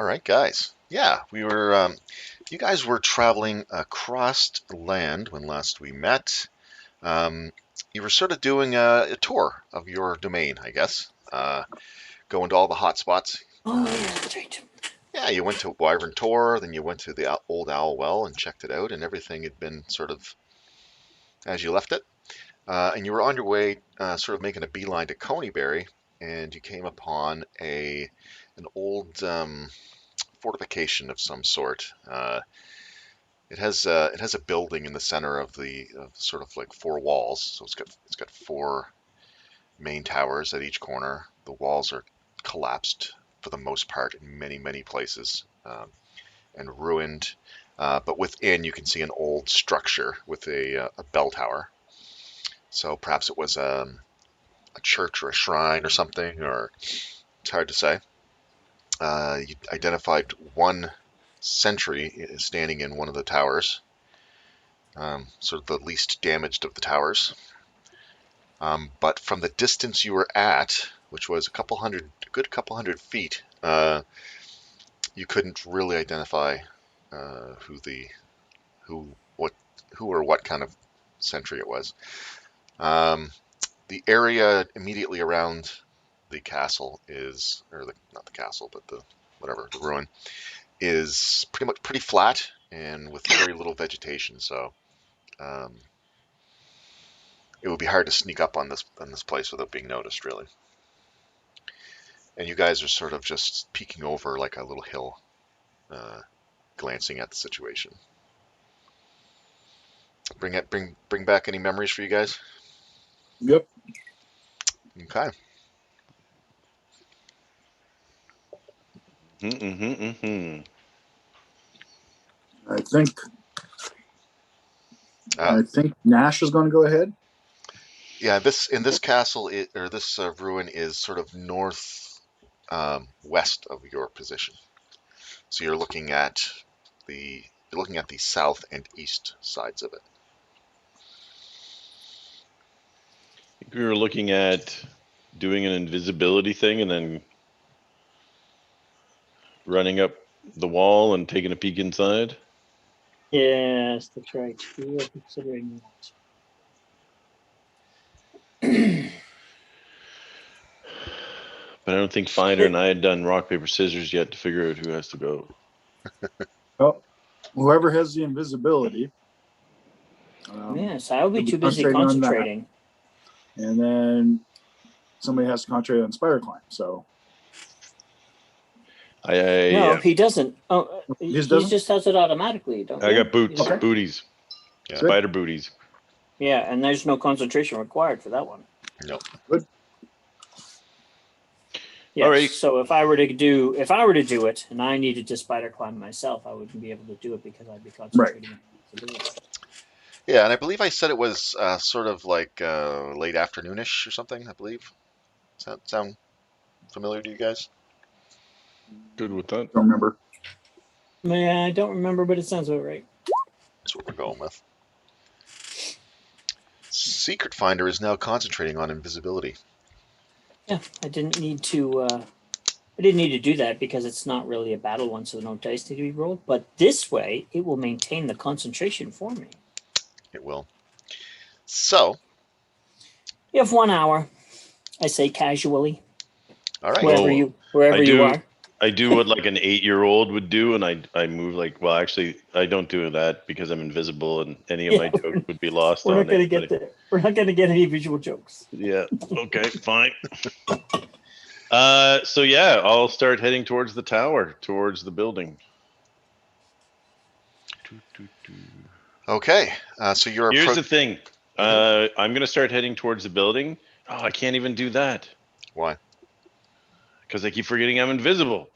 right, guys. Yeah, we were. You guys were traveling across land when last we met. Um, you were sort of doing a tour of your domain, I guess. Going to all the hot spots. Oh, yeah, that's right. Yeah, you went to Wyvern Tor, then you went to the old Owl Well and checked it out, and everything had been sort of as you left it. And you were on your way, sort of making a beeline to Conyberry, and you came upon an old fortification of some sort. It has a building in the center of the sort of like four walls. So it's got four main towers at each corner. The walls are collapsed for the most part in many places, and ruined. But within you can see an old structure with a bell tower. So perhaps it was a church or a shrine or something, or it's hard to say. You identified one sentry standing in one of the towers, sort of the least damaged of the towers. But from the distance you were at, which was a good couple hundred feet, you couldn't really identify who or what kind of sentry it was. Um, the area immediately around the castle not the castle, but the ruin, is pretty flat and with very little vegetation. So um, it would be hard to sneak up on this place without being noticed, really. And you guys are sort of just peeking over like a little hill, uh, glancing at the situation. Bring back any memories for you guys? Yep. Okay. Mm-hmm. I think Uh, I think Nash is going to go ahead. yeah, this castle or this ruin is sort of north west of your position. So you're looking at the south and east sides of it. I think we were looking at doing an invisibility thing and then running up the wall and taking a peek inside. Yes, that's right. We were considering that. But I don't think Finder and I had done rock, paper, scissors yet to figure out who has to go. Well, whoever has the invisibility. Yes, I'll be You'll be too busy concentrating on concentrating. And then somebody has to concentrate on Spire Climb. So No, he doesn't. Oh, he doesn't? just does it automatically. Don't I you? got boots, Okay. booties, Yeah. spider booties. Yeah, and there's no concentration required for that one. No. Good. Yes. All right. So if I were to do it, and I needed to spider climb myself, I wouldn't be able to do it because I'd be concentrating. Right. Yeah, and I believe I said it was sort of like late afternoonish or something. I believe. Does that sound familiar to you guys? Good with that. Don't remember. Yeah, I don't remember, but it sounds about right. That's what we're going with. Secret Finder is now concentrating on invisibility. Yeah, I didn't need to do that because it's not really a battle one, so no dice need to be rolled. But this way, it will maintain the concentration for me. It will. So, You have 1 hour. I say casually. all right. Wherever you are. I do what like an 8-year-old would do, and I move like, well, actually, I don't do that because I'm invisible, and any of my jokes would be lost. We're not going to get there. We're not going to get any visual jokes. Yeah. Okay. Fine. So yeah, I'll start heading towards the tower, towards the building. Okay. So you're. Here's the thing. I'm gonna start heading towards the building. Oh, I can't even do that. Why? Because I keep forgetting I'm invisible.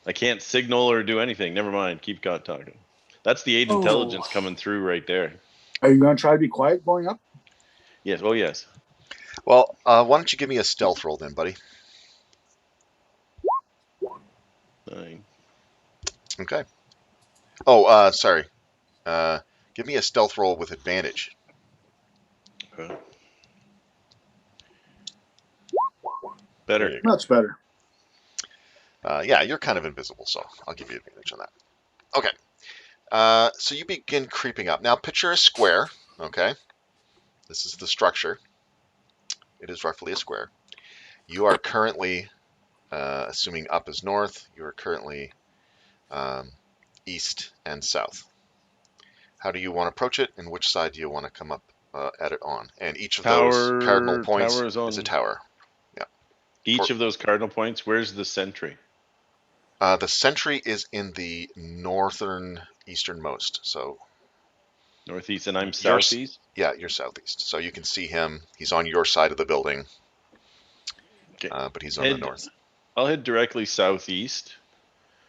I can't signal or do anything. Never mind. Keep talking. That's the age intelligence coming through right there. Are you going to try to be quiet going up? Yes. Oh, yes. Well, why don't you give me a stealth roll then, buddy? 9. Okay. Oh, sorry. Give me a stealth roll with advantage. Okay. Better. Much better. Yeah, you're kind of invisible, so I'll give you advantage on that. Okay. So you begin creeping up. Now picture a square, okay? This is the structure. It is roughly a square. You are currently, assuming up is north, you are currently um, east and south. How do you want to approach it, and which side do you want to come up at it on? And each of those cardinal points Towers is a on tower. Yeah. each of those cardinal points. Where's the sentry? The sentry is in the northern easternmost, so Northeast, and I'm you're southeast. yeah, you're southeast. So you can see him. He's on your side of the building, Okay. but he's on the Head. north. I'll head directly southeast.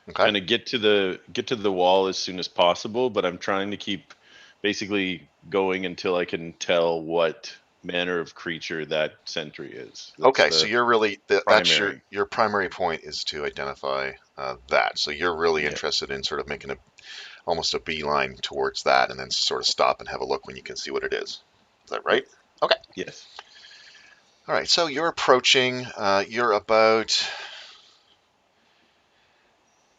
Okay. Kind of get to the wall as soon as possible, but I'm trying to keep basically going until I can tell what manner of creature that sentry is. That's Okay. So the you're really that's primary. your primary point is to identify that. So you're really Yeah. interested in sort of making almost a beeline towards that, and then sort of stop and have a look when you can see what it is. Is that right? Yep. Okay. Yes. All right. So you're approaching. You're about.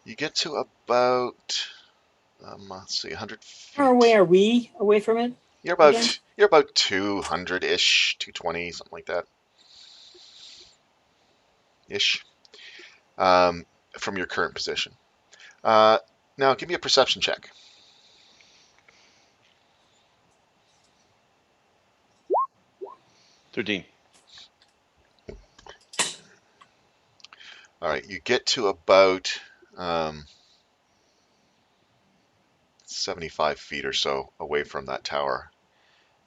You get to about. Let's see, 100 How far away feet. are we away from it You're again? about 200-ish, 220, something like that, ish, um, from your current position. Uh, Now, give me a perception check. 13. All right, you get to about um, 75 feet or so away from that tower,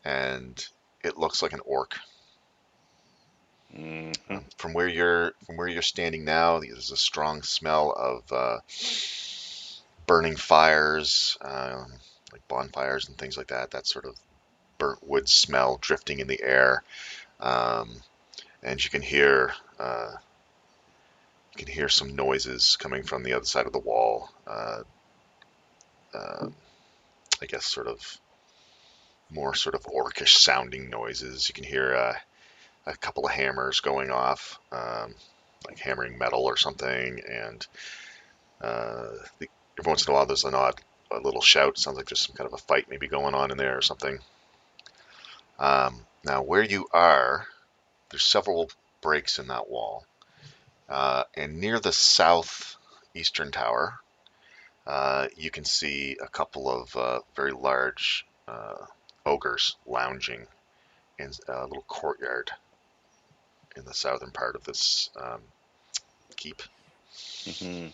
and it looks like an orc. Mm-hmm. From where you're standing now, there's a strong smell of burning fires, like bonfires and things like that. That sort of burnt wood smell drifting in the air, um, and you can hear some noises coming from the other side of the wall. Uh, I guess sort of more sort of orcish sounding noises. You can hear a couple of hammers going off, like hammering metal or something, and every once in a while there's a little shout. Sounds like there's some kind of a fight maybe going on in there or something. Now where you are, there's several breaks in that wall, and near the southeastern tower, you can see a couple of very large ogres lounging in a little courtyard in the southern part of this keep. Mm-hmm.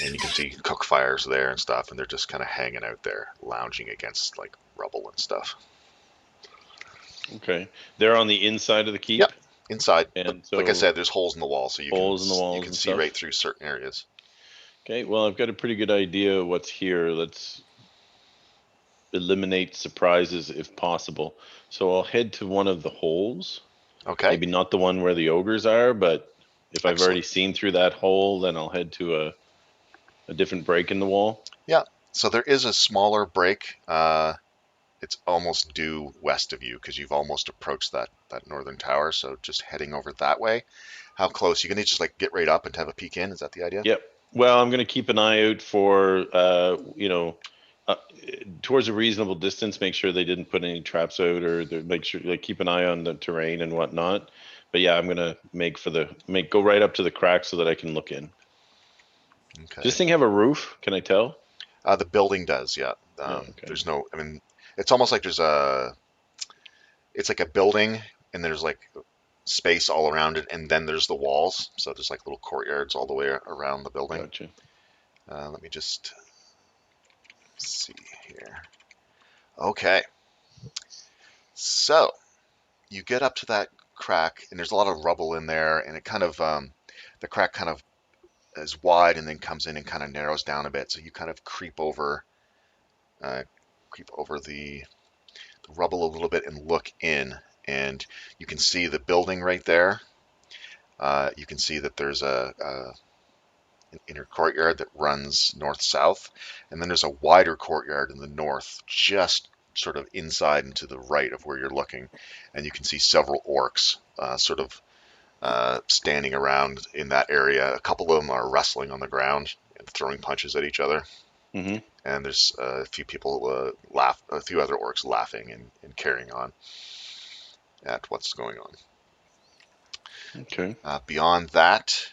And you can see cook fires there and stuff, and they're just kind of hanging out there, lounging against like rubble and stuff. Okay. They're on the inside of the keep, Yep, inside. But and like I so said, there's holes in the wall, so holes in the you walls can and see right stuff. through certain areas. Okay. Well, I've got a pretty good idea of what's here. Let's eliminate surprises if possible. So I'll head to one of the holes. Okay, Maybe not the one where the ogres are, but if I've already excellent. seen through that hole, then I'll head to a different break in the wall. Yeah, so there is a smaller break. It's almost due west of you because you've almost approached that northern tower. So just heading over that way. How close? You gonna just like get right up and have a peek in? Is that the idea? Yep. Well, I'm going to keep an eye out for, uh, towards a reasonable distance. Make sure they didn't put any traps out, or make sure like keep an eye on the terrain and whatnot. But yeah, I'm going to go right up to the crack so that I can look in. Does this Okay. thing have a roof? Can I tell? The building does, yeah. Yeah. Okay. There's no, I mean, it's almost like it's like a building and there's like space all around it, and then there's the walls. So there's like little courtyards all the way around the building. Gotcha. Let me just see here. Okay. So you get up to that crack, and there's a lot of rubble in there, and it kind of, the crack kind of is wide and then comes in and kind of narrows down a bit. So you kind of uh, creep over the rubble a little bit and look in, and you can see the building right there. You can see that there's an inner courtyard that runs north-south, and then there's a wider courtyard in the north, just sort of inside and to the right of where you're looking, and you can see several orcs sort of standing around in that area. A couple of them are wrestling on the ground and throwing punches at each other. Mm-hmm. And there's a few people a few other orcs laughing and carrying on at what's going on. Okay. Beyond that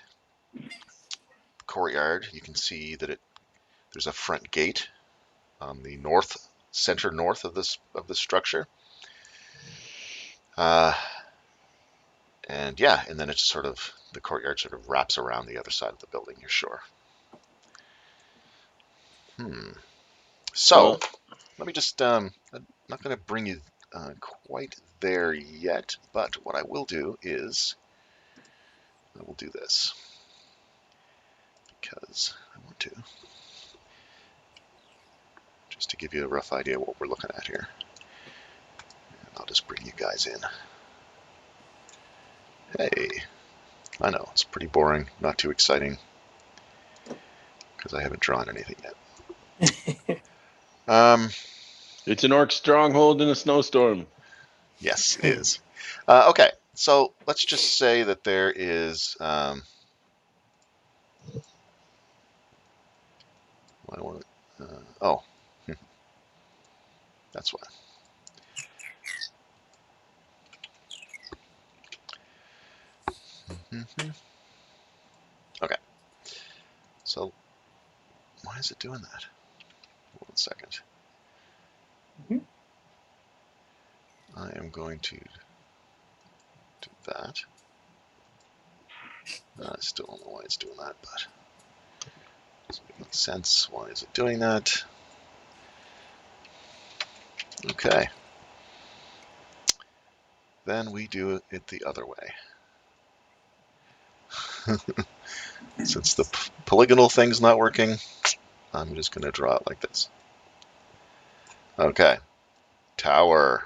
courtyard, you can see that there's a front gate on the center north of this structure. And yeah, and then it's sort of the courtyard sort of wraps around the other side of the building. You're sure. So Well, let me just. I'm not going to bring you quite there yet, but what I will do is I will do this because I want to, just to give you a rough idea of what we're looking at here. And I'll just bring you guys in. Hey, I know it's pretty boring, not too exciting, because I haven't drawn anything yet. it's an orc stronghold in a snowstorm. Yes, it is. Okay, so let's just say that there is. Oh, that's why. Okay, so why is it doing that? 1 second. Mhm. I am going to do that. I still don't know why it's doing that, but it doesn't make sense. Why is it doing that? Okay. Then we do it the other way. Since the polygonal thing's not working, I'm just going to draw it like this. Okay. Tower.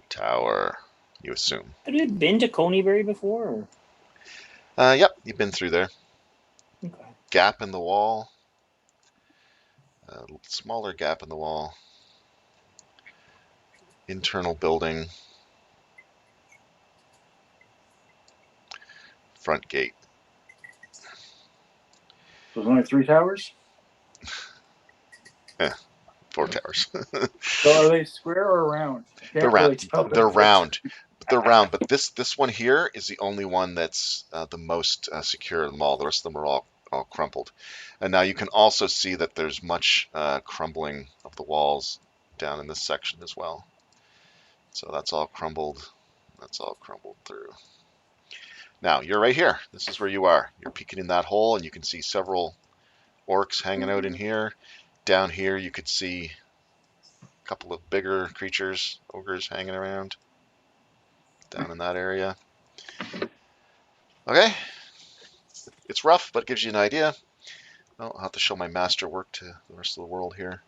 Tower. You assume. Have you been to Conyberry before? Yep, you've been through there. Okay. Gap in the wall. A smaller gap in the wall. Internal building. Front gate. There's only 3 towers. 4 towers. So are they square or round? I They're can't round. really tell. They're round. They're round, but this one here is the only one that's the most secure of them all. The rest of them are all crumpled. And now you can also see that there's much crumbling of the walls down in this section as well. So that's all crumbled. That's all crumbled through. Now you're right here. This is where you are. You're peeking in that hole, and you can see several orcs hanging out in here. Down here, you could see a couple of bigger creatures, ogres, hanging around down in that area. Okay, it's rough, but it gives you an idea. I'll have to show my masterwork to the rest of the world here.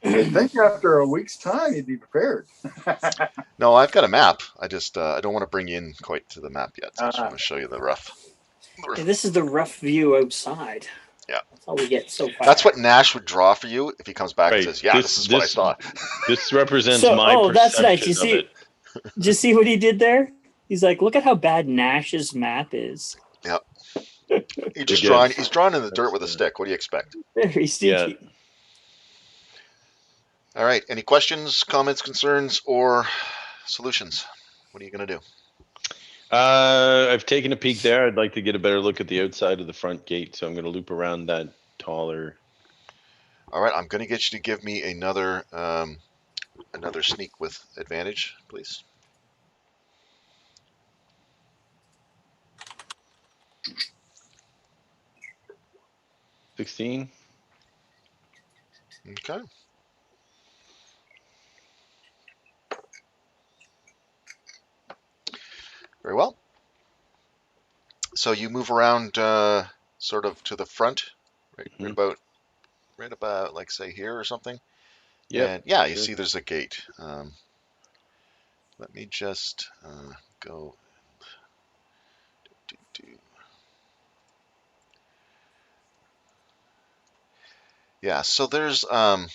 You'd think after a week's time you'd be prepared. No, I've got a map. I just I don't want to bring you in quite to the map yet. So I just want to show you the rough. Yeah, this is the rough view outside. Yeah. That's all we get so far. That's what Nash would draw for you if he comes back and Right. says, "Yeah, this is what I saw." This represents So, my that's nice. perception of it. Did you see what he did there? He's like, look at how bad Nash's map is. Yep. He just Again, he's drawn in the dirt that's, with a stick. What do you expect? Very sneaky. Yeah. All right. Any questions, comments, concerns, or solutions? What are you going to do? I've taken a peek there. I'd like to get a better look at the outside of the front gate, so I'm going to loop around that taller. All right. I'm going to get you to give me another sneak with advantage, please. $16. Okay. Very well. So you move around sort of to the front, right about like say here or something. Yep. And yeah, you Sure. see there's a gate. Let me just go. Yeah, so there's like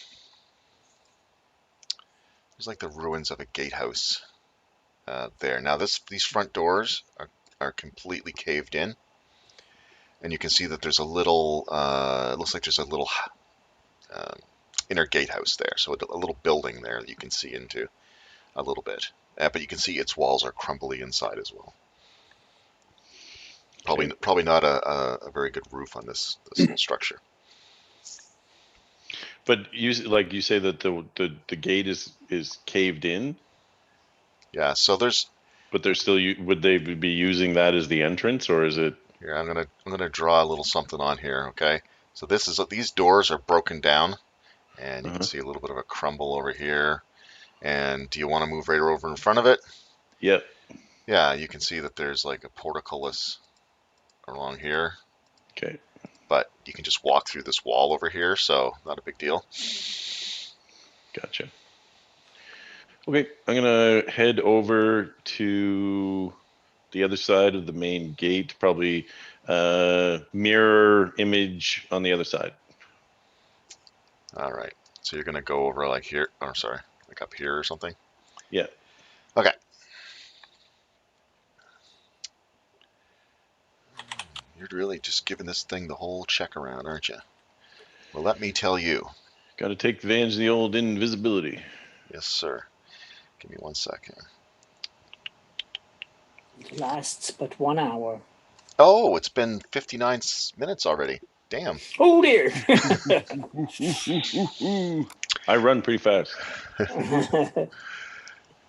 the ruins of a gatehouse there. Now these front doors are completely caved in, and you can see that there's a little, it looks like there's a little inner gatehouse there, so a little building there that you can see into a little bit. But you can see its walls are crumbly inside as well. Probably not a very good roof on this little structure. But you say that the gate is caved in, Yeah, so there's but they're still would they be using that as the entrance, or is it? here. I'm gonna draw a little something on here. Okay, so these doors are broken down, and you can see a little bit of a crumble over here. And do you want to move right over in front of it? Yep. Yeah, you can see that there's like a portcullis along here, Okay. but you can just walk through this wall over here, so not a big deal. Gotcha. Okay, I'm gonna head over to the other side of the main gate, probably mirror image on the other side. All right, so you're gonna go over like here, or sorry, like up here or something. Yeah. Okay. You're really just giving this thing the whole check around, aren't you? Well, let me tell you. Got to take advantage of the old invisibility. Yes, sir. Give me 1 second. It lasts but 1 hour. Oh, it's been 59 minutes already. Damn. Oh dear. I run pretty fast.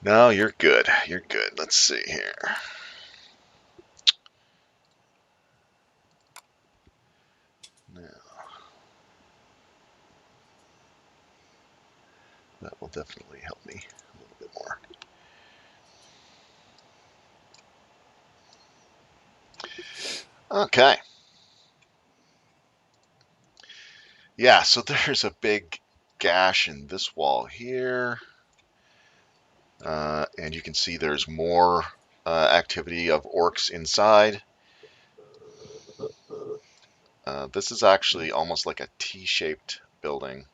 No, you're good. You're good. Let's see here. Now, that will definitely help me a little bit more. Okay. Yeah, so there's a big gash in this wall here. And you can see there's more activity of orcs inside. This is actually almost like a T-shaped building.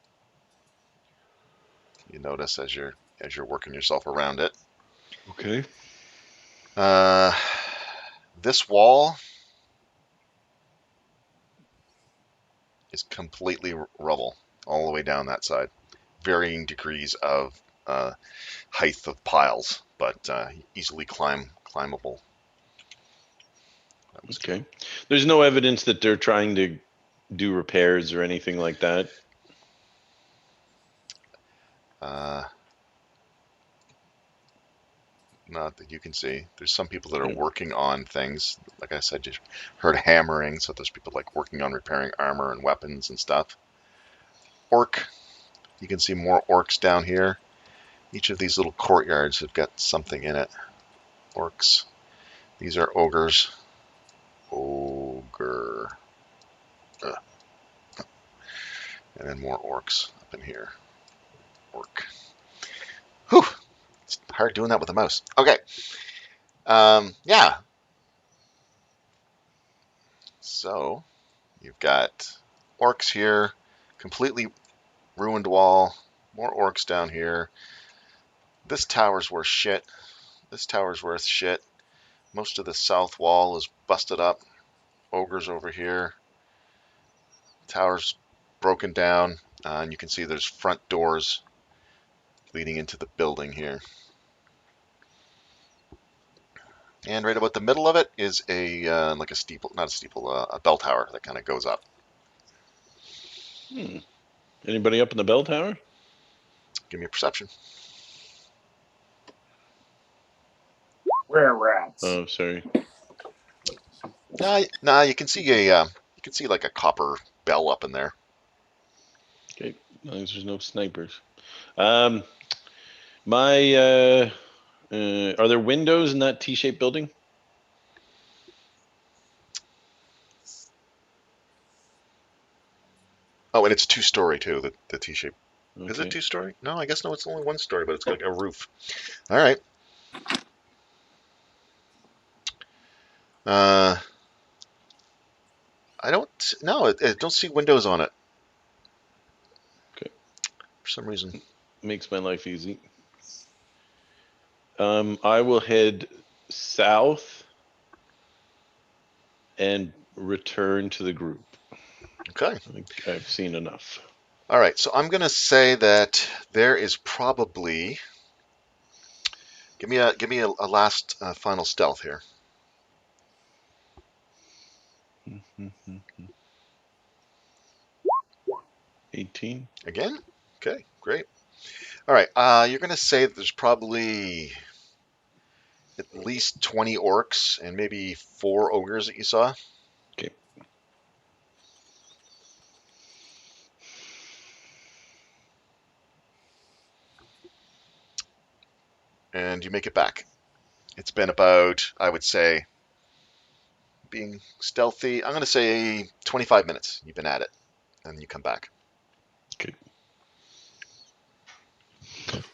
You notice as you're working yourself around it. Okay. This wall is completely rubble all the way down that side. Varying degrees of height of piles, but easily climbable. Okay. There's no evidence that they're trying to do repairs or anything like that. Not that you can see. There's some people that are Okay. working on things. Like I said, you heard hammering, so there's people like working on repairing armor and weapons and stuff. Orc. You can see more orcs down here. Each of these little courtyards have got something in it. Orcs. These are ogres. Ogre. And then more orcs up in here. Orc. Whew. It's hard doing that with a mouse. Okay. Yeah. So, you've got orcs here. Completely ruined wall. More orcs down here. This tower's worth shit. This tower's worth shit. Most of the south wall is busted up. Ogres over here. Tower's broken down. And you can see there's front doors leading into the building here. And right about the middle of it is a like a steeple, not a steeple, a bell tower that kind of goes up. Anybody up in the bell tower? Give me a perception. Were rats. Oh, sorry. Nah, you can see like a copper bell up in there. Okay. As long as there's no snipers. Are there windows in that T-shaped building? Oh, and it's 2-story too. The T-shape. Okay. Is it 2-story? No, I guess no. It's only 1-story, but it's got like a roof. All right. I don't see windows on it. Okay. For some reason. Makes my life easy. I will head south and return to the group. Okay. I think I've seen enough. All right. So I'm going to say that there is probably. Give me a last final stealth here. 18. Again? Okay, great. All right, you're going to say that there's probably at least 20 orcs and maybe 4 ogres that you saw. Okay. And you make it back. It's been about, I would say, being stealthy, I'm going to say 25 minutes you've been at it, and you come back. Okay.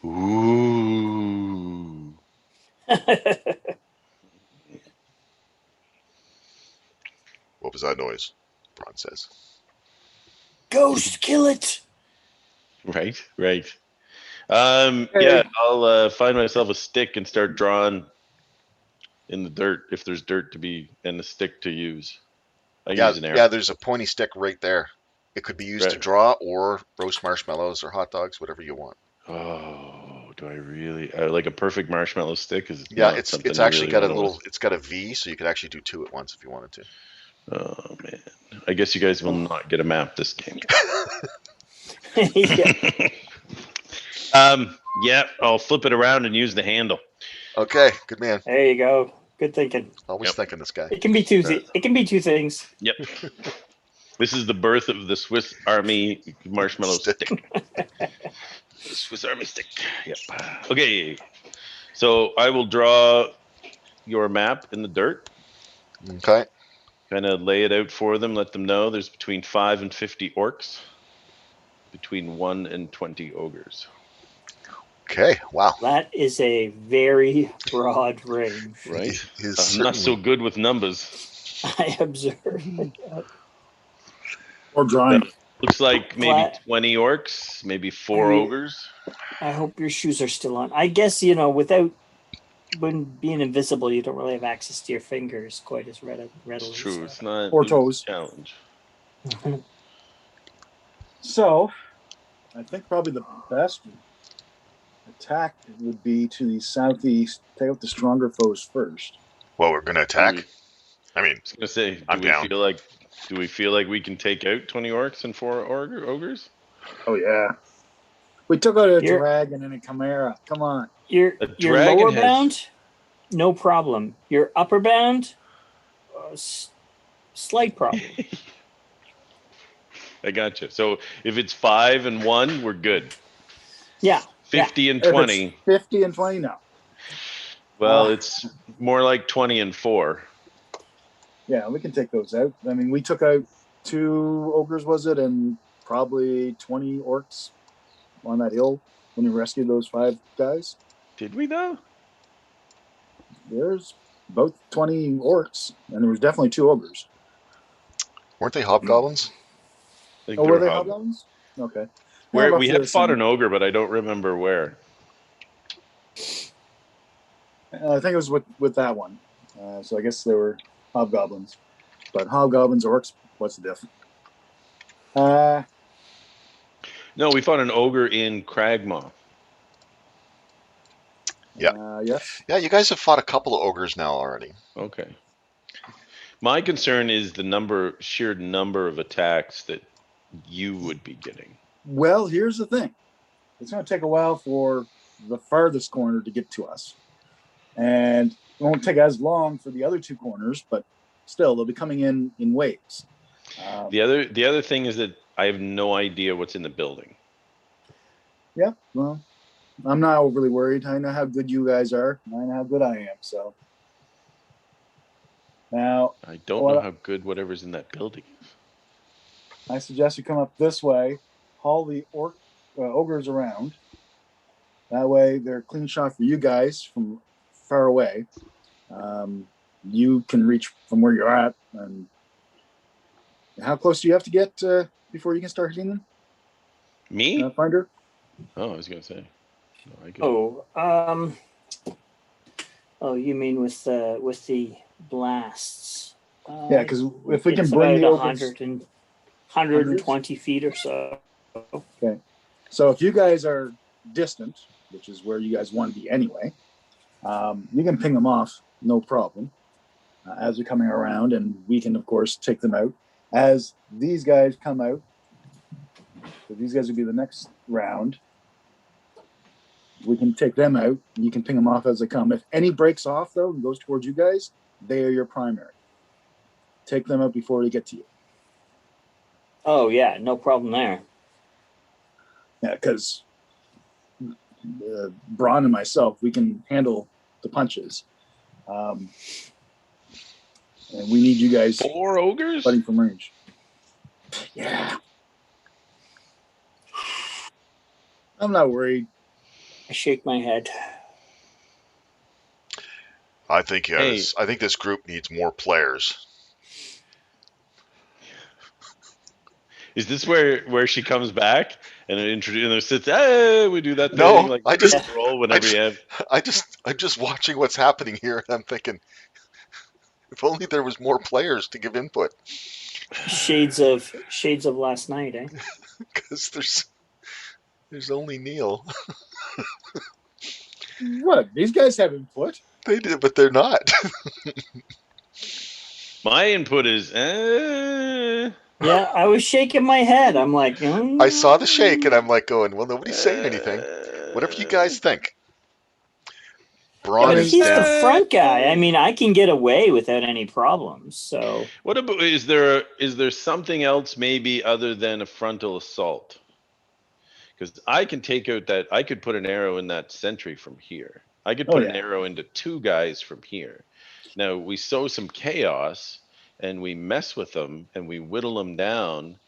Ooh. What was that noise? Braun says. Ghost, kill it. Right. Hey. Yeah, I'll find myself a stick and start drawing in the dirt if there's dirt to be and a stick to use. I Yeah, use an arrow. yeah, there's a pointy stick right there. It could be used to Right. draw or roast marshmallows or hot dogs, whatever you want. Oh, do I really? Like a perfect marshmallow stick is Yeah, not something it's you actually really got a want to little, it's got a V, so you could actually do 2 at once if you wanted to. Oh man, I guess you guys will not get a map this game. Yeah. Yeah, I'll flip it around and use the handle. Okay, good man. There you go. Good thinking. Always Yep. thinking, this guy. It can be two. It can be two things. Yep. This is the birth of the Swiss Army marshmallow Stick. stick. Swiss Army stick. Yep. Okay. So I will draw your map in the dirt. Okay. Kind of lay it out for them. Let them know there's between 5 and 50 orcs, between 1 and 20 ogres. Okay. Wow. That is a very broad range. Right. It is I'm not so certainly. good with numbers. I observe. Or drawing. Looks like maybe Glad- 20 orcs, maybe 4 Are you- ogres. I hope your shoes are still on. I guess when being invisible, you don't really have access to your fingers quite as readily. It's true. So. It's not Or it's toes. a challenge. So, I think probably the best attack would be to the southeast. Take out the stronger foes first. Well, we're gonna attack. I mean, I was gonna say, I'm down. do we feel like we can take out 20 orcs and 4 ogres? Oh yeah, we took out a You're- dragon and a chimera. Come on. Your A your dragon lower has- bound, no problem. Your upper bound, slight problem. I got you. So if it's 5 and 1, we're good. Yeah. 50 and If it's 20. 50 and 20, no. Well, it's more like 20 and 4. Yeah, we can take those out. I mean, we took out 2 ogres, was it, and probably 20 orcs on that hill when we rescued those 5 guys. Did we though? There's about 20 orcs, and there was definitely 2 ogres. Weren't they hobgoblins? I think Oh, they were were they hob- hobgoblins? Okay. Where Yeah, we roughly had the fought same. an ogre, but I don't remember where. I think it was with that one. So I guess they were hobgoblins. But hobgoblins, orcs, what's the difference? No, we fought an ogre in Cragmaw. Yeah. Yes. Yeah, you guys have fought a couple of ogres now already. Okay. My concern is the sheer number of attacks that you would be getting. Well, here's the thing. It's going to take a while for the farthest corner to get to us. And it won't take as long for the other 2 corners, but still, they'll be coming in waves. The other thing is that I have no idea what's in the building. Yeah, well, I'm not overly worried. I know how good you guys are. I know how good I am. So now I don't know how good whatever's in that building is. I suggest you come up this way, haul the ogres around. That way, they're a clean shot for you guys from far away. You can reach from where you're at. And how close do you have to get before you can start hitting them? Me? Finder? Oh, I was gonna say. No, I could. Oh, Oh, you mean with the blasts? Yeah, because if we can It's bring about the ogres, 120 feet or so. okay. So if you guys are distant, which is where you guys want to be anyway, you can ping them off, no problem, as they're coming around, and we can of course take them out as these guys come out. So these guys would be the next round. We can take them out. You can ping them off as they come. If any breaks off though and goes towards you guys, they are your primary. Take them out before they get to you. Oh yeah, no problem there. Yeah, because Braun and myself, we can handle the punches. And we need you guys 4 ogres? fighting from range. Yeah. I'm not worried. I shake my head. I think Hey. I think this group needs more players. Is this where she comes back and it sits? Hey, we do that thing No, like I just roll I whenever just you have. I'm just watching what's happening here, and I'm thinking, if only there was more players to give input, Shades of last night, eh? because there's only Neil. What? These guys have input. They did, but they're not. My input is, Yeah, I was shaking my head. I'm like, I saw the shake, and I'm like going, well, nobody's saying anything. Whatever you guys think. yeah, Braun but is he's the down. front guy. I mean, I can get away without any problems. So What about is there something else maybe other than a frontal assault? Because I can take out that I could put an arrow in that sentry from here. I could Oh put an yeah. arrow into 2 guys from here. Now we sow some chaos and we mess with them and we whittle them down.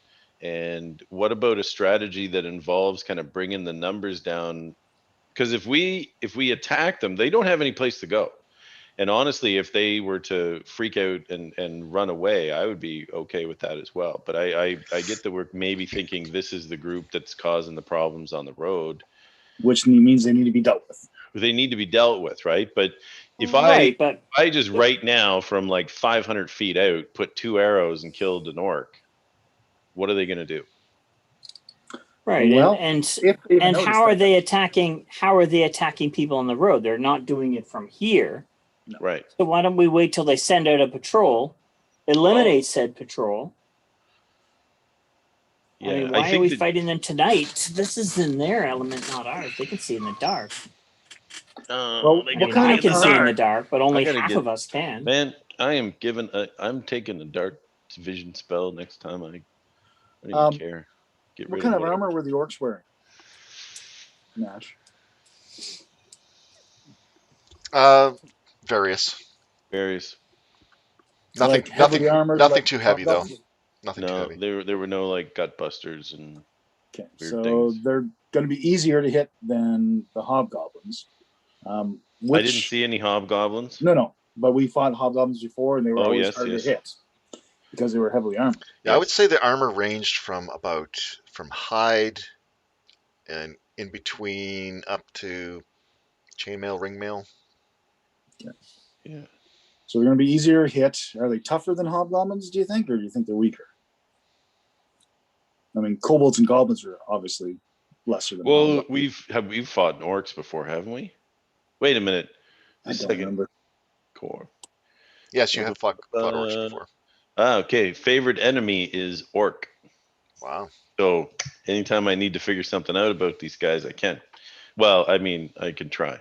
And what about a strategy that involves kind of bringing the numbers down? Because if we attack them, they don't have any place to go. And honestly, if they were to freak out and run away, I would be okay with that as well. But I get that we're maybe thinking this is the group that's causing the problems on the road. Which means they need to be dealt with. They need to be dealt with, right? But if right, but I just right now from like 500 feet out put 2 arrows and killed an orc, what are they going to do? right, Well, if they even and notice how are that. they attacking? How are they attacking people on the road? They're not doing it from here. No. Right. So why don't we wait till they send out a patrol, eliminate said patrol? Yeah, I mean, I why are think we that fighting them tonight? This is in their element, not ours. They can see in the dark. Well, they I what mean, get kind I of can in the see in the dark. dark, but I only gotta half get of us can. man. I'm taking a dark vision spell next time. I don't even care. Get what rid kind of of whatever. armor were the orcs wearing? Nash. Various. Various. Nothing, Like nothing, heavily armored, nothing like too heavy though. hobgoblins? Nothing too No, heavy. there were no like gut busters and Okay, weird so things. they're going to be easier to hit than the hobgoblins. I didn't Which see any hobgoblins. no, but we fought hobgoblins before, and they were Oh always yes, harder to yes, hit because they were heavily armored. Yeah, I would yes. say the armor ranged from hide and in between up to chainmail, ringmail. Yeah. Yeah. So they're going to be easier to hit. Are they tougher than hobgoblins? Do you think, or do you think they're weaker? I mean, kobolds and goblins are obviously lesser than Well, hobgoblins. we've fought orcs before, haven't we? Wait a minute. I Just a don't second. remember. Core. Yes, you have fought orcs before. Okay. Favorite enemy is orc. Wow. So anytime I need to figure something out about these guys, I can. Well, I mean, I can try.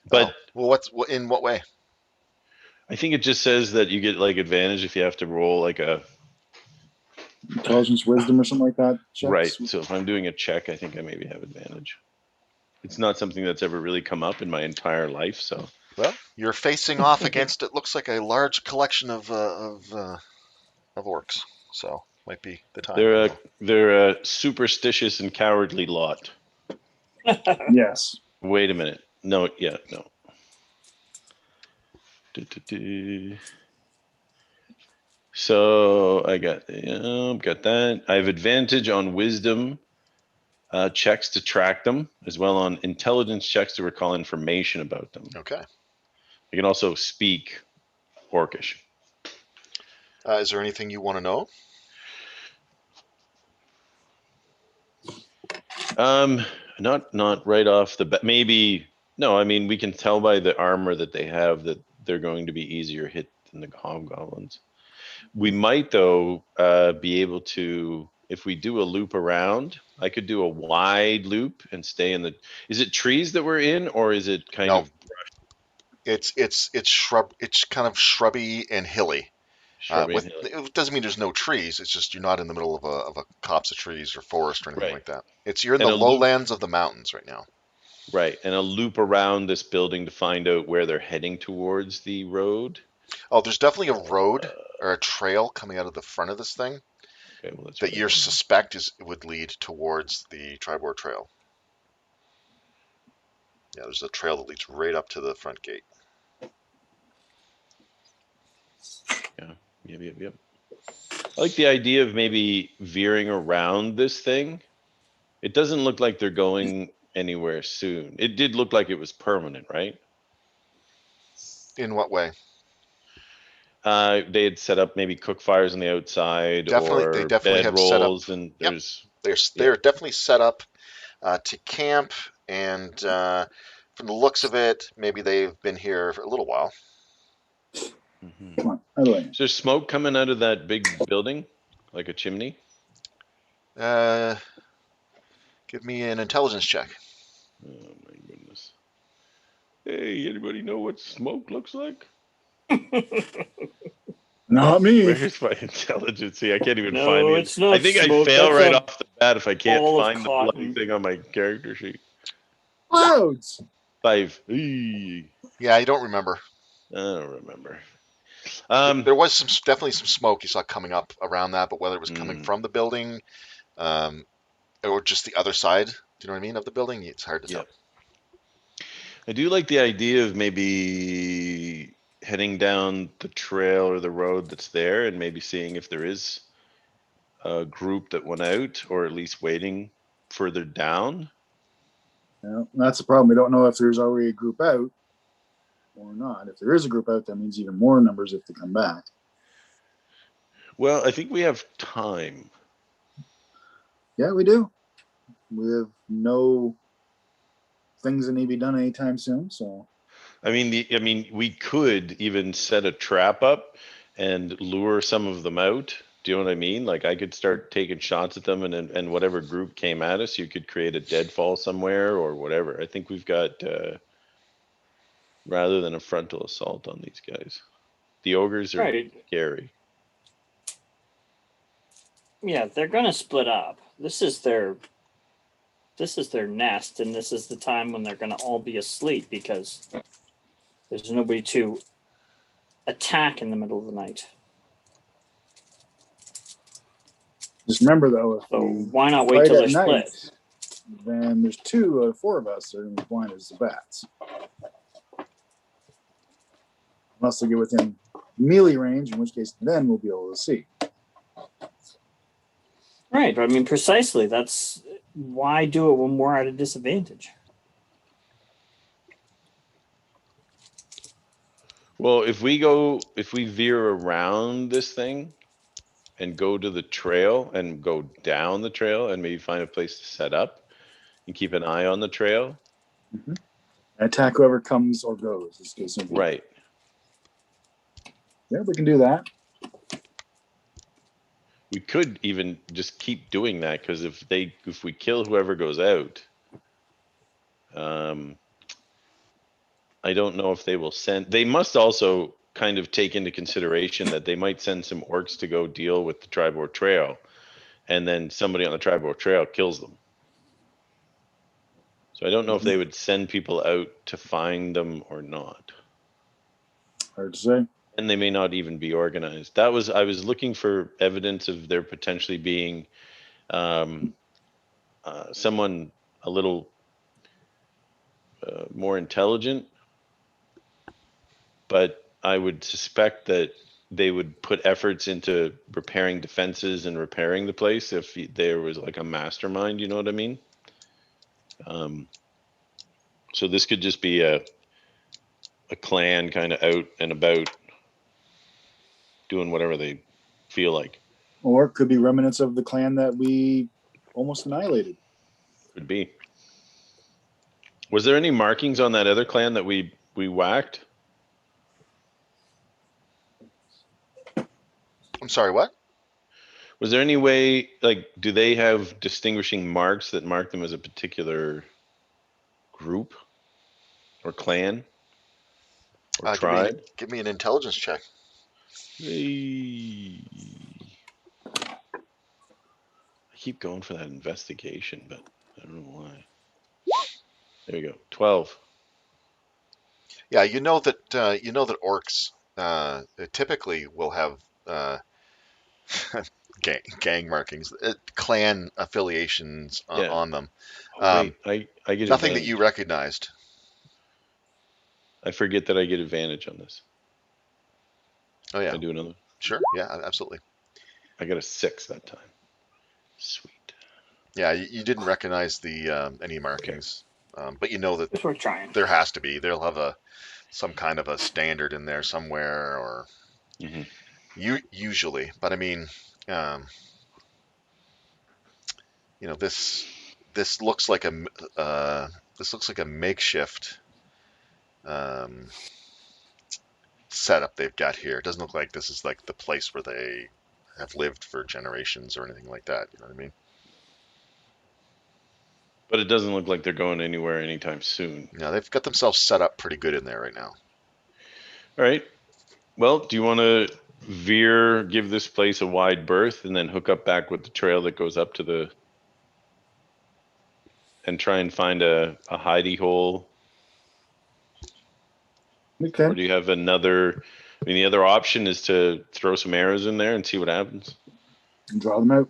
But Oh, well, in what way? I think it just says that you get like advantage if you have to roll like a Intelligence, wisdom, or something like that. right. Checks. So if I'm doing a check, I think I maybe have advantage. It's not something that's ever really come up in my entire life. So Well, you're facing off against it looks like a large collection of orcs, so might be the time. they're a superstitious and cowardly lot. Yes. Wait a minute. No, yeah, no. Du-du-du. So I got that. I have advantage on wisdom checks to track them, as well on intelligence checks to recall information about them. Okay. They can also speak Orcish. Is there anything you want to know? Not right off the bat. Maybe no. I mean, we can tell by the armor that they have that they're going to be easier hit than the hobgoblins. We might, though, be able to, if we do a loop around. I could do a wide loop and stay in the. Is it trees that we're in, or is it kind No. of It's shrub. It's kind of shrubby and hilly. shrubby and hilly? It doesn't mean there's no trees. It's just you're not in the middle of a copse of trees or forest or anything Right. like that. You're in And the a loop, lowlands of the mountains right now. right? And a loop around this building to find out where they're heading towards the road. Oh, there's definitely a road or a trail coming out of the front of this thing Okay, well, that's that what I you wanted. suspect would lead towards the Tribord Trail. Yeah, there's a trail that leads right up to the front gate. Yep. I like the idea of maybe veering around this thing. It doesn't look like they're going anywhere soon. It did look like it was permanent, right? In what way? They had set up maybe cook fires on the outside They or definitely bed have set up. rolls, and Yep, there's they're definitely set up to camp, and from the looks of it, maybe they've been here for a little while. Mhm. Come on, out of the way. Is there smoke coming out of that big building, like a chimney? Give me an intelligence check. Oh my goodness! Hey, anybody know what smoke looks like? Not me. Where's my intelligence? See, I can't even No, find the. it's not I think I smoke. fail That's right a off the bat if I can't ball of find the bloody cotton. thing on my character sheet. Clouds. 5. Eee. Yeah, I don't remember. I don't remember. There was definitely some smoke you saw coming up around that, but whether it was coming Mm, from the building, or just the other side, do you know what I mean, of the building, it's hard to yeah. tell. I do like the idea of maybe heading down the trail or the road that's there and maybe seeing if there is a group that went out or at least waiting further down. That's the problem. We don't know if there's already a group out or not. If there is a group out, that means even more numbers if they come back. Well, I think we have time. Yeah, we do. We have no things that need to be done anytime soon. So I mean, we could even set a trap up and lure some of them out. Do you know what I mean? Like I could start taking shots at them, and whatever group came at us, you could create a deadfall somewhere or whatever. I think we've got rather than a frontal assault on these guys. The ogres are Right. scary. Yeah, they're gonna split up. This is their nest, and this is the time when they're gonna all be asleep because there's nobody to attack in the middle of the night. just remember, though, if So we why not wait fight till at they're night, split? then there's 2 out of 4 of us that are going to be blind as the bats. Unless they get within melee range, in which case then we'll be able to see. Right. I mean, precisely. That's why do it when we're at a disadvantage. Well, if we veer around this thing and go to the trail and go down the trail and maybe find a place to set up and keep an eye on the trail. Mm-hmm. Attack whoever comes or goes. Right. Yeah, we can do that. We could even just keep doing that because if we kill whoever goes out, I don't know if they will send. They must also kind of take into consideration that they might send some orcs to go deal with the Tribord Trail, and then somebody on the Tribord Trail kills them. So I don't know if they would send people out to find them or not. Hard to say. And they may not even be organized. I was looking for evidence of there potentially being someone a little more intelligent, but I would suspect that they would put efforts into repairing defenses and repairing the place if there was like a mastermind. You know what I mean? So this could just be a clan kind of out and about doing whatever they feel like. Or it could be remnants of the clan that we almost annihilated. Could be. Was there any markings on that other clan that we whacked? I'm sorry, what? Was there any way, like, do they have distinguishing marks that mark them as a particular group or clan or tribe? Give me an intelligence check. Hey. I keep going for that investigation, but I don't know why. There we go. 12. Yeah, you know that orcs typically will have gang markings, clan affiliations Yeah. on them. Oh, wait, I get Nothing that advantage. you recognized. I forget that I get advantage on this. Oh yeah, Can I do another? sure. Yeah, absolutely. I got a 6 that time. Sweet. Yeah, you didn't recognize the any markings, but you know that It's worth trying. there has to be. They'll have some kind of a standard in there somewhere, or Mm-hmm. usually. But I mean, this looks like a makeshift setup they've got here. It doesn't look like this is like the place where they have lived for generations or anything like that. You know what I mean? But it doesn't look like they're going anywhere anytime soon. Yeah, they've got themselves set up pretty good in there right now. All right. Well, do you want to give this place a wide berth and then hook up back with the trail that goes up to the, and try and find a hidey hole? Okay. Or do you have another, I mean, the other option is to throw some arrows in there and see what happens. And draw them out.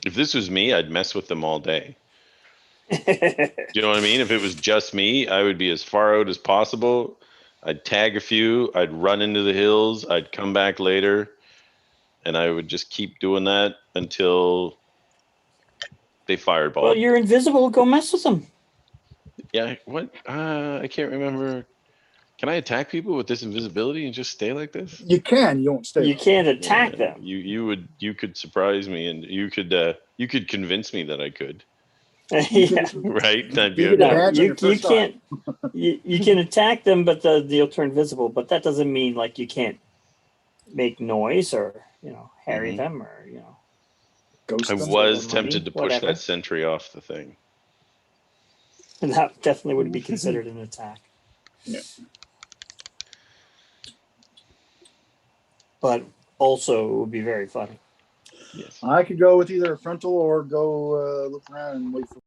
If this was me, I'd mess with them all day. Do you know what I mean? If it was just me, I would be as far out as possible. I'd tag a few. I'd run into the hills. I'd come back later, and I would just keep doing that until they fireball. Well, you're invisible. Go mess with them. Yeah. What? I can't remember. Can I attack people with this invisibility and just stay like this? You can. You don't stay. You can't attack Yeah, them. You could surprise me, and you could convince me that I could. Yeah. Right? I'd be You able get No, to- advantage on you your first shot. can't. You can attack them, but they'll turn invisible. But that doesn't mean like you can't make noise or harry Mhm. them or Ghost I them. was money, tempted to push whatever. that sentry off the thing. And that definitely would be considered an attack. Yeah. But also, it would be very funny. Yes. I could go with either a frontal or go look around and wait for.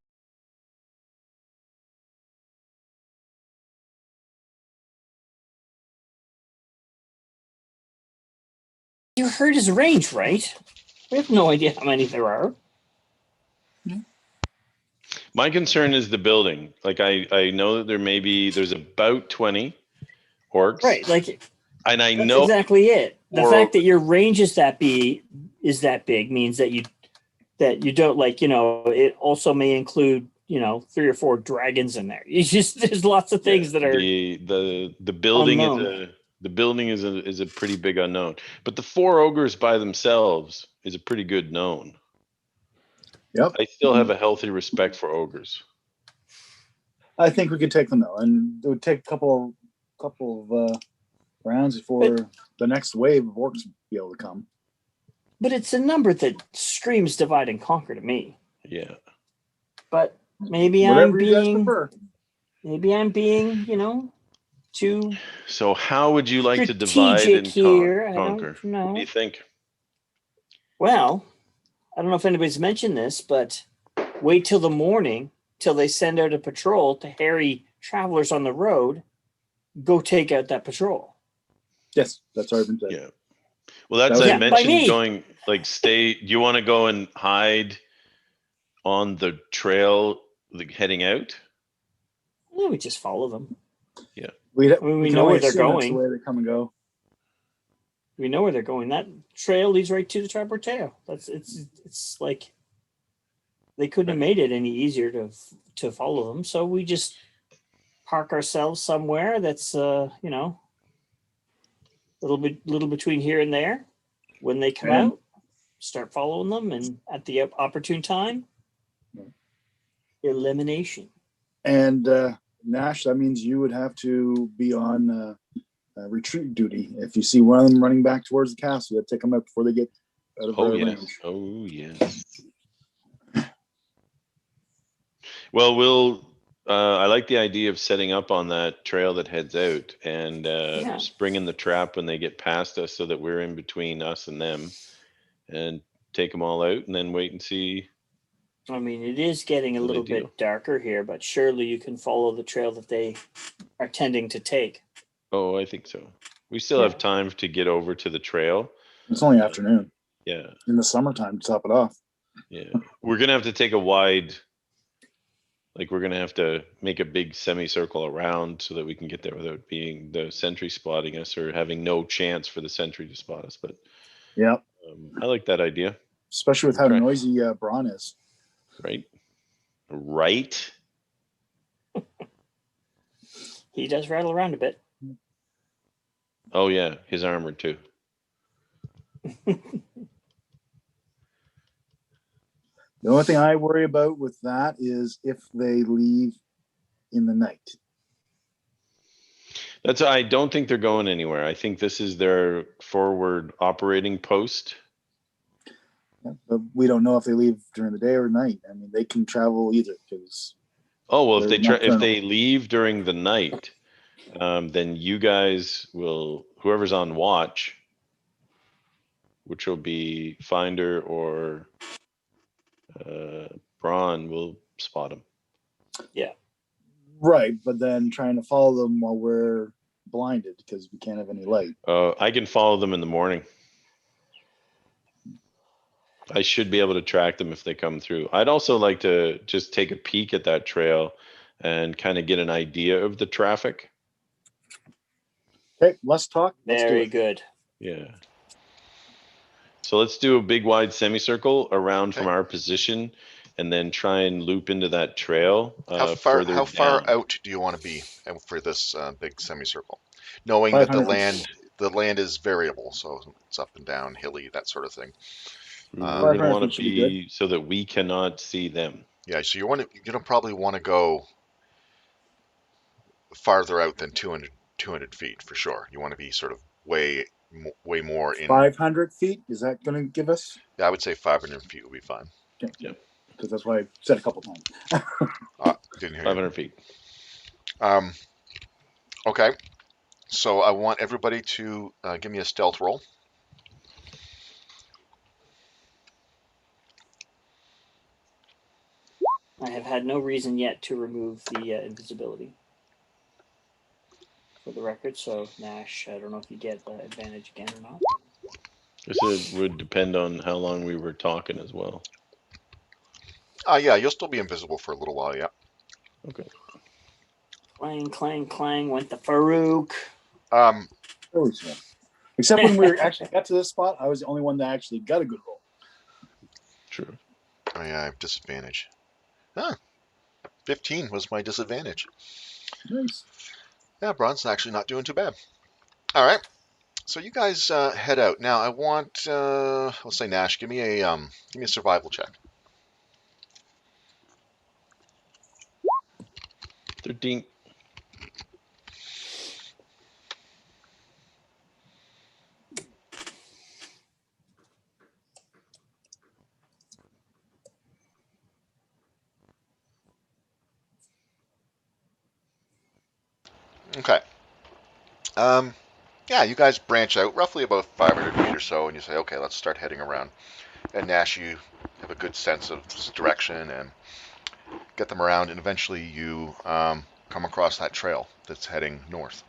You heard his range, right? We have no idea how many there are. My concern is the building. Like I know that there's about 20 orcs. Right, like And I that's know exactly it. The or- fact that your range is that big means that you don't it also may include 3 or 4 dragons in there. There's lots of things that are the building unknown. the building is a pretty big unknown. But the 4 ogres by themselves is a pretty good known. Yep. I still have a healthy respect for ogres. I think we could take them though, and it would take a couple of rounds before the next wave of orcs be able to come. But it's a number that screams divide and conquer to me. Yeah. But maybe Whatever you guys prefer. I'm being, too So how would you like to divide strategic and here. I conquer? don't know. What do you think? Well, I don't know if anybody's mentioned this, but wait till the morning till they send out a patrol to harry travelers on the road. Go take out that patrol. Yes, that's already been said. Yeah. Well, that's Yeah, I by mentioned me. going like stay. Do you want to go and hide on the trail, like heading out? No, we just follow them. We I mean, we can know only where they're assume that's the going. way they come and go. We know where they're going. That trail leads right to the Trapper Tail. It's like they couldn't have made it any easier to follow them. So we just park ourselves somewhere that's a little between here and there. When they come And- out, start following them, and at the opportune time, elimination. And Nash, that means you would have to be on retreat duty. If you see one of them running back towards the castle, you have to take them out before they get out of Oh range. yes. Oh yes. Well, I like the idea of setting up on that trail that heads out and springing the trap when they get past us, so that we're in between us and them, and take them all out, and then wait and see. I mean, it is getting a What they little do. bit darker here, but surely you can follow the trail that they are tending to take. Oh, I think so. We still Yeah. have time to get over to the trail. It's only afternoon Yeah, in the summertime to top it off. yeah. We're gonna have to take a wide, like we're gonna have to make a big semicircle around so that we can get there without being the sentry spotting us or having no chance for the sentry to spot us. But Yeah, I like that idea. especially with how Okay. noisy Braun is. Right? Right? He does rattle around a bit. Oh yeah, his armor too. The only thing I worry about with that is if they leave in the night. I don't think they're going anywhere. I think this is their forward operating post. But we don't know if they leave during the day or night. I mean, they can travel either because Oh well, if they're if nocturnal. they leave during the night, then you guys will, whoever's on watch, which will be Finder or Braun, will spot him. Right, but then trying to follow them while we're blinded because we can't have any light. I can follow them in the morning. I should be able to track them if they come through. I'd also like to just take a peek at that trail and kind of get an idea of the traffic. Okay, let's talk. Let's do Very it. good. Yeah. So let's do a big wide semicircle around from Okay. our position, and then try and loop into that trail How far down. out do you want to be for this big semicircle? Knowing that 500 the land is variable, so it's up and down, hilly, that sort of thing. We're going to 500 want to feet should be good. be so that we cannot see them. Yeah, so you're gonna probably want to go farther out than 200 feet for sure. You want to be sort of way more in. 500 feet. Is that going to give us? I would say 500 feet would be fine. Okay. Yep. Because that's what I said a couple times. Didn't hear you. 500 feet. Okay. So I want everybody to give me a stealth roll. I have had no reason yet to remove the invisibility for the record. So Nash, I don't know if you get the advantage again or not. This would depend on how long we were talking as well. Yeah, you'll still be invisible for a little while. Yeah. Okay. Clang, clang, clang went the Farouk. Holy shit. Except when we actually got to this spot, I was the only one that actually got a good roll. True. Oh yeah, I have disadvantage. 15 was my disadvantage. Nice. Yeah, Braun's actually not doing too bad. All right. So you guys head out. Now I want let's say Nash, give me a survival check. 13. Okay. Yeah, you guys branch out roughly about 500 feet or so, and you say, okay, let's start heading around. And Nash, you have a good sense of direction and get them around, and eventually you come across that trail that's heading north.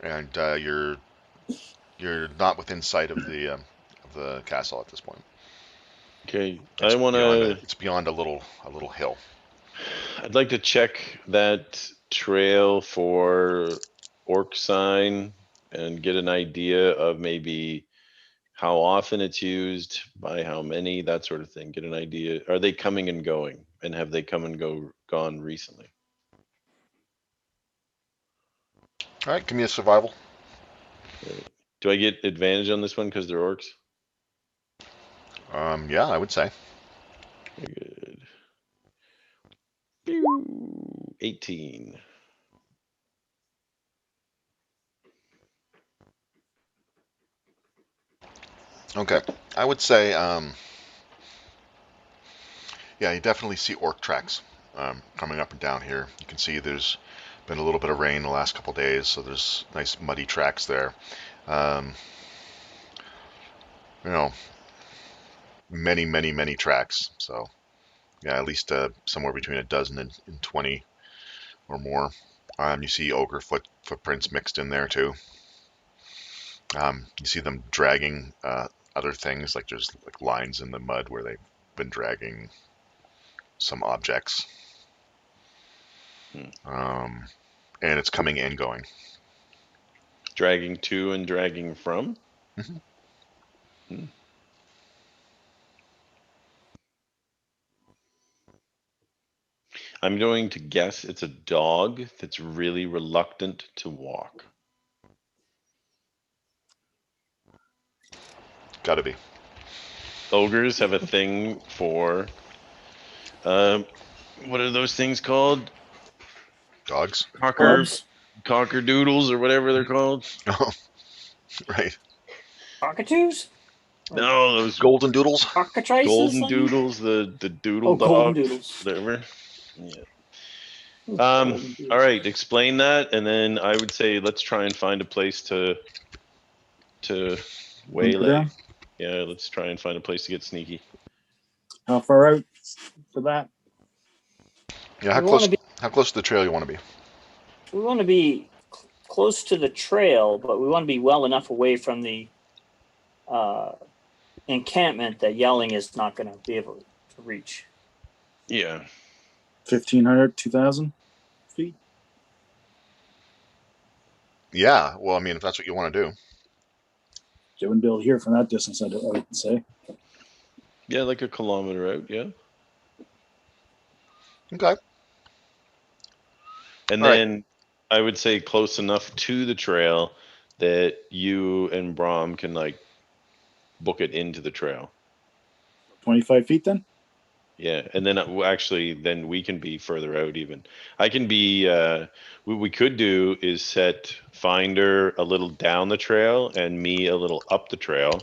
And you're not within sight of the castle at this point. Okay. It's beyond a little hill. I'd like to check that trail for orc sign and get an idea of maybe how often it's used, by how many, that sort of thing. Get an idea. Are they coming and going? And have they come and gone recently? All right, give me a survival. Right. Do I get advantage on this one because they're orcs? Yeah, I would say. Very good. Pew! 18. Okay, I would say, yeah, you definitely see orc tracks coming up and down here. You can see there's been a little bit of rain the last couple days, so there's nice muddy tracks there. Um, you know, many tracks. So yeah, at least somewhere between a dozen and 20 or more. You see ogre footprints mixed in there too. You see them dragging other things, like there's like lines in the mud where they've been dragging some objects. Hmm. And it's coming and going. Dragging to and dragging from? Mhm. Hmm. I'm going to guess it's a dog that's really reluctant to walk. Gotta be. Ogres have a thing for um, what are those things called? Dogs. Cocker Clubs, doodles or whatever they're called. Oh, right. cockatoos, No, those Golden doodles. cockatrices. golden I mean, doodles, the doodle oh, golden dogs, doodles. whatever. Yeah. Golden All doodles. right, explain that, and then I would say let's try and find a place to Hunker waylay. down. Yeah, let's try and find a place to get sneaky. How far out for that? Yeah, We want to be. how close to the trail you want to be? We want to be close to the trail, but we want to be well enough away from the uh, encampment that yelling is not going to be able to reach. Yeah. 1,500, 2,000 feet. Yeah, well, I mean, if that's what you want to do. You wouldn't be able to hear from that distance, I would say. Yeah, like a kilometer out, yeah. Okay. And All right. then I would say close enough to the trail that you and Brom can like book it into the trail. 25 feet then? Yeah, and then actually, then we can be further out even. I can be. What we could do is set Finder a little down the trail and me a little up the trail,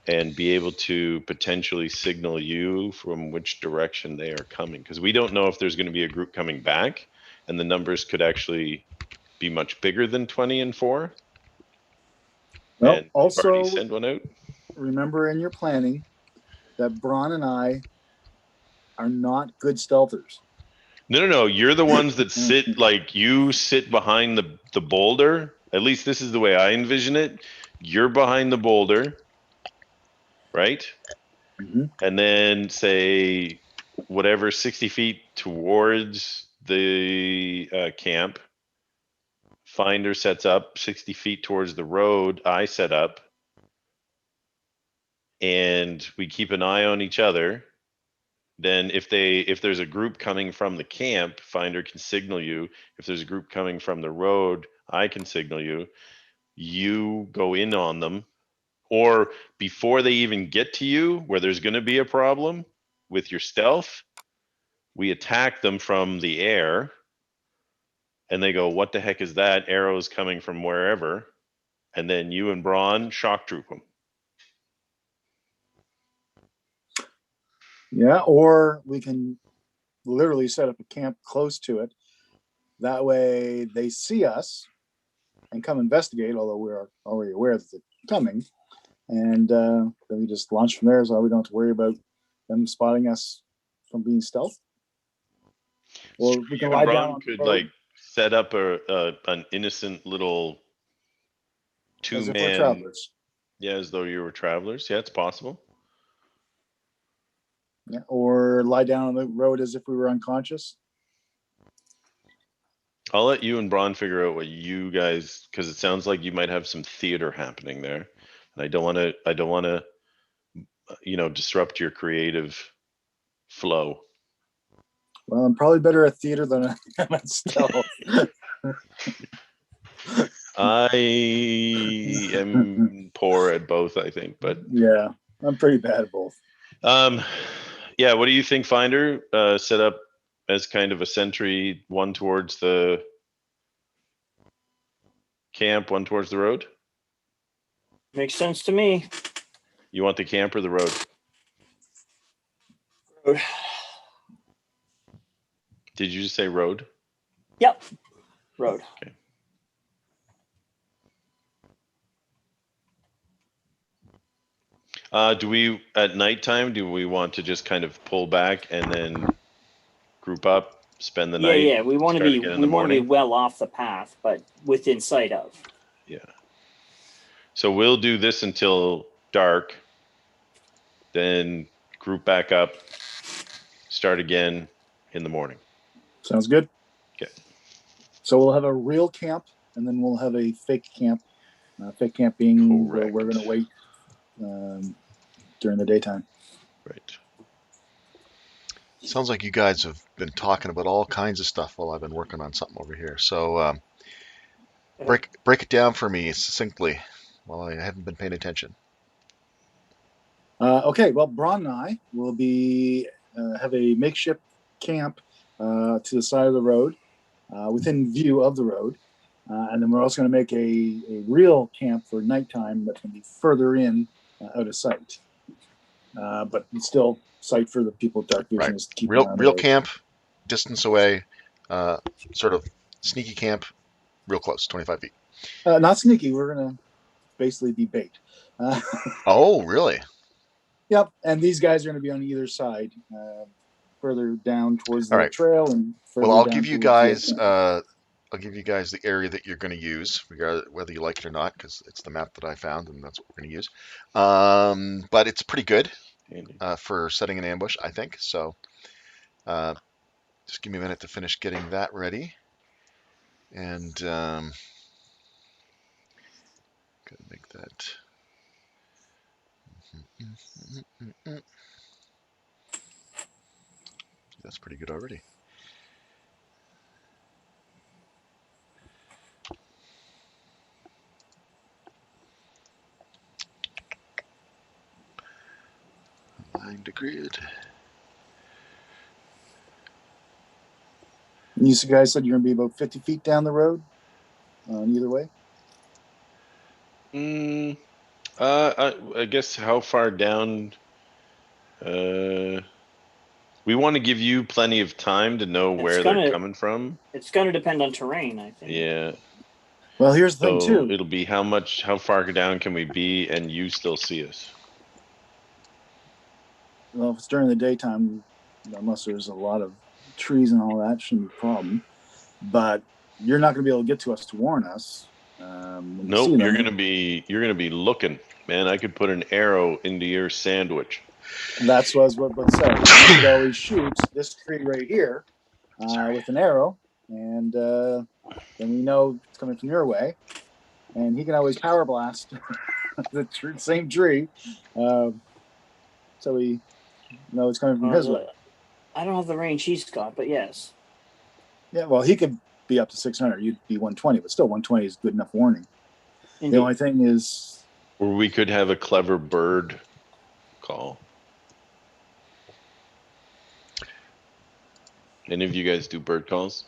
and be able to potentially signal you from which direction they are coming, because we don't know if there's going to be a group coming back, and the numbers could actually be much bigger than 20 and 4. Well, And we've already also sent one out. remember in your planning that Braun and I are not good stealthers. No. You're the ones that sit, like you sit behind the boulder. At least this is the way I envision it. You're behind the boulder, right? Mm-hmm. And then say whatever 60 feet towards the camp. Finder sets up 60 feet towards the road. I set up, and we keep an eye on each other. Then if there's a group coming from the camp, Finder can signal you. If there's a group coming from the road, I can signal you. You go in on them, or before they even get to you, where there's going to be a problem with your stealth, we attack them from the air, and they go, "What the heck is that? Arrows coming from wherever." And then you and Braun shock troop them. Yeah, or we can literally set up a camp close to it. That way they see us and come investigate, although we're already aware that they're coming. And then we just launch from there, so we don't have to worry about them spotting us from being stealth. Or we can You and lie down Braun on the could road like set up an innocent little as if we're two-man, travelers. yeah, as though you were travelers. Yeah, it's possible. Yeah, or lie down on the road as if we were unconscious. I'll let you and Braun figure out what you guys, because it sounds like you might have some theater happening there, and I don't want to. I don't want to, disrupt your creative flow. Well, I'm probably better at theater than I am at stealth. I am poor at both, I think, but Yeah, I'm pretty bad at both. yeah. What do you think, Finder? Set up as kind of a sentry, one towards the camp, one towards the road. Makes sense to me. You want the camp or the road? Road. Did you just say road? Yep. Road. Okay. Do we, at nighttime, do we want to just kind of pull back and then group up, spend the night? Yeah. We want to start be again in the morning? well off the path, but within sight of. Yeah. So we'll do this until dark, then group back up, start again in the morning. Sounds good. Okay. So we'll have a real camp, and then we'll have a fake camp. Fake camp being where we're going to wait during the daytime. Right. Sounds like you guys have been talking about all kinds of stuff while I've been working on something over here. So break it down for me succinctly while I haven't been paying attention. Okay, well, Braun and I will be have a makeshift camp to the side of the road, within view of the road, and then we're also going to make a real camp for nighttime that's going to be further in, out of sight, but still sight for the people with dark vision. Right. Is to keep Real camp, distance away, sort of sneaky camp, real close, 25 feet. Not sneaky. We're going to basically be bait. Oh, really? Yep, and these guys are going to be on either side, further down towards the All right. trail, and further Well, I'll down give you towards guys the I'll give you guys the area that you're going to use, regardless whether you like it or not, because it's the map that I found and that's what we're going to use. But it's pretty good for setting an ambush, I think. So just give me a minute to finish getting that ready. And gotta make that. That's pretty good already. Align to grid. You guys said you're going to be about 50 feet down the road either way? I guess how far down? We want to give you plenty of time to know where they're coming from. It's going to depend on terrain, I think. Yeah. Well, here's the thing too. It'll be how far down can we be and you still see us? Well, if it's during the daytime, unless there's a lot of trees and all that, shouldn't be a problem. But you're not going to be able to get to us to warn us. Nope, you're gonna be looking, man. I could put an arrow into your sandwich. That's what I was about to say. You could always shoot this tree right here with an arrow, and then we know it's coming from your way. And he can always power blast the same tree, so we know it's coming from his way. I don't have the range he's got, but yes. Yeah, well, he could be up to 600. You'd be 120, but still 120 is good enough warning. Indeed. The only thing is... Or we could have a clever bird call. Any of you guys do bird calls?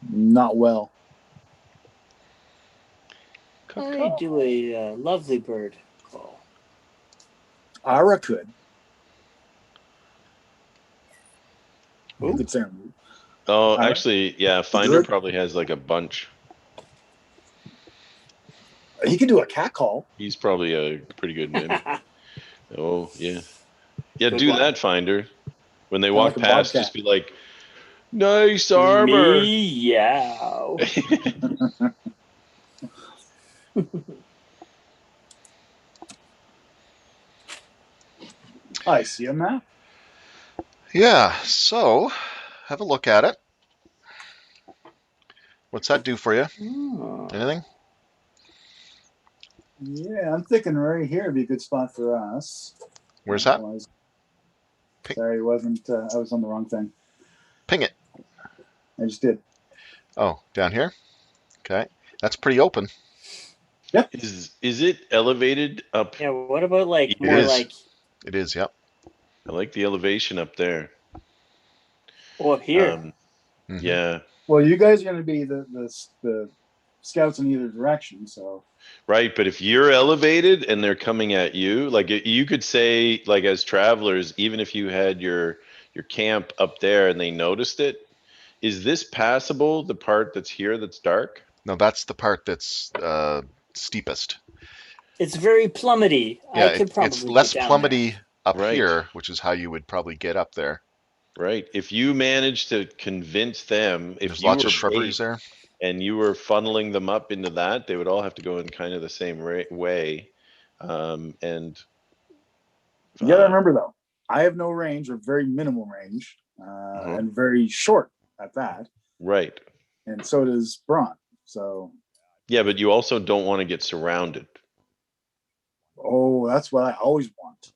Not well. I do a lovely bird call. Ara could. Ooh. Good sound. Oh, actually, yeah. Finder probably has like a bunch. He could do a cat call. He's probably a pretty good mimic. Oh, yeah. Yeah, good do one. That, Finder. When they walk past, just be like, nice armor. Meow. I see a map. Yeah, so have a look at it. What's that do for you? Oh. Anything? Yeah, I'm thinking right here would be a good spot for us. Where's that? Sorry, it wasn't. I was on the wrong thing. Ping it. I just did. Oh, down here? Okay. That's pretty open. Yep. Is it elevated up? Yeah. What about like It more is. like It is, yep. I like the elevation up there. up here? Mhm. Yeah. Well, you guys are going to be the scouts in either direction, so Right, but if you're elevated and they're coming at you, like you could say, like as travelers, even if you had your camp up there and they noticed it, is this passable? The part that's here that's dark? No, that's the part that's steepest. It's very plummety. Yeah, I could it's probably less get down there. plummety up Right. here, which is how you would probably get up there. Right. If you manage to convince them, if There's you lots were of shrubberies bait there. and you were funneling them up into that, they would all have to go in kind of the same way. And you got to remember though, I have no range or very minimal range, and very short at that, right. and so does Braun. So, Yeah, but you also don't want to get surrounded. oh, that's what I always want.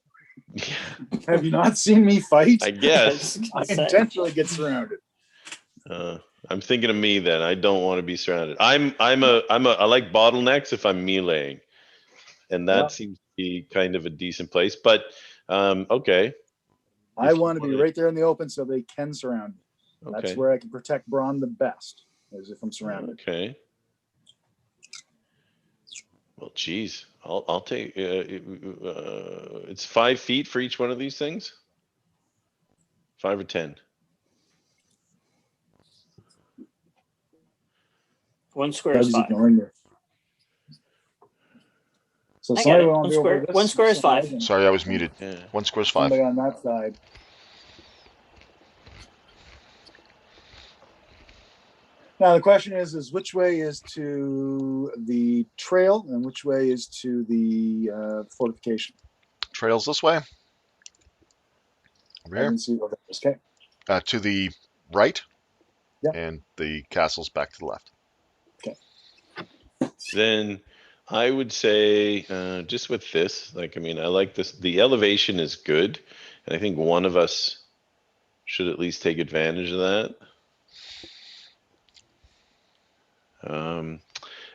Have you not seen me fight? I guess. I intentionally get surrounded. I'm thinking of me then. I don't want to be surrounded. I like bottlenecks if I'm meleeing, and that Yep. seems to be kind of a decent place. But okay. I want to be right there in the open so they can surround me. That's Okay. where I can protect Braun the best, is if I'm surrounded. Okay. Well, geez, I'll take. It's 5 feet for each one of these things. 5 or 10. One square is Doug's 5. ignoring you. So I got somebody it. want One to be over square. this One square is side 5. and Sorry, I was muted. Yeah. 1 square's 5. somebody on that side. Now the question is which way is to the trail and which way is to the fortification? Trails this way. Over I here. didn't see. Okay. To the right. Yeah. And the castle's back to the left. Then I would say just with this, like, I mean, I like this. The elevation is good, and I think one of us should at least take advantage of that.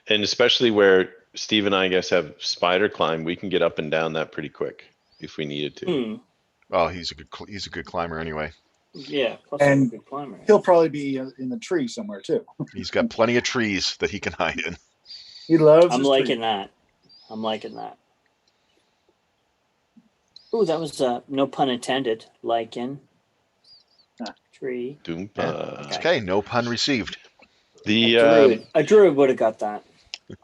And especially where Steve and I guess have spider climb, we can get up and down that pretty quick if we needed to. Oh, he's a good climber anyway. Yeah, plus I'm a good climber. He'll probably be in the tree somewhere too. He's got plenty of trees that he can hide in. He loves. I'm liking that. I'm liking that. Ooh, that was no pun intended. Lichen. Tree. Doompa. Yeah. It's okay. No pun received. The a druid would have got that.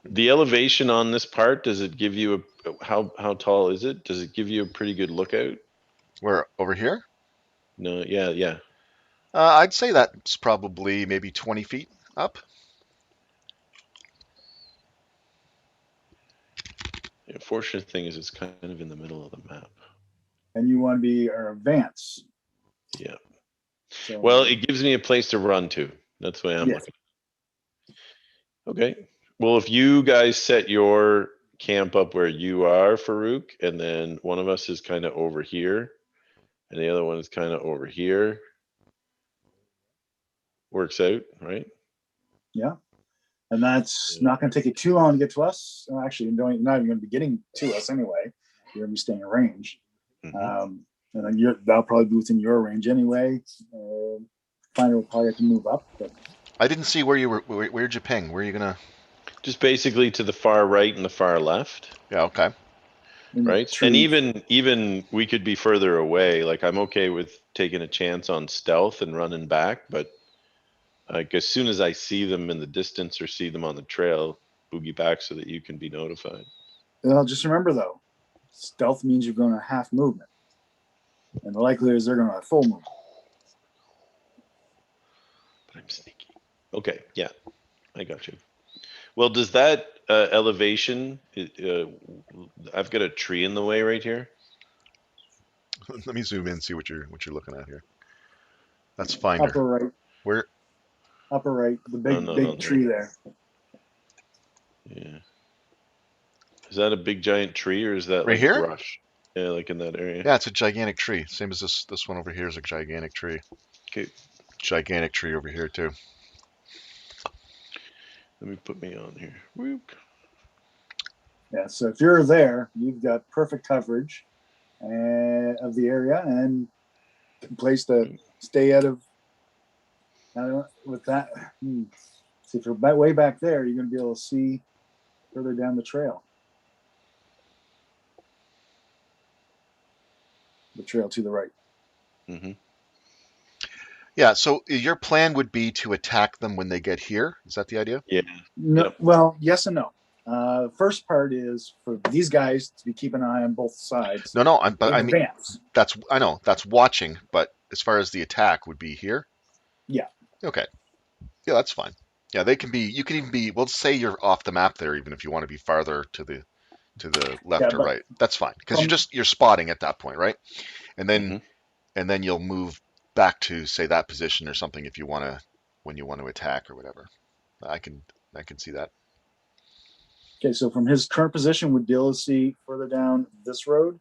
The elevation on this part, does it give you a how tall is it? Does it give you a pretty good lookout? Where, over here? No, yeah. I'd say that's probably maybe 20 feet up. The unfortunate thing is it's kind of in the middle of the map. And you want to be or advance. Yeah. So, well, it gives me a place to run to. That's the way I'm looking. Okay. Well, if you guys set your camp up where you are, Farouk, and then one of us is kind of over here, and the other one is kind of over here, works out, right? Yeah. And that's not going to take you too long to get to us. Actually, you're not even going to be getting to us anyway. You're going to be staying in range. And then that'll probably be within your range anyway. Finder will probably have to move up. But I didn't see where you were. Where'd you ping? Where are you gonna? Just basically to the far right and the far left. Yeah. Okay. Right. And even we could be further away. Like I'm okay with taking a chance on stealth and running back, but like as soon as I see them in the distance or see them on the trail, boogie back so that you can be notified. Well, just remember though, stealth means you're going to half movement, and the likelihood is they're going to have full movement. But I'm sneaky. Okay, yeah, I got you. Well, does that elevation? I've got a tree in the way right here. Let me zoom in and see what you're looking at here. That's Finder. Upper right. Where? upper right, the Oh, big no, big not tree there. there. Yeah. Is that a big giant tree or is that Right like here? brush? Yeah, like in that area. Yeah, it's a gigantic tree. Same as this one over here is a gigantic tree. Okay, Gigantic tree over here too. let me put me on here. Whoop. Yeah, so if you're there, you've got perfect coverage of the area and a place to stay out of. With that, so if you're way back there, you're going to be able to see further down the trail. The trail to the right. Mm-hmm. Yeah, so your plan would be to attack them when they get here. Is that the idea? Yeah. No, Yep. well, yes and no. The first part is for these guys to be keeping an eye on both sides No, but in I mean advance. I know that's watching, but as far as the attack would be here. Yeah. Okay. Yeah, that's fine. Yeah, they can be. You can even be. Well, say you're off the map there, even if you want to be farther to the Yeah, left or but right. That's fine because from you're spotting at that point, right? And then Mm-hmm. you'll move back to say that position or something if you want to when you want to attack or whatever. I can see that. okay, so from his current position, would Dill see further down this road?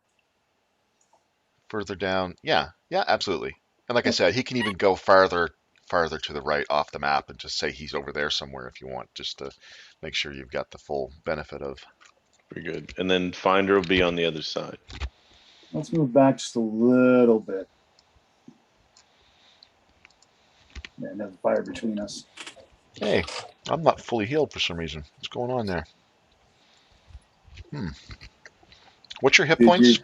Further down, yeah, absolutely. And like I Okay. said, he can even go farther to the right off the map and just say he's over there somewhere if you want, just to make sure you've got the full benefit of. Very good. And then Finder will be on the other side. Let's move back just a little bit. And have the fire between us. Hey, I'm not fully healed for some reason. What's going on there? What's your hit Did you points,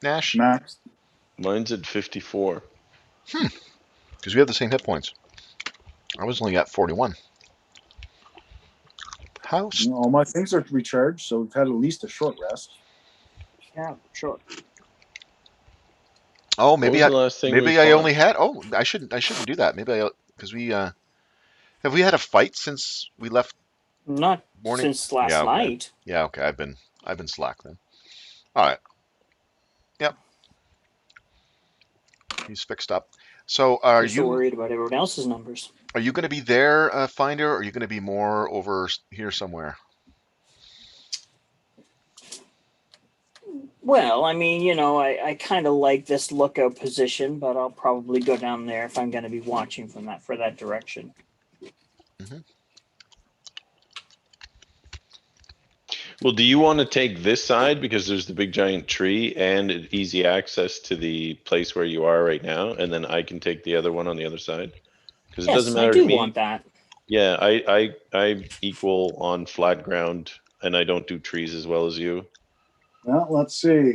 Nash? max? Mine's at 54. Because we have the same hit points. I was only at 41. How? All my things are recharged, so we've had at least a short rest. Yeah, sure. Oh, What was the last thing we maybe I fought? only had. Oh, I shouldn't do that. Maybe because we have we had a fight since we left Not morning. since last Yeah, okay. night. Yeah, okay. I've been slack then. All right. Yep. He's fixed up. So Just so worried about everyone else's numbers. are you going to be there, Finder, or are you going to be more over here somewhere? Well, I mean, I kind of like this lookout position, but I'll probably go down there if I'm going to be watching for that direction. Mm-hmm. Well, do you want to take this side because there's the big giant tree and easy access to the place where you are right now, and then I can take the other one on the other side? Because it doesn't Yes, I matter to do want me. that. Yeah, I equal on flat ground, and I don't do trees as well as you. Well, let's see.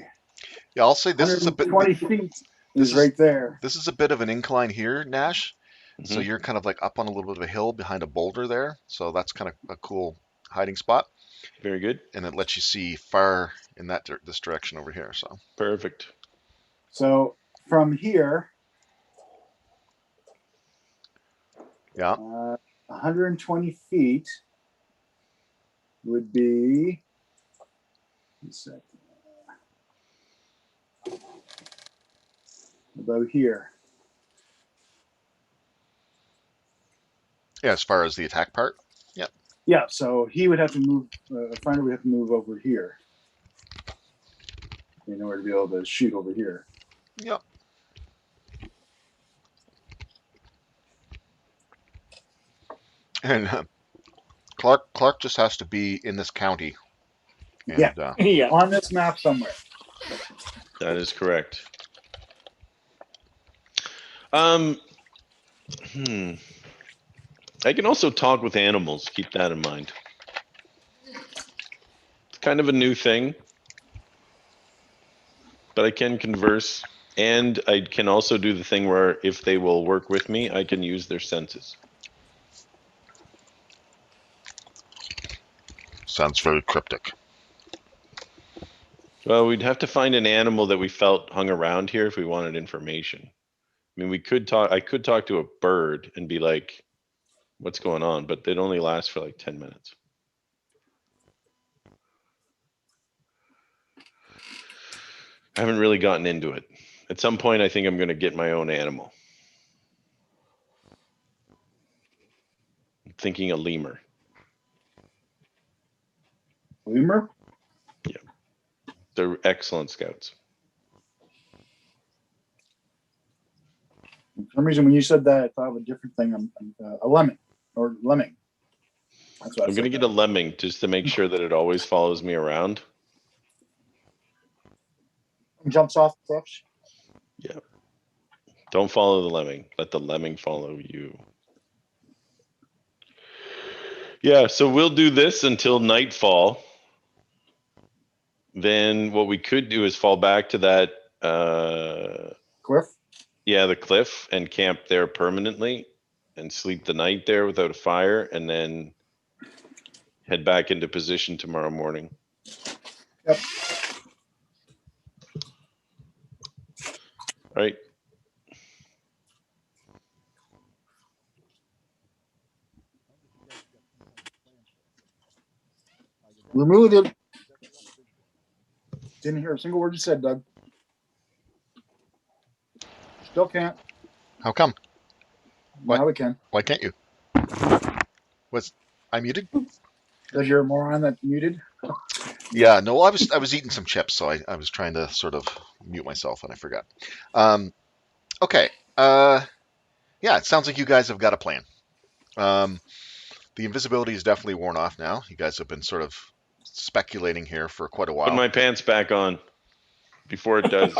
Yeah, I'll say this is a bit. 120 feet This is is right there. this is a bit of an incline here, Nash. So Hmm. you're kind of like up on a little bit of a hill behind a boulder there. So that's kind of a cool hiding spot, Very good. and it lets you see far in this direction over here. So Perfect. So from here, yeah, 120 feet would be. About here. yeah. As far as the attack part, yep. Yeah, so he would have to move. Finder would have to move over here in order to be able to shoot over here. Yep. And Clark just has to be in this county, Yeah, and Yeah. on this map somewhere. That is correct. Um, I can also talk with animals. Keep that in mind. It's kind of a new thing, but I can converse, and I can also do the thing where if they will work with me, I can use their senses. sounds very cryptic. Well, we'd have to find an animal that we felt hung around here if we wanted information. I mean, we could talk. I could talk to a bird and be like, "What's going on?" But they'd only last for like 10 minutes. I haven't really gotten into it. At some point, I think I'm going to get my own animal. thinking a lemur. Lemur? They're excellent scouts. For some reason, when you said that, I thought of a different thing. A lemon or lemming. That's what I I'm gonna said. get a lemming just to make sure that it always follows me around. Jumps off the cliffs. Yeah. Don't follow the lemming. Let the lemming follow you. Yeah, so we'll do this until nightfall. Then what we could do is fall back to that Cliff. yeah, the cliff, and camp there permanently and sleep the night there without a fire, and then head back into position tomorrow morning. Yep. All right. Remove it. Didn't hear a single word you said, Doug. Still can't. How come? What? Now we can. Why can't you? Was I muted? Does your moron that muted? Yeah, no, I was eating some chips, so I was trying to sort of mute myself and I forgot. Okay. Yeah, it sounds like you guys have got a plan. The invisibility is definitely worn off now. You guys have been sort of speculating here for quite a Put while. my pants back on before it does.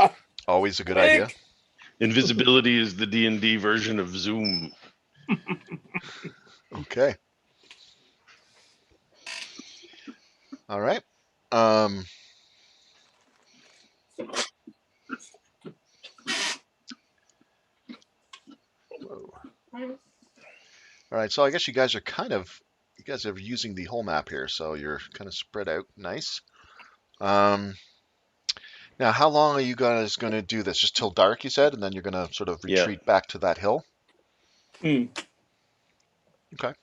Always a good idea. Invisibility is the D&D version of Zoom. Okay. All right. Whoa. All right, so I guess you guys are using the whole map here, so you're kind of spread out. Nice. Now, how long are you guys going to do this? Just till dark, you said, and then you're going to sort of Yeah. retreat back to that hill? Hmm. Okay.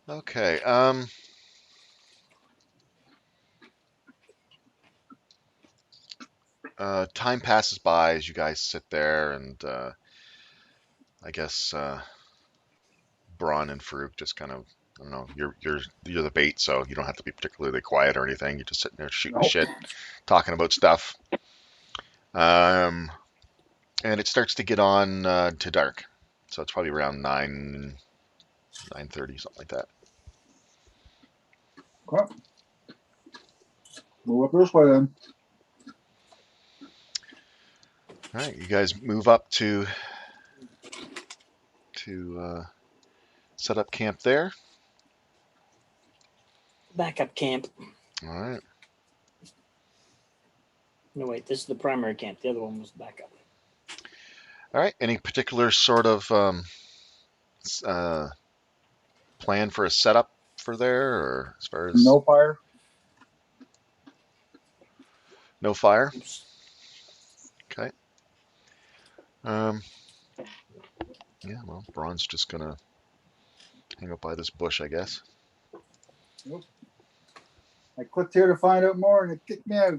Okay. Time passes by as you guys sit there, and I guess Braun and Farouk just kind of, I don't know, you're the bait, so you don't have to be particularly quiet or anything. You're just sitting there shooting Nope. shit, talking about stuff. And it starts to get on to dark, so it's probably around 9:30, something like that. Okay. Move up this way then. All right, you guys move up to set up camp there. Backup camp. All right. No, wait, this is the primary camp. The other one was backup. All right. Any particular sort of plan for a setup for there, or as far as No fire. no fire? Oops. Okay. Yeah. Well, Braun's just gonna hang up by this bush, I guess. Nope. I clicked here to find out more and it kicked me out.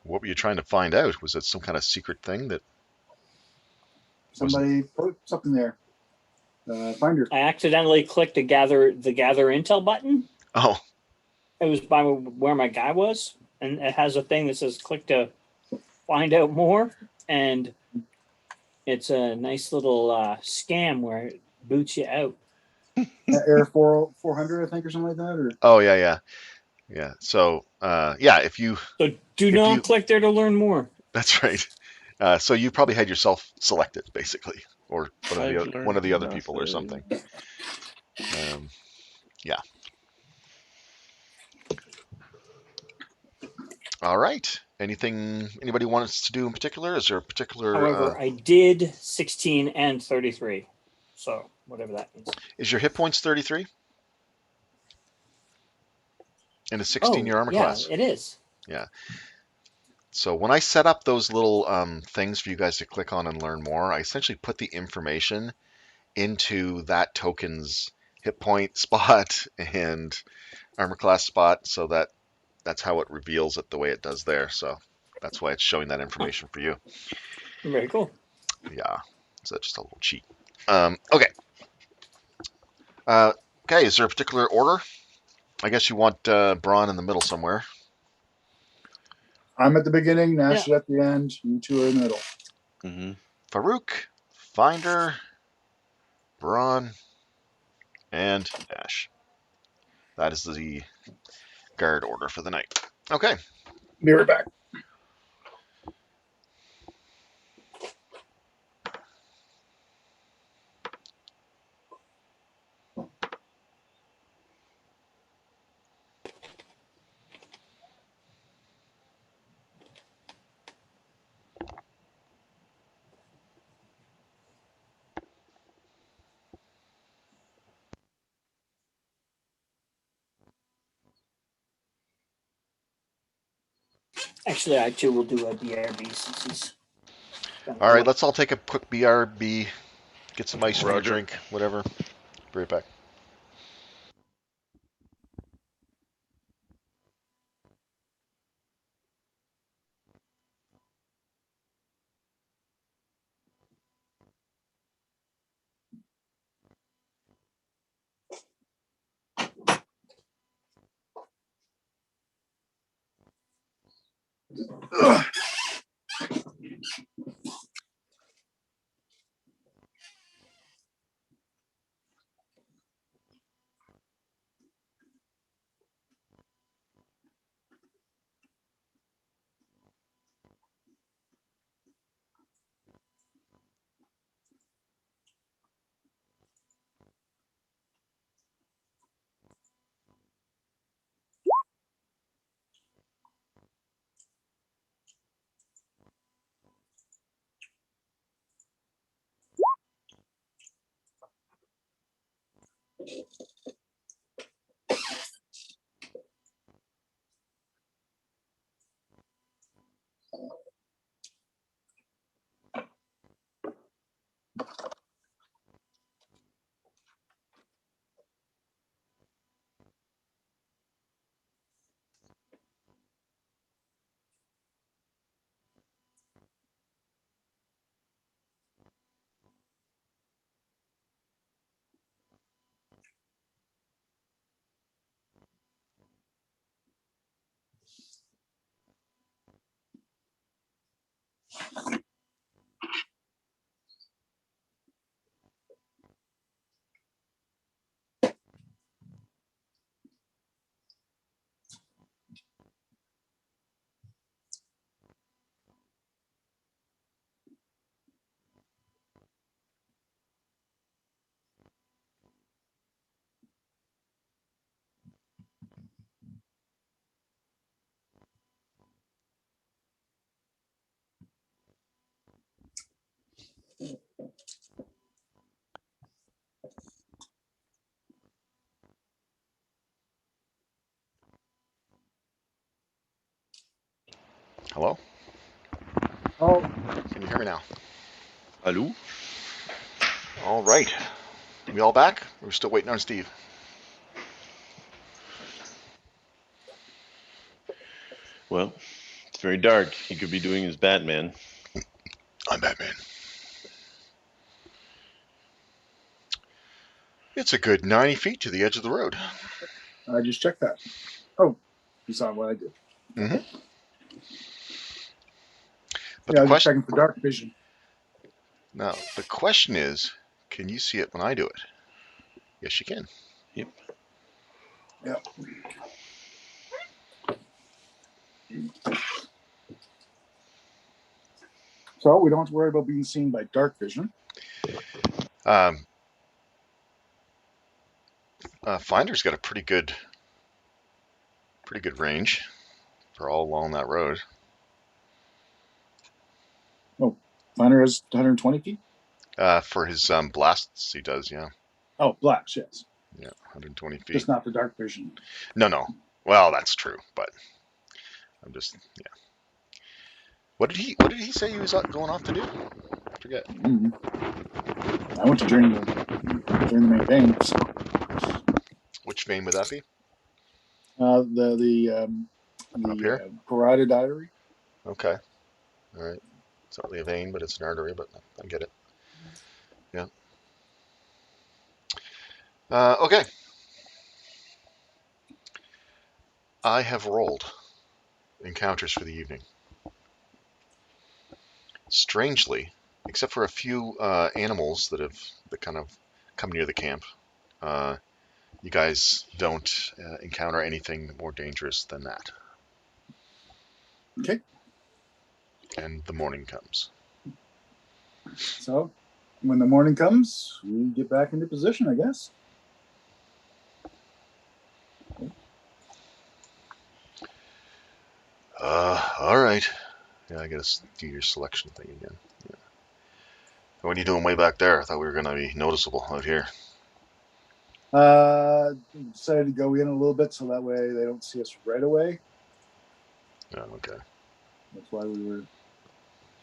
What were you trying to find out? Was it some kind of secret thing that? Somebody put something there. Finder. I accidentally clicked the gather intel button. Oh. It was by where my guy was, and it has a thing that says click to find out more, and it's a nice little scam where it boots you out. Air 400, I think, or something like that. Or Oh yeah. So yeah, if you. So do not click there to learn more. That's right. So you probably had yourself selected, basically, or one of the other people or something. Yeah. All right. Anybody want us to do in particular? Is there a particular? However, I did 16 and 33, so whatever that means. Is your hit points 33? And a 16 your armor class? Yeah, it is. Yeah. So when I set up those little things for you guys to click on and learn more, I essentially put the information into that token's hit point spot and armor class spot, so that's how it reveals it the way it does there. So that's why it's showing that information for you. Very cool. Yeah, so that's just a little cheat. Okay. Okay, is there a particular order? I guess you want Braun in the middle somewhere. I'm at the beginning, Nash is at the end, you two are in the middle. Mm-hmm. Farouk, Finder, Braun, and Nash. That is the guard order for the night. Okay. Be right back. Actually, I too will do a BRB since he's. All right, let's all take a quick BRB, get some ice for your Roger. drink, whatever. Be right back. Ugh. Hello? Oh, Can you hear me now? Hello? All right. We all back? We're still waiting on Steve. Well, it's very dark. He could be doing his Batman. I'm Batman. It's a good 90 feet to the edge of the road. I just checked that. Oh, you saw what I did. Mm-hmm. But Yeah, the I was just question checking for dark vision. now, the question is, can you see it when I do it? Yes, you can. Yep. Yeah. So we don't have to worry about being seen by dark vision. Um, Finder's got a pretty good range for all along that road. Oh, Finder has 120 feet. For his blasts, he does, yeah. Oh, blacks, yes. Yeah, 120 feet. Just not for dark vision. No. Well, that's true, but I'm just, yeah. What did he say he was going off to do? I forget. Mhm. I went to join the main vein. So, Which vein would that be? the Up here? parotid artery. Okay. All right. It's not really a vein, but it's an artery. But I get it. Yeah. Okay. I have rolled encounters for the evening. Strangely, except for a few animals that kind of come near the camp, uh, you guys don't encounter anything more dangerous than that. Okay. And the morning comes. So when the morning comes, we get back into position, I guess. All right. Yeah, I gotta do your selection thing again. Yeah. What are you doing way back there? I thought we were gonna be noticeable out here. Decided to go in a little bit so that way they don't see us right away. Oh, okay. That's why we were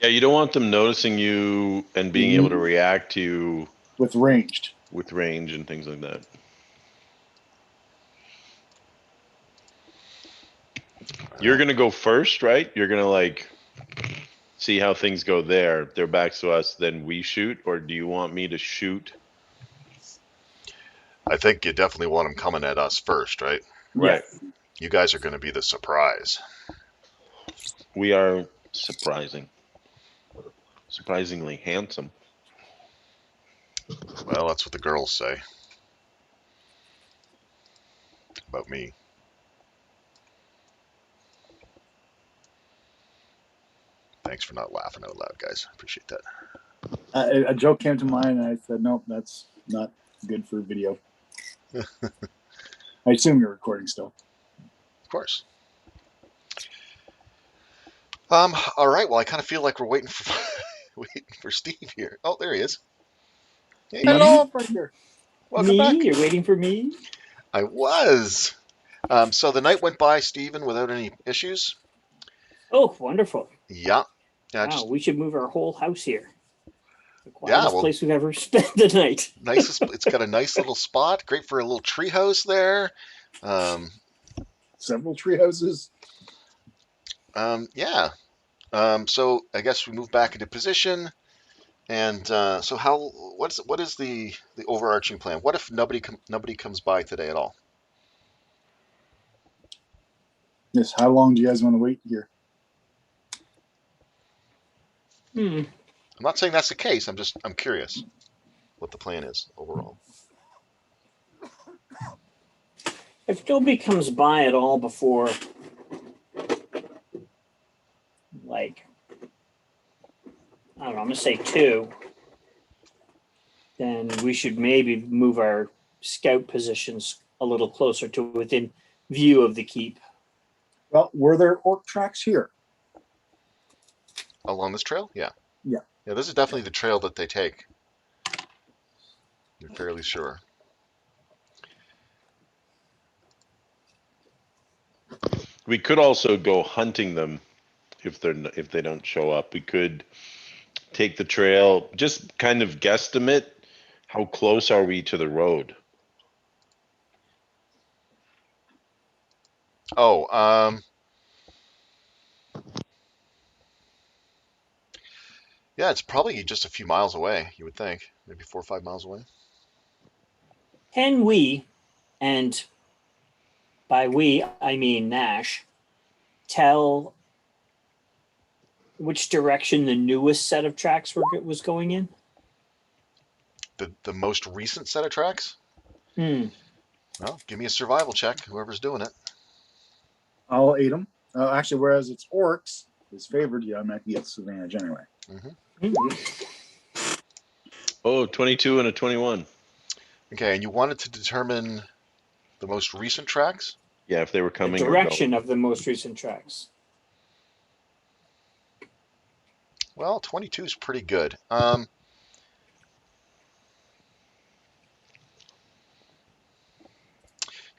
Yeah, you don't want them noticing you and being able to react to you with ranged. with range and things like that. You're gonna go first, right? You're gonna like see how things go there. Their backs to us, then we shoot, or do you want me to shoot? I think you definitely want them coming at us first, right? Right. You guys are gonna be the surprise. We are surprisingly handsome. Well, that's what the girls say about me. Thanks for not laughing out loud, guys. I appreciate that. A joke came to mind, and I said, "Nope, that's not good for video." I assume you're recording still. Of course. All right. Well, I kind of feel like we're waiting for waiting for Steve here. Oh, there he is. Hey, buddy. Hello, Fraser. Welcome Me? back. You're waiting for me? I was. So the night went by, Stephen, without any issues. Oh, wonderful. Yeah. Yeah. Wow, Just we should move our whole house here. The yeah. quietest Well, place we've ever spent the night. nice. It's got a nice little spot. Great for a little tree house there. Um, Several tree houses. yeah. So I guess we move back into position. And so what is the overarching plan? What if nobody comes by today at all? Yes. How long do you guys want to wait here? Hmm. I'm not saying that's the case. I'm curious what the plan is overall. If nobody comes by at all before, like, I don't know, I'm going to say 2, then we should maybe move our scout positions a little closer to within view of the keep. Well, were there orc tracks here? Along this trail? Yeah. Yeah. Yeah, this is definitely the trail that they take. You're fairly sure. We could also go hunting them if they don't show up. We could take the trail, just kind of guesstimate how close are we to the road. Oh, yeah, it's probably just a few miles away, you would think. Maybe 4 or 5 miles away. Can we, and by we, I mean Nash, tell which direction the newest set of tracks was going in? The most recent set of tracks? Hmm. Well, give me a survival check, whoever's doing it. I'll aid them. Actually, whereas it's orcs is favored, yeah, I'm at the disadvantage anyway. Mm-hmm. Hmm. Oh, 22 and a 21. Okay, and you wanted to determine the most recent tracks? Yeah, if they were The coming or direction going. of the most recent tracks. Well, 22 is pretty good.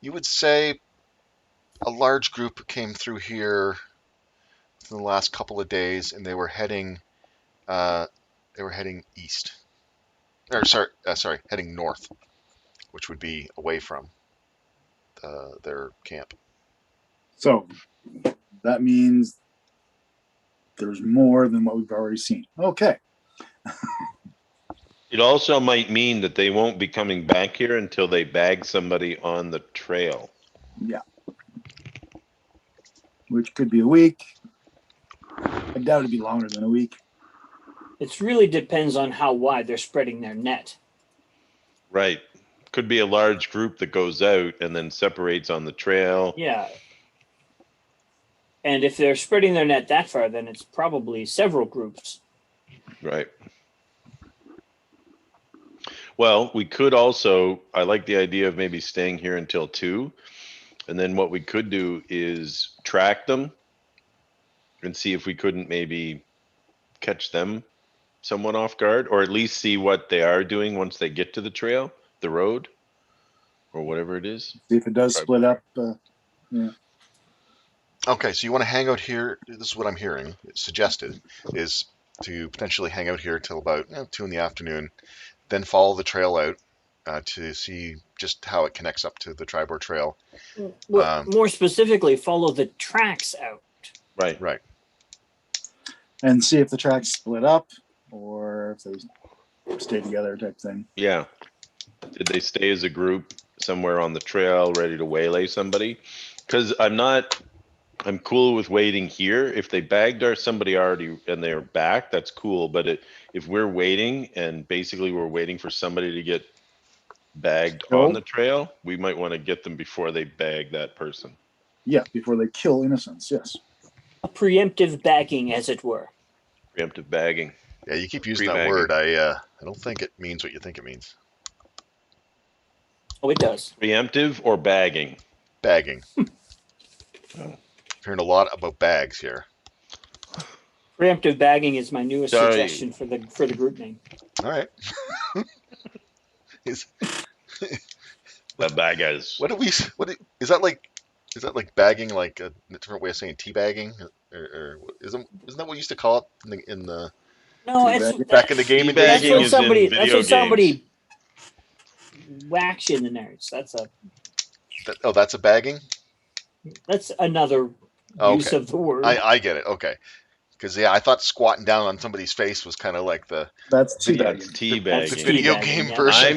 You would say a large group came through here within the last couple of days, and they were heading east. Or sorry, heading north, which would be away from their camp. So that means there's more than what we've already seen. Okay. It also might mean that they won't be coming back here until they bag somebody on the trail. Yeah. Which could be a week. I doubt it'd be longer than a week. It really depends on how wide they're spreading their net. Right. Could be a large group that goes out and then separates on the trail. Yeah. And if they're spreading their net that far, then it's probably several groups. Right. Well, we could also, I like the idea of maybe staying here until 2. And then what we could do is track them and see if we couldn't maybe catch them somewhat off guard, or at least see what they are doing once they get to the trail, the road, or whatever it is. See if it does split up. Yeah. Okay, so you want to hang out here. This is what I'm hearing. It's suggested is to potentially hang out here till about 2 in the afternoon, then follow the trail out to see just how it connects up to the Tribord Trail. Well, more specifically, follow the tracks out. Right. Right. And see if the tracks split up or if they stay together type thing. Yeah. Did they stay as a group somewhere on the trail ready to waylay somebody? Because I'm cool with waiting here. If they bagged somebody already and they're back, that's cool. But if we're waiting and basically we're waiting for somebody to get bagged on the trail, we might want to get them before they bag that person. Yeah, before they kill innocents, yes. A preemptive bagging, as it were. Preemptive bagging. Yeah, you keep using that Pre-bagging. word. I don't think it means what you think it means. Oh, it does. Preemptive or bagging? Bagging. Oh. Hearing a lot about bags here. Preemptive bagging is my newest Sorry. suggestion for the group name. All right. Is The baggers. Is that like bagging, like a different way of saying teabagging, or isn't that what we used to call it in the No, it's back in the gaming days? that's Teabagging when is in somebody video that's when somebody games. whacks you in the nerds. That's a bagging. That's another use Okay. of the word. I get it. Okay. Because I thought squatting down on somebody's face was kind of like the That's That's teabagging. That's teabagging. video teabagging, game yeah. version.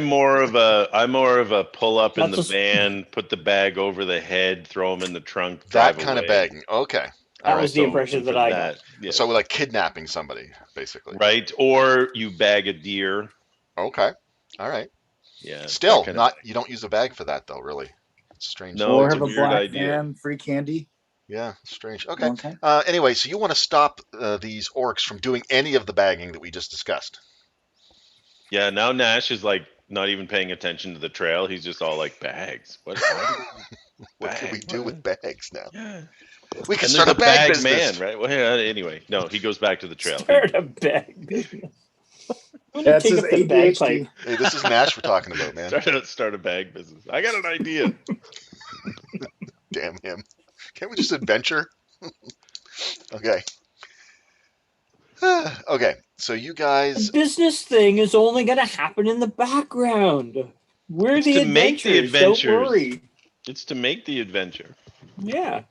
I'm more of a pull up in That's the van, put the bag over the head, throw them in the trunk, that drive kind of away. bagging. Okay. That All was right. the impression and that for I got. yes. So like kidnapping somebody, basically. Right, or you bag a deer. Okay. All right. Yeah. Still, that kind not you don't use a bag for that though, really. It's strange. No, Or it's a have a weird black idea. van, free candy. Yeah, strange. Okay. Okay. Anyway, so you want to stop these orcs from doing any of the bagging that we just discussed. Yeah, now Nash is like not even paying attention to the trail. He's just all like bags. What? Why do we What can we do with bags now? Yeah. We can And start there's a bag bag business. man, right? Well, yeah, anyway, no, he goes back to the trail. Start a bag business. That's Take his up the bagpipe. ADHD. Hey, this is Nash we're talking about, man. Start a bag business. I got an idea. Damn him. Can't we just adventure? Okay. Okay, so you A guys, business thing is only going to happen in the background. We're It's the to make the adventurers. Don't adventures. worry. It's to make the adventure. Yeah.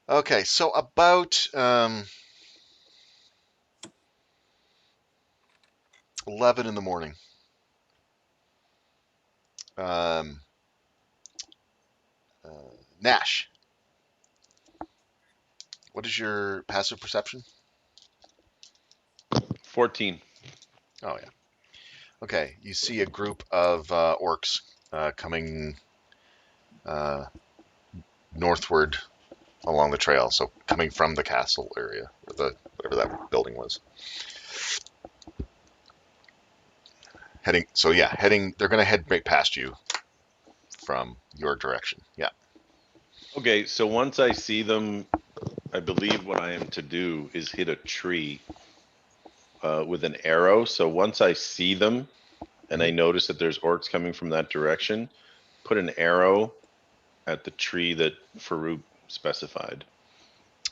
okay, so about 11 in the morning. Nash, what is your passive perception? 14. Oh, yeah. Okay, you see a group of orcs coming northward along the trail, so coming from the castle area, or whatever that building was. They're going to head right past you from your direction. Yeah. Okay, so once I see them, I believe what I am to do is hit a tree with an arrow. So once I see them and I notice that there's orcs coming from that direction, put an arrow at the tree that Farouk specified.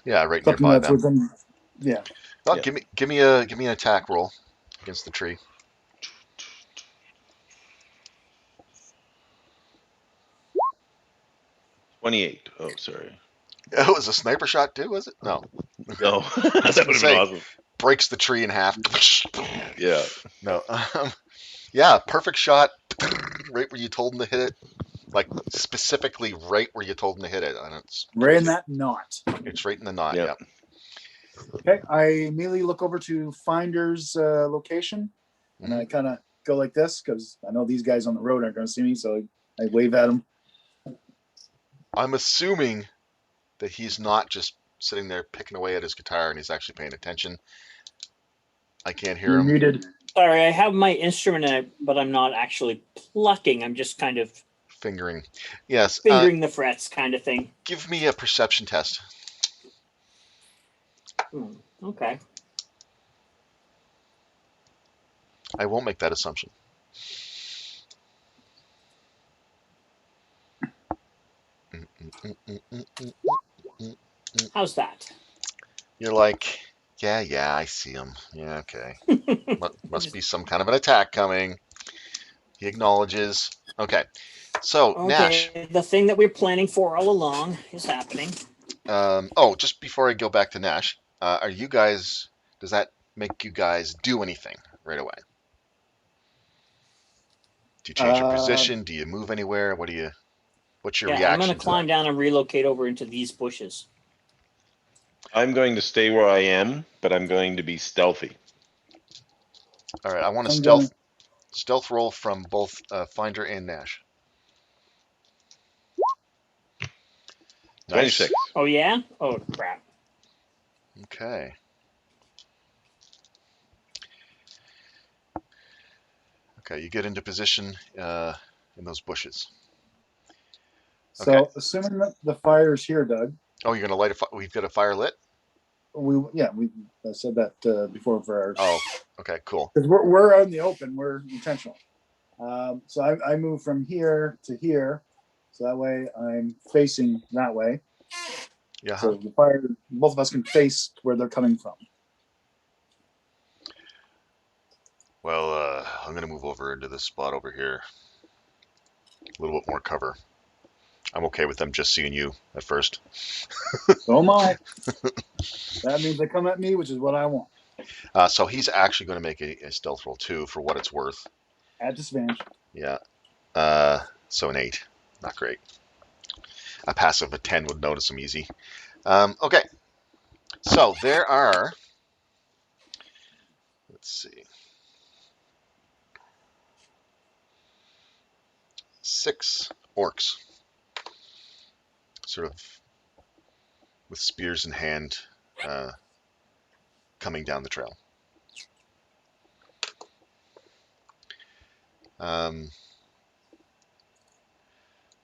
Yeah, right Something nearby that's them. within. Yeah. Oh, Yeah. give me an attack roll against the tree. 28. Oh, sorry. Oh, it was a sniper shot too, was it? No. Okay. No, I was that gonna would have been say awesome. breaks the tree in half. Yeah. No. Yeah, perfect shot. Right where you told him to hit it. Like specifically right where you told him to hit it. And Right in that knot. it's right in the knot. Yeah. Yeah. Okay. I immediately look over to Finder's location, and I Mhm. kind of go like this because I know these guys on the road aren't going to see me, so I wave at them. I'm assuming that he's not just sitting there picking away at his guitar and he's actually paying attention. I can't hear You're him muted. Sorry, I have my instrument, but I'm not actually plucking. I'm just kind of fingering. Yes. fingering the frets, kind of thing. Give me a perception test. Okay. I won't make that assumption. How's that? You're like, yeah, I see him. Yeah, okay. Must be some kind of an attack coming. He acknowledges. Okay. So, Nash. Okay, the thing that we're planning for all along is happening. Just before I go back to Nash, are you guys, does that make you guys do anything right away? Do you change your position? Do you move anywhere? What's your Yeah, I'm going to reaction to that? climb down and relocate over into these bushes. I'm going to stay where I am, but I'm going to be stealthy. All right. I want a I'm going. stealth roll from both Finder and Nash. Nice. 26. Oh, yeah? Oh, crap. Okay. Okay, you get into position in those bushes. Okay. So, assuming that the fire's here, Doug. Oh, you're gonna light a fire. We've got a fire lit. We I said that before for ours. Oh, okay, cool. Because we're out in the open, we're intentional. So I move from here to here, so that way I'm facing that way. Yeah. So the fire, both of us can face where they're coming from. Well, I'm gonna move over into this spot over here. A little bit more cover. I'm okay with them just seeing you at first. So am I. That means they come at me, which is what I want. So he's actually going to make a stealth roll too, for what it's worth. At disadvantage. Yeah. So an 8, not great. A passive of 10 would notice him easy. Okay. So there are. Let's see. 6 orcs, sort of with spears in hand, coming down the trail.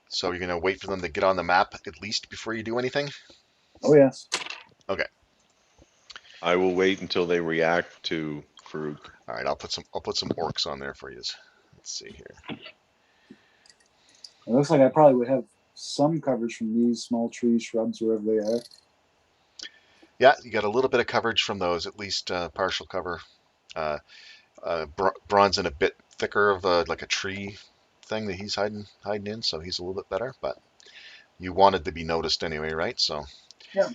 So you're gonna wait for them to get on the map at least before you do anything. Oh yes. Okay. I will wait until they react to Farouk. All right. I'll put some orcs on there for you. Let's see here. It looks like I probably would have some coverage from these small trees, shrubs, wherever they are. Yeah, you got a little bit of coverage from those, at least partial cover. Braun's in a bit thicker of like a tree thing that he's hiding in, so he's a little bit better. But you wanted to be noticed anyway, right? So yeah.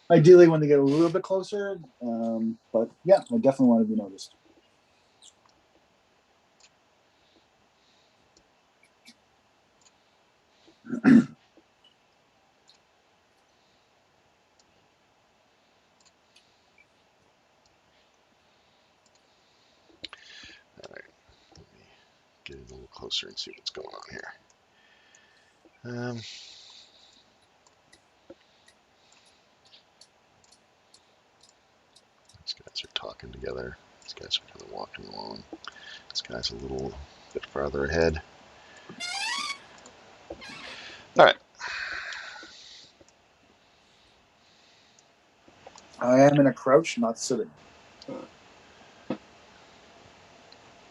Ideally, when they get a little bit closer, but yeah, I definitely want to be noticed. all right, let me get a little closer and see what's going on here. These guys are talking together. These guys are kind of walking along. This guy's a little bit farther ahead. All right. I am in a crouch, not sitting.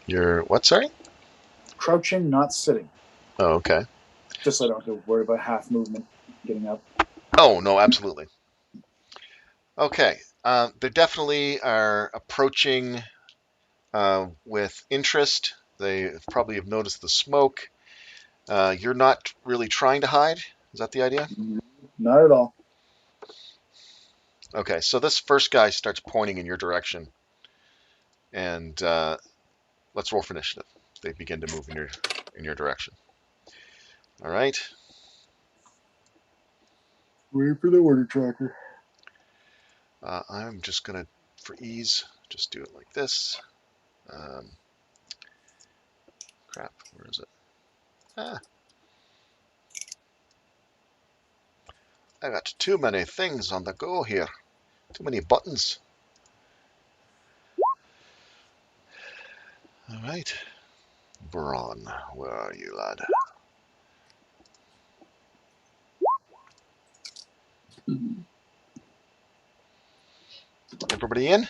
You're what? Sorry. Crouching, not sitting. Oh, okay. Just so I don't have to worry about half movement getting up. Oh, no, absolutely. Okay. They definitely are approaching with interest. They probably have noticed the smoke. You're not really trying to hide. Is that the idea? Not at all. Okay, so this first guy starts pointing in your direction, and let's roll for initiative. They begin to move in your direction. All right. Wait for the order tracker. I'm just gonna, for ease, just do it like this. Crap, where is it? Ah, I got too many things on the go here. Too many buttons. All right. Braun, where are you, lad? Everybody in?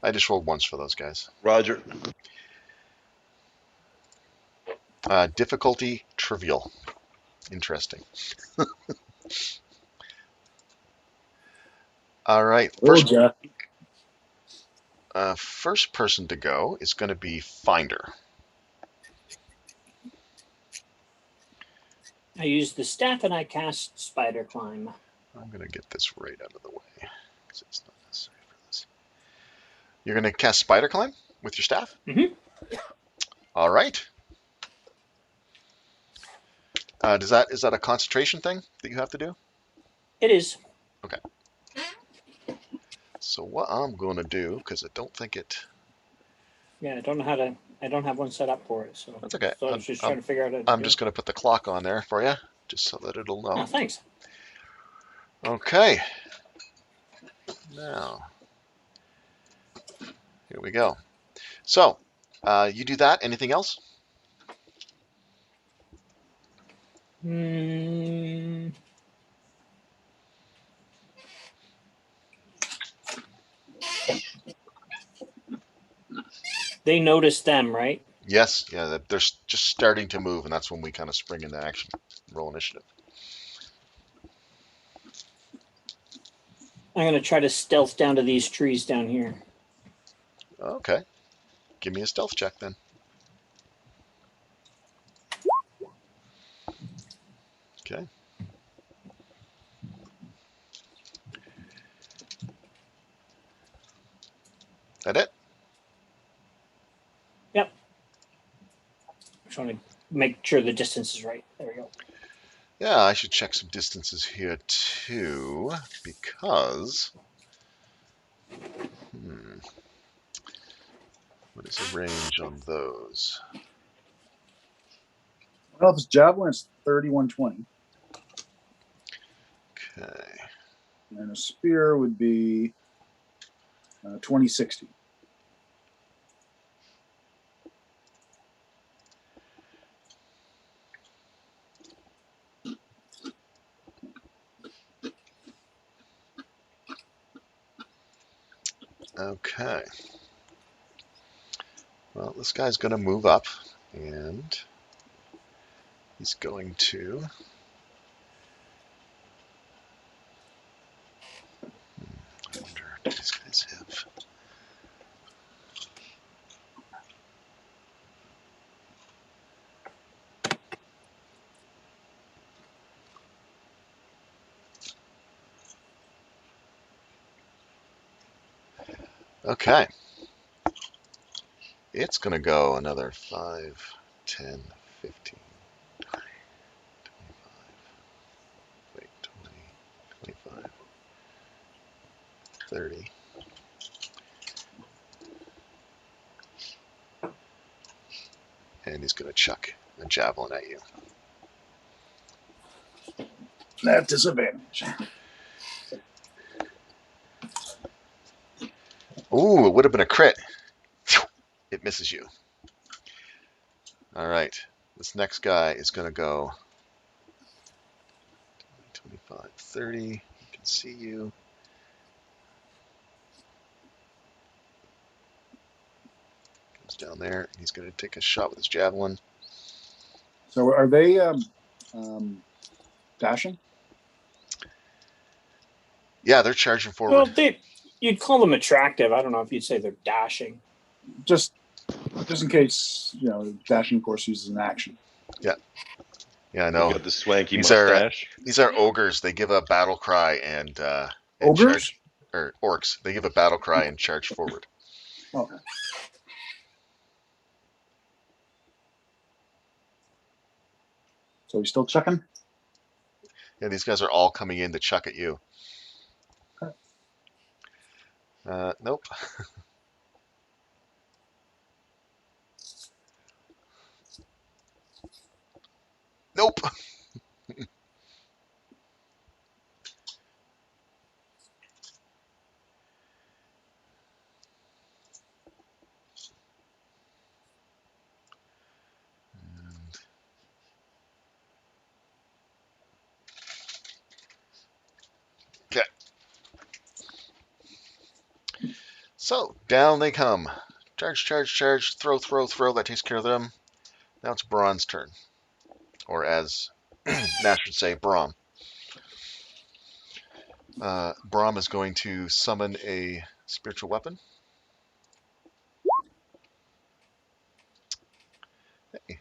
I just rolled once for those guys. Roger. Difficulty trivial. Interesting. All right. Oh, Jeff. First person to go is going to be Finder. I use the staff and I cast Spider Climb. I'm going to get this right out of the way because it's not necessary for this. You're going to cast Spider Climb with your staff? Mhm. All right. Is that a concentration thing that you have to do? It is. Okay. So what I'm going to do, because I don't think it. Yeah, I don't know how to. I don't have one set up for it, so That's okay. I was just trying to figure out how to I'm do just it. going to put the clock on there for you, just so that it'll know. Oh, thanks. Okay. Now, here we go. So, you do that. Anything else? Hmm. They noticed them, right? Yes. Yeah, they're just starting to move, and that's when we kind of spring into action. Roll initiative. I'm gonna try to stealth down to these trees down here. Okay. Give me a stealth check then. Okay. That it? Yep. I'm trying to make sure the distance is right. There we go. Yeah, I should check some distances here too, because what is the range on those? Well, if it's javelin, it's 3120. Okay. And a spear would be 2060. Okay. Well, this guy's going to move up, and he's going to. I wonder, do these guys have? Okay. It's going to go another 5, 10, 15, 20, 25, wait, 20, 25, 30. And he's going to chuck a javelin at you. At disadvantage. Ooh, it would have been a crit. It misses you. All right. This next guy is going to go 25, 30. He can see you. Comes down there. He's going to take a shot with his javelin. So are they dashing? Yeah, they're charging Well, forward. you'd call them attractive. I don't know if you'd say they're dashing. Just in case, dashing, of course, uses an action. Yeah, I They've know. got the swanky These are mustache. ogres. They give a battle cry and Ogres? charge, or orcs. They give a battle cry and charge forward. Okay. So he's still chucking? Yeah, these guys are all coming in to chuck at you. Okay. Nope. Nope. Okay. So down they come. Charge, charge, charge. Throw, throw, throw. That takes care of them. Now it's Braun's turn, or as Nash should say, Braum. Braum is going to summon a spiritual weapon. Hey,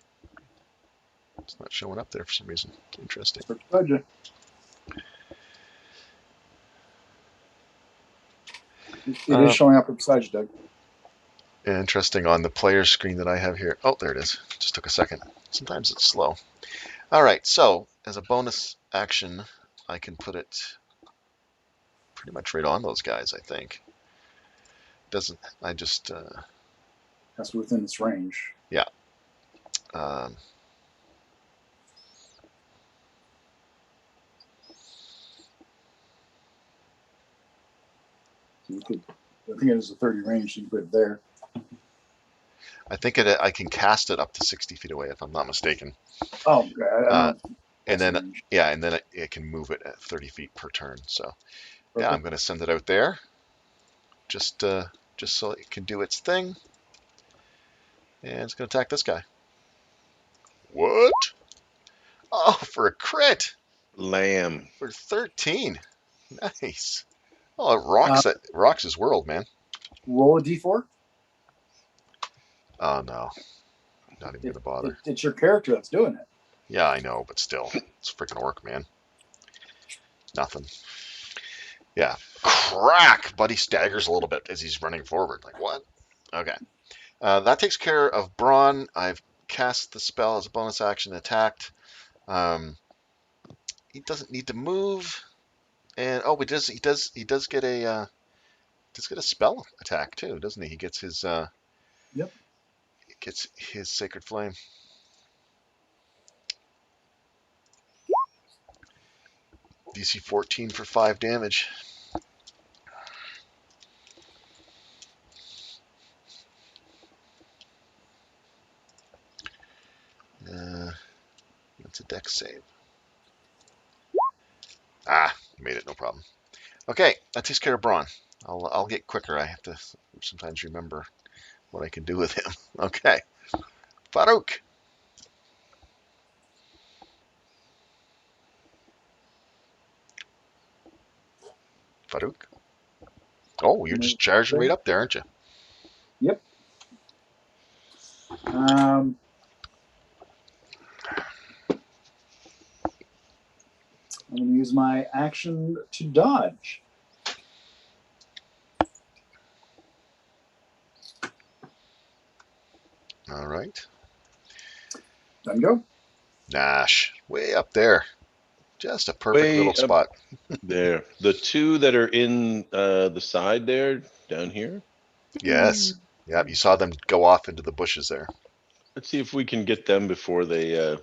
it's not showing up there for some reason. Interesting. Budget. It is showing up beside you, Doug. Interesting on the player screen that I have here. Oh, there it is. Just took a second. Sometimes it's slow. All right, so as a bonus action, I can put it pretty much right on those guys, I think. Doesn't, I just, That's within its range. yeah. So you could, I think it is a 30 range, so you put it there. I think I can cast it up to 60 feet away, if I'm not mistaken. Oh, okay. I don't know. And then, range. yeah, and then it can move it at 30 feet per turn. So, Perfect. yeah, I'm going to send it out there, just so it can do its thing. And it's going to attack this guy. What? Oh, for a crit! Lamb. For 13. Nice. Oh, it rocks his world, man. Roll a d4. Oh, no. Not even going to bother. It's your character that's doing it. Yeah, I know, but still. It's a freaking orc, man. Nothing. Yeah. Crack! Buddy staggers a little bit as he's running forward. Like, what? Okay. That takes care of Braun. I've cast the spell as a bonus action, attacked. He doesn't need to move. And he does get a spell attack too, doesn't he? He gets his Yep. gets his sacred flame. DC 14 for 5 damage. That's a dex save. Ah, made it, no problem. Okay, that takes care of Braun. I'll get quicker. I have to sometimes remember what I can do with him. Okay, Farouk. Farouk. Oh, you're just charging right up there, aren't you? Yep. I'm going to use my action to dodge. All right. Done go. Nash, way up there. Just a perfect Way little up spot. there. The two that are in the side there, down here. Yes. Yep, you saw them go off into the bushes there. Let's see if we can get them before they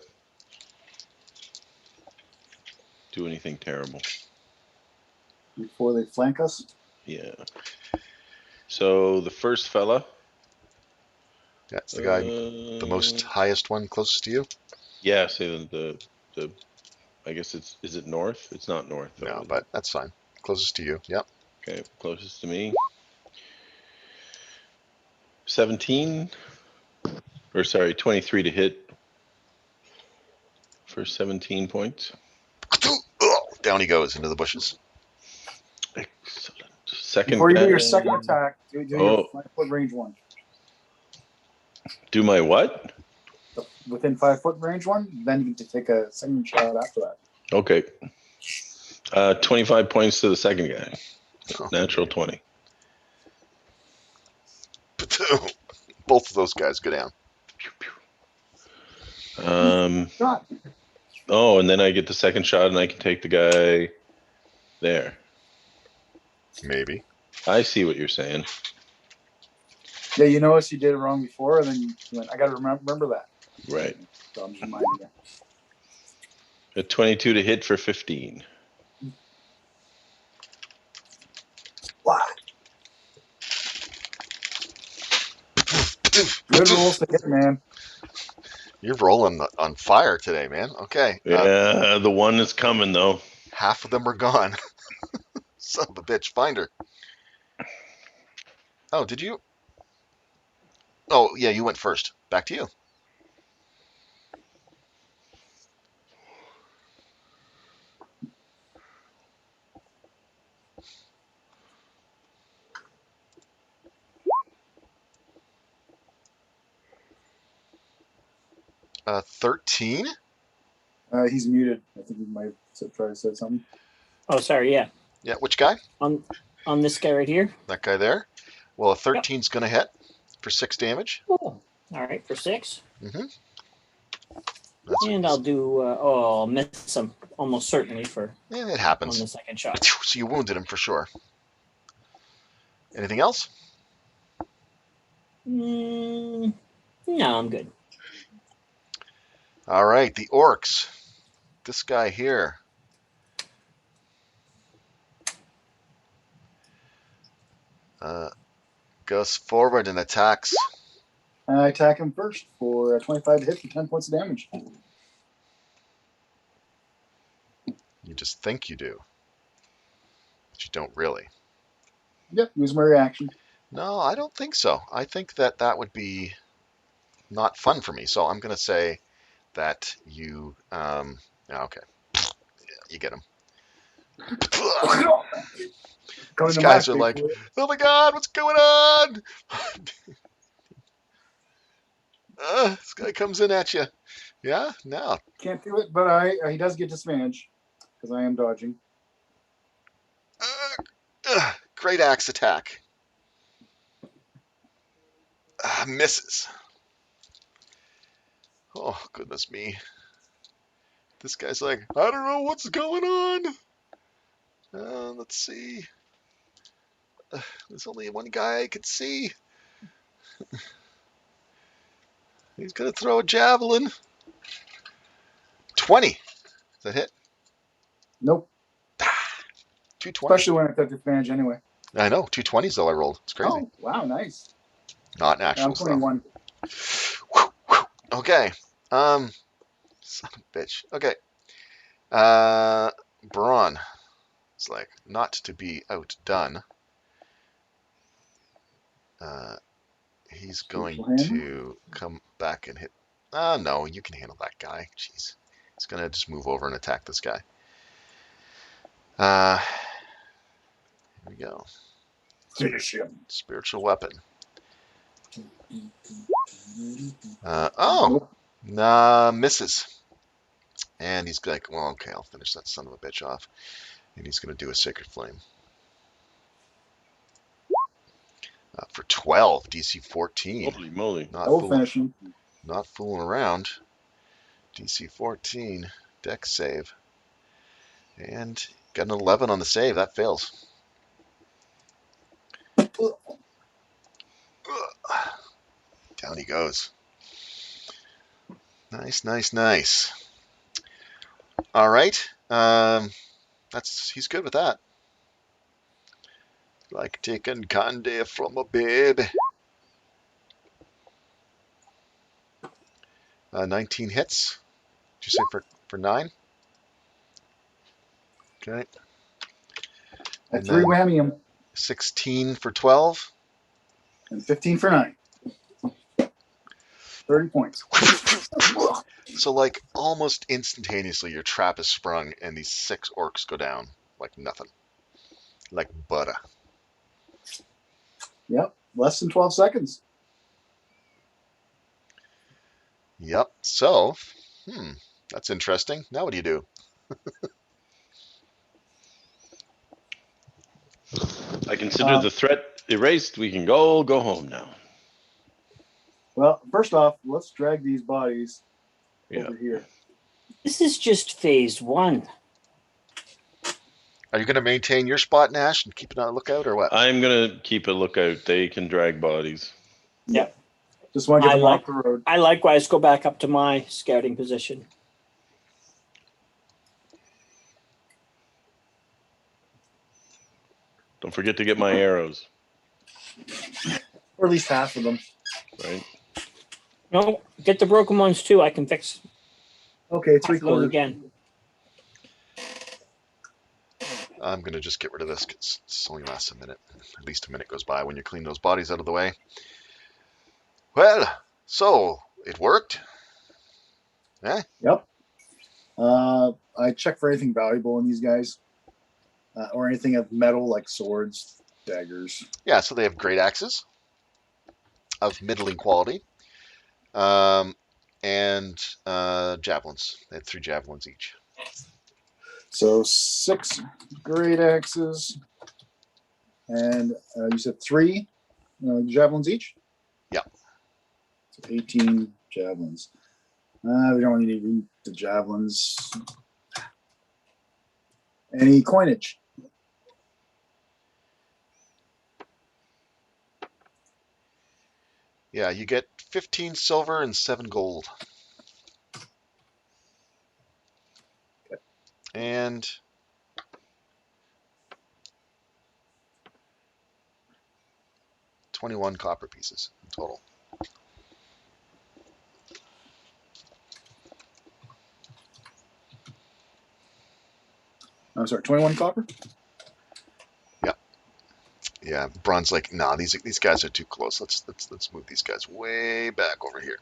do anything terrible. Before they flank us? Yeah. So the first fella. That's the guy, the most highest one closest to you? Yeah, so the I guess is it north? It's not north though. No, but that's fine. Closest to you. Yep. Okay, closest to me. 17, or sorry, 23 to hit. for 17 points. Down he goes into the bushes. Excellent. Second Before you do your guy. second attack, do your Oh. 5-foot range one. Do my what? Within 5-foot range one, then you can take a second shot after that. Okay. 25 points to the second guy. Natural 20. Both of those guys go down. Shot. Oh, and then I get the second shot and I can take the guy there. Maybe. I see what you're saying. Yeah, you noticed you did it wrong before, and then you went, I got to remember that. Right. So I'm just reminding you. A 22 to hit for 15. Wow. Good rolls to hit, man. You're rolling on fire today, man. Okay. Yeah, the one is coming though. Half of them are gone. Son of a bitch. Find her. Oh, did you? Oh, yeah, you went first. Back to you. Uh, 13? He's muted. I think he might have tried to say something. Oh, sorry. Yeah. Yeah, which guy? On this guy right here. That guy there? Well, a 13's going to hit for 6 damage. Oh, all right, for 6. Mm-hmm. And I'll do. I'll miss him almost certainly for Yeah, it on happens. the second shot. So you wounded him for sure. Anything else? No, I'm good. All right, the orcs. This guy here. Goes forward and attacks. I attack him first for 25 to hit for 10 points of damage. You just think you do, but you don't really. Yep, use my reaction. No, I don't think so. I think that would be not fun for me. So I'm going to say that you, yeah, okay. Yeah, you get him. These guys are like, oh my God, what's going on? This guy comes in at you. Yeah, no. Can't do it, but he does get disadvantage because I am dodging. Great axe attack. Misses. Oh, goodness me. This guy's like, I don't know what's going on. Let's see. There's only one guy I could see. He's going to throw a javelin. 20. Does that hit? Nope. 220. Especially when I took disadvantage anyway. I know. 220s though I rolled. It's crazy. Oh, wow, nice. Not I'm naturals though. 21. Okay. Son of a bitch. Okay. Braun. It's like not to be outdone. He's going to come back and hit. No, you can handle that guy. Jeez. He's going to just move over and attack this guy. Here we go. Spiritual weapon. Nah, misses. And he's like, well, okay, I'll finish that son of a bitch off. And he's going to do a Sacred Flame. For 12, DC 14. Holy moly. Not fooling around. DC 14, Dex save. And got an 11 on the save. That fails. Down he goes. Nice, nice, nice. All right. He's good with that. Like taking candy from a baby. 19 hits. Did you say for 9? Okay. And 3 whammy him. 16 for 12. And 15 for 9. 30 points. So like almost instantaneously, your trap is sprung, and these 6 orcs go down like nothing, like butter. Yep, less than 12 seconds. Yep. So, that's interesting. Now what do you do? I consider the threat erased. We can go home now. Well, first off, let's drag these bodies Yeah. over here. This is just phase 1. Are you going to maintain your spot, Nash, and keep it on the lookout, or what? I'm gonna keep a lookout. They can drag bodies. Yep. Just want to get I them like- off the road. I likewise go back up to my scouting position. Don't forget to get my arrows. Or at least half of them. Right. No, get the broken ones too. I can fix Okay, half 3 of those quarters. again. I'm going to just get rid of this because it's only lasts a minute. At least a minute goes by when you clean those bodies out of the way. Well, so it worked. Yep. I check for anything valuable in these guys, or anything of metal like swords, daggers. Yeah, so they have great axes of middling quality, and javelins. They had 3 javelins each. So 6 great axes, and you said 3 javelins each. Yeah. So 18 javelins. We don't really need the javelins. Any coinage? Yeah, you get 15 silver and 7 gold. And $21 copper pieces in total. I'm sorry, 21 copper. Yeah, Braun's like, nah, these guys are too close. Let's move these guys way back over here.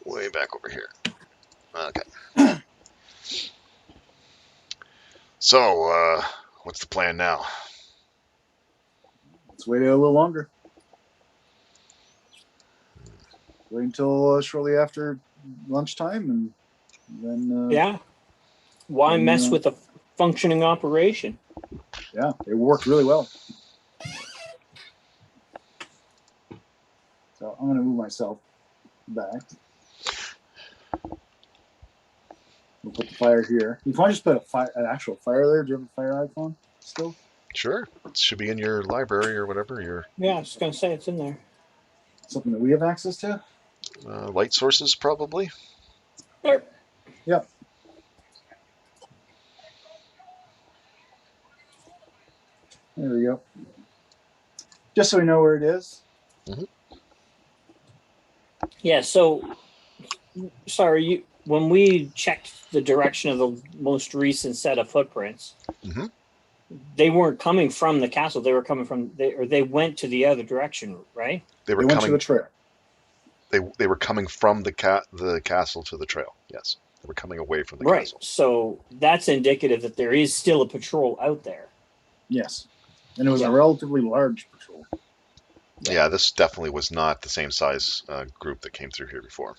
Way back over here. Okay. So, what's the plan now? Let's wait a little longer. Wait until shortly after lunchtime, and then Yeah. Why mess with a functioning operation? yeah, it worked really well. So I'm going to move myself back. We'll put the fire here. You can just put an actual fire there. Do you have a fire icon still? Sure, it should be in your library or whatever. Yeah, I was going to say it's in there. Something that we have access to? Light sources, probably. There. Yep. There we go. Just so we know where it is. Yeah, so sorry, when we checked the direction of the most recent set of footprints, Mhm. they weren't coming from the castle. They were coming from they went to the other direction, right? They They were went to coming. the trail. They were coming from the castle to the trail. Yes, they were coming away from the Right. castle. So that's indicative that there is still a patrol out there. Yes. And it was Yeah. a relatively large patrol. Yeah, this definitely was not the same size group that came through here before.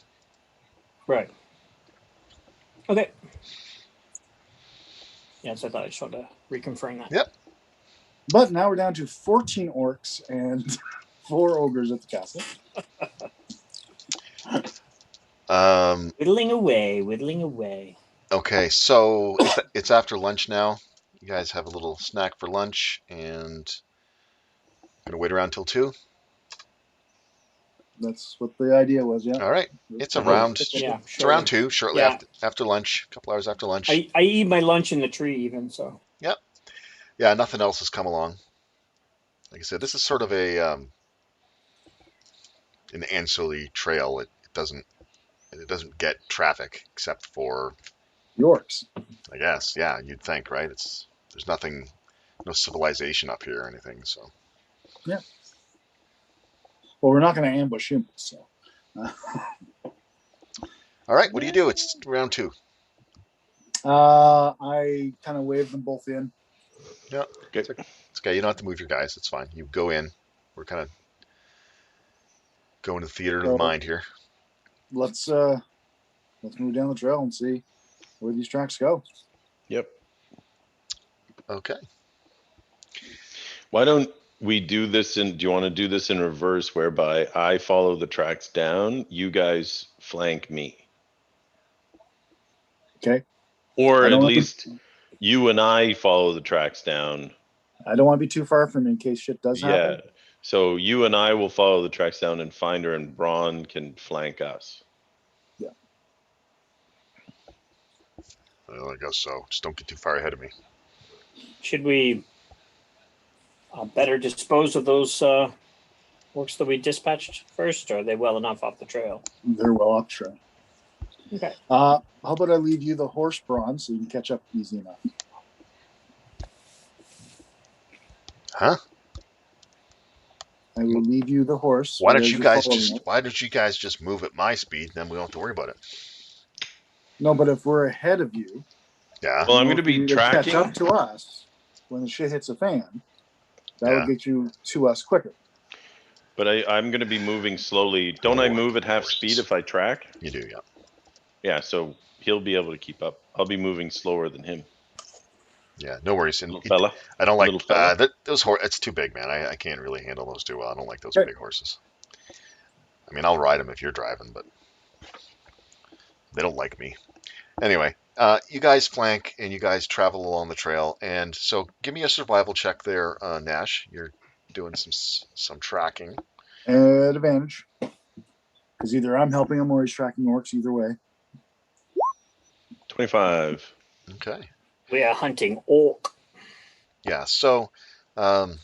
Right. Okay. Yes, I thought I just wanted to reconfirm that. Yep. But now we're down to 14 orcs and 4 ogres at the castle. Whittling away, whittling away. Okay, so it's after lunch now. You guys have a little snack for lunch, and gonna wait around till 2. That's what the idea was, yeah. All right, it's around. Yeah, It's around sure. 2, shortly Yeah. after lunch, a couple hours after lunch. I eat my lunch in the tree even, so. Yeah, nothing else has come along. Like I said, this is sort of an ancillary trail. It doesn't get traffic except for, The orcs. I guess, yeah, you'd think, right? There's nothing, no civilization up here or anything. So Well, we're not going to ambush humans, so All right, what do you do? It's round 2. I kind of waved them both in. Yeah, Okay. it's okay. You don't have to move your guys. It's fine. You go in. We're kind of going to the theater of the So mind here. let's move down the trail and see where these tracks go. Yep. Okay. Why don't we do this do you want to do this in reverse whereby I follow the tracks down, you guys flank me? Okay. Or I at don't want to, least you and I follow the tracks down. I don't want to be too far from you in case shit does Yeah. happen. So you and I will follow the tracks down and Finder and Braun can flank us. Yeah. Well, I guess so. Just don't get too far ahead of me. Should we better dispose of those orcs that we dispatched first, or are they well enough off the trail? They're well off trail. Okay. How about I leave you the horse, Braun, so you can catch up easy enough? Huh? I will leave you the horse. Why don't as you you're guys following just it. Why don't you guys just move at my speed? Then we don't have to worry about it. No, but if we're ahead of you, Yeah. Well, I'm in going order to for be you to catch tracking. up to us when the shit hits a fan, that Yeah. will get you to us quicker. But I'm going to be moving slowly. Don't I move at half speed if I track? You do, yeah. Yeah, so he'll be able to keep up. I'll be moving slower than him. Yeah, no worries. And Little fella. I don't Little like fella. those horse. It's too big, man. I can't really handle those too well. I don't like those Okay. big horses. I mean, I'll ride them if you're driving, but they don't like me. Anyway, you guys flank and you guys travel along the trail. And so, give me a survival check there, Nash. You're doing some tracking. At advantage. Because either I'm helping him or he's tracking orcs, either way. 25. Okay. We are hunting orc. Yeah. So, you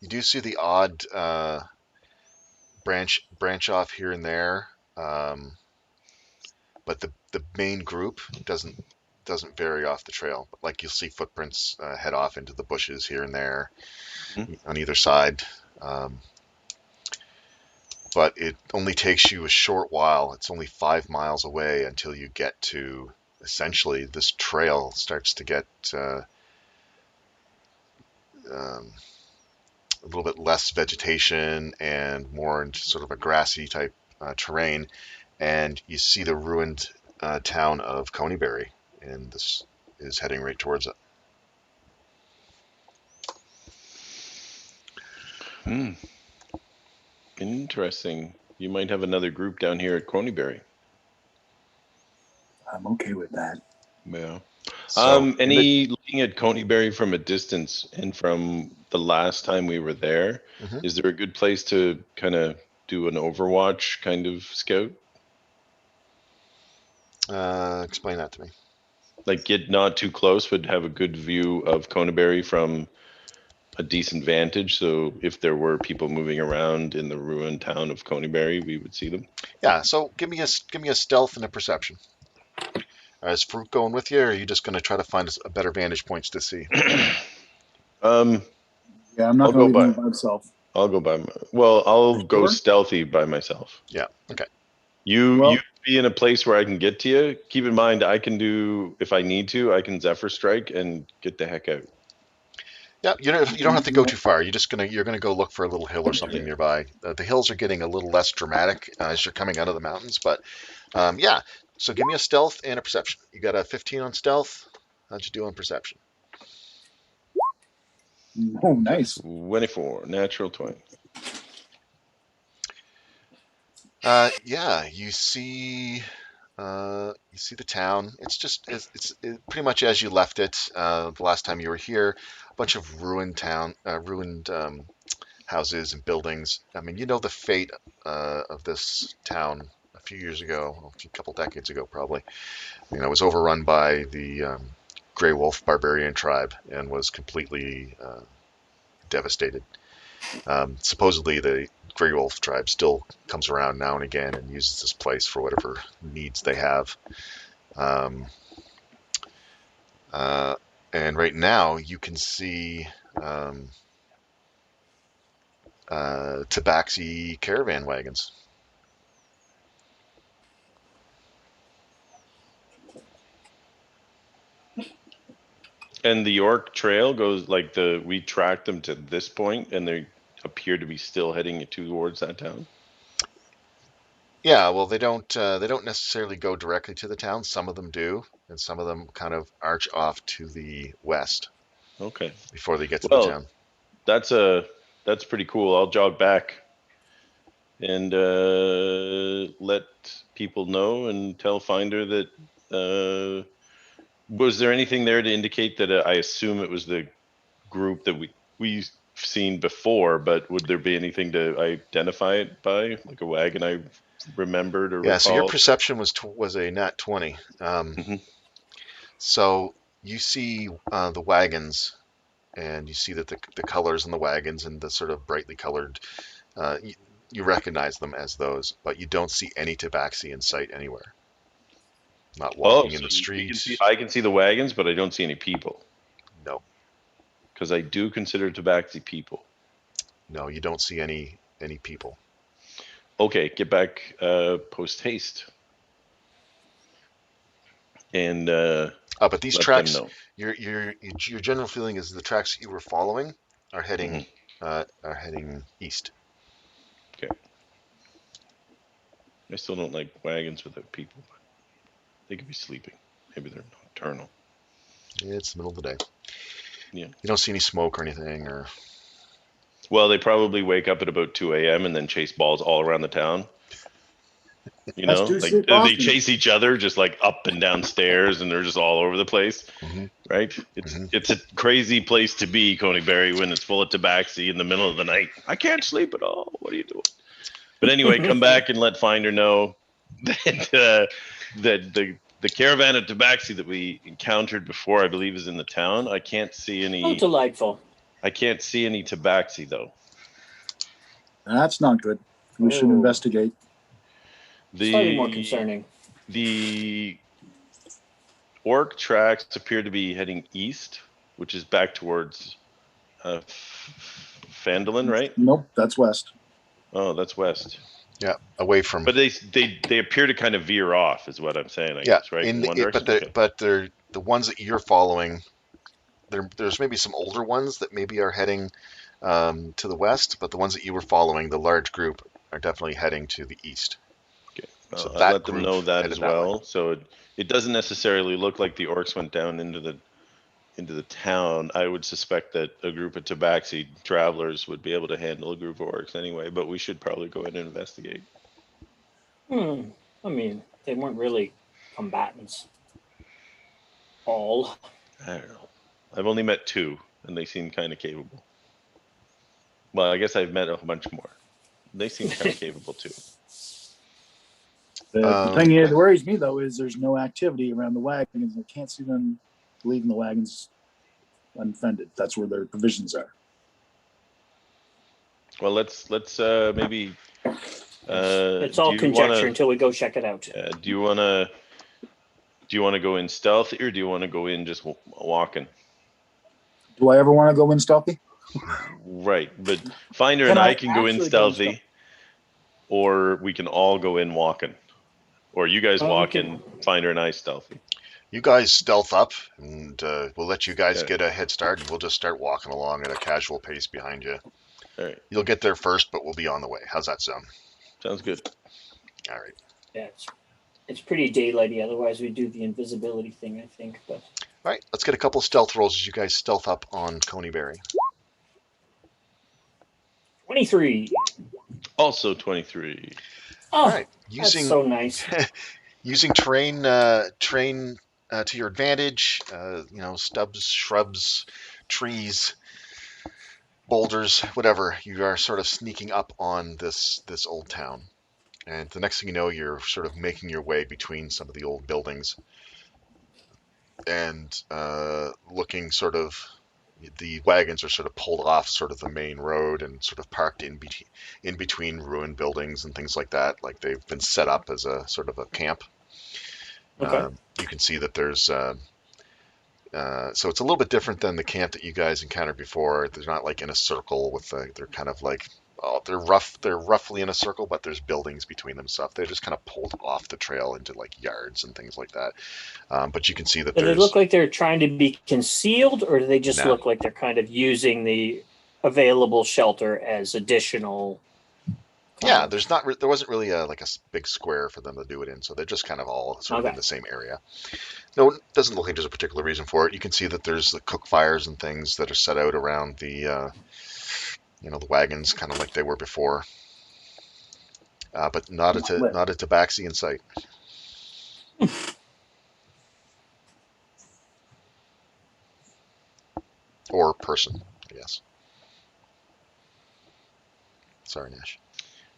do see the odd branch off here and there, but the main group doesn't vary off the trail. Like you'll see footprints head off into the bushes here and there on either side. But it only takes you a short while. It's only 5 miles away until you get to essentially this trail starts to get a little bit less vegetation and more into sort of a grassy type terrain. And you see the ruined town of Conyberry, and this is heading right towards it. Interesting. You might have another group down here at Conyberry. I'm okay with that. Yeah. So, Looking at Conyberry from a distance and from the last time we were there, Mhm. is there a good place to kind of do an Overwatch kind of scout? explain that to me. Like get not too close, but have a good view of Conyberry from a decent vantage. So if there were people moving around in the ruined town of Conyberry, we would see them. Yeah. So give me a stealth and a perception. Is Fruit going with you, or are you just going to try to find a better vantage points to see? Yeah, I'm not I'll going go to leave him by. by himself. I'll go by. I'll go Sure. stealthy by myself. Yeah. Okay. You be in a place where I can get to you. Keep in mind, I can do if I need to. I can Zephyr Strike and get the heck out. Yeah. You don't have to go too far. You're gonna go look for a little hill or something nearby. The hills are getting a little less dramatic as you're coming out of the mountains, but yeah. So give me a stealth and a perception. You got a 15 on stealth. How'd you do on perception? Oh, nice. 24, natural 20. Yeah, you see the town. It's pretty much as you left it the last time you were here. A bunch of ruined houses and buildings. I mean, you know the fate of this town a few years ago, a couple decades ago, probably. It was overrun by the Grey Wolf barbarian tribe and was completely devastated. Supposedly, the Grey Wolf tribe still comes around now and again and uses this place for whatever needs they have. Um, and right now, you can see Tabaxi caravan wagons. And the York Trail goes like we tracked them to this point, and they appear to be still heading towards that town. Yeah, well, they don't necessarily go directly to the town. Some of them do, and some of them kind of arch off to the west Okay. before they get to the Well, town. that's pretty cool. I'll jog back and let people know and tell Finder that. Was there anything there to indicate that I assume it was the group that we've seen before, but would there be anything to identify it by, like a wagon I remembered or Yeah, so your recalled? perception was a nat 20. Hmm. So you see the wagons, and you see that the colors in the wagons and the sort of brightly colored, you recognize them as those, but you don't see any tabaxi in sight anywhere. Not Oh, walking in so the we can see. streets. I can see the wagons, but I don't see any people No, because I do consider Tabaxi people. no, you don't see any people. Okay, get back post haste and But these let them tracks, know. your general feeling is the tracks you were following are Hmm. heading east. Okay. I still don't like wagons without people, but they could be sleeping. Maybe they're nocturnal. It's the middle of the day. Yeah. You don't see any smoke or anything, or Well, they probably wake up at about 2 a.m. and then chase balls all around the town. That's too Like sleep they often. chase each other just like up and down stairs, and they're just all over the place, hmm right? hmm It's a crazy place to be, Conyberry, when it's full of tabaxi in the middle of the night. I can't sleep at all. What are you doing? But anyway, come back and let Finder know that the caravan of tabaxi that we encountered before, I believe, is in the town. I can't see Oh, any. delightful. I can't see any tabaxi though. That's not good. We should Oh, investigate. slightly more The concerning. the orc tracks appear to be heading east, which is back towards Fandolin, right? Nope, that's west. Oh, that's west. yeah, away from But they appear to kind of veer off, is what I'm saying, I yeah. guess, right? In In the, one it, but direction. the Okay. but they're the ones that you're following. There's maybe some older ones that maybe are heading to the west, but the ones that you were following, the large group, are definitely heading to the east. Okay. So I'll that let them group know that headed as that way. well. So it doesn't necessarily look like the orcs went down into the town. I would suspect that a group of tabaxi travelers would be able to handle a group of orcs anyway, but we should probably go in and investigate. Hmm. I mean, they weren't really combatants. All. I don't know. I've only met two, and they seem kind of capable. Well, I guess I've met a bunch more. They seem kind of capable too. The thing Okay. that worries me though is there's no activity around the wagons. I can't see them leaving the wagons unfended. That's where their provisions are. Well, let's maybe. It's Do all you want conjecture to? until we go check it out. Do you want to? Do you want to go in stealthy, or do you want to go in just walking? Do I ever want to go in stealthy? Right, but Finder Can and I I can go in actually go in stealthy? stealthy, or we can all go in walking, or you guys We walk can. in, Finder and I stealthy. You guys stealth up, and we'll let you guys Okay. get a head start, and we'll just start walking along at a casual pace behind you. All right. You'll get there first, but we'll be on the way. How's that sound? Sounds good. All right. Yeah, it's pretty daylighty. Otherwise, we do the invisibility thing, I think. But All right. Let's get a couple stealth rolls as you guys stealth up on Conyberry. 23. Also 23. All Oh, right. that's so nice. Using terrain to your advantage. Stubs, shrubs, trees, boulders, whatever. You are sort of sneaking up on this old town. And the next thing you know, you're sort of making your way between some of the old buildings and looking sort of. The wagons are sort of pulled off sort of the main road and sort of parked in between ruined buildings and things like that. Like they've been set up as a sort of a camp. Okay. You can see that there's so it's a little bit different than the camp that you guys encountered before. They're not like in a circle they're kind of like Oh, they're rough. They're roughly in a circle, but there's buildings between them. Stuff. They're just kind of pulled off the trail into like yards and things like that. But you can see that Do they there's look like they're trying to be concealed, or do they just no. look like they're kind of using the available shelter as additional? Yeah, there's not. There wasn't really a like a big square for them to do it in, so they're just kind of all sort of Okay. in the same area. No, it doesn't look like there's a particular reason for it. You can see that there's the cook fires and things that are set out around the the wagons, kind of like they were before. But Lit. not a tabaxi in sight. Or person, I guess. Sorry, Nash.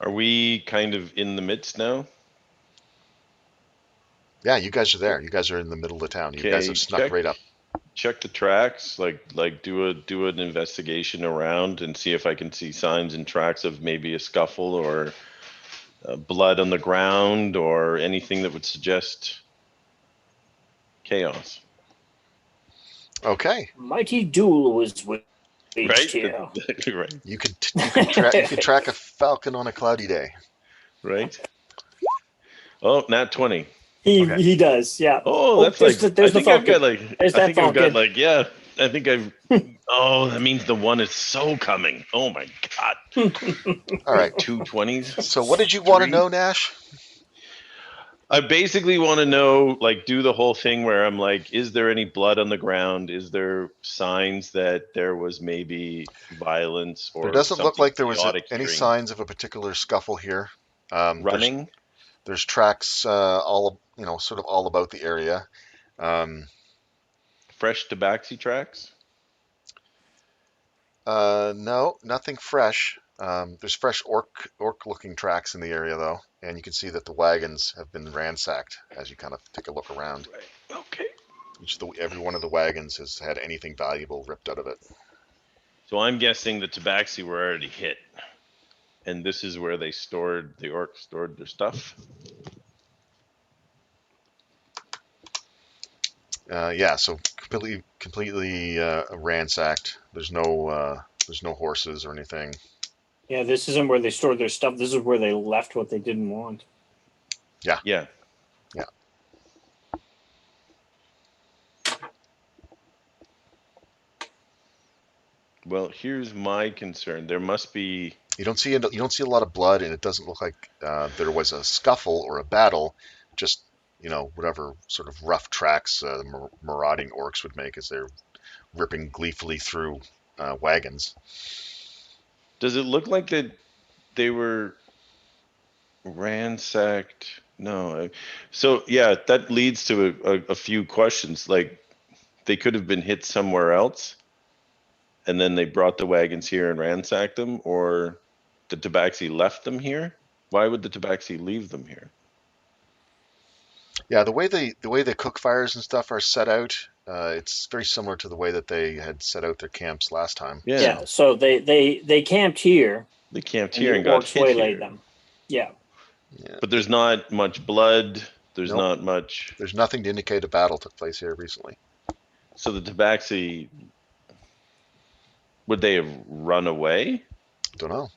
Are we kind of in the midst now? Yeah, you guys are there. You guys are in the middle of the town. You guys have Okay, snuck right up. check the tracks, like do an investigation around and see if I can see signs and tracks of maybe a scuffle or blood on the ground or anything that would suggest chaos. Okay. Mighty duel was waged Right? here. That's exactly right. You could track a falcon on a cloudy day. Right? Oh, nat 20. Okay. He does, yeah. Oh, Oh, that's like I there's the think I've got falcon. like There's I that think I've got falcon. like I think I've oh, that means the one is so coming. Oh my god. All right. 220s. So what did you want to Three. know, Nash? I basically want to know, like, do the whole thing where I'm like, is there any blood on the ground? Is there signs that there was maybe violence There or doesn't look something like there was chaotic any here? signs of a particular scuffle here. There's Running, tracks all sort of all about the area. Um, fresh tabaxi tracks. no, nothing fresh. There's fresh orc looking tracks in the area though, and you can see that the wagons have been ransacked as you kind of take a look around. Right. Okay. Every one of the wagons has had anything valuable ripped out of it. So I'm guessing the tabaxi were already hit, and this is where the orcs stored their stuff. Yeah, so completely ransacked. There's no horses or anything. Yeah, this isn't where they stored their stuff. This is where they left what they didn't want. Yeah. Yeah. Well, here's my concern. There must be. You don't see a lot of blood, and it doesn't look like there was a scuffle or a battle. Just whatever sort of rough tracks marauding orcs would make as they're ripping gleefully through wagons. Does it look like that they were ransacked? No. So yeah, that leads to a few questions. Like they could have been hit somewhere else, and then they brought the wagons here and ransacked them, or the tabaxi left them here. Why would the tabaxi leave them here? Yeah, the way the cook fires and stuff are set out, it's very similar to the way that they had set out their camps last time. Yeah, Yeah, so they camped here, they camped and here the and got orcs hit waylaid here. them. Yeah. Yeah. But there's not much blood. There's Nope. not much. There's nothing to indicate a battle took place here recently. So the tabaxi, would they have run away? Don't know.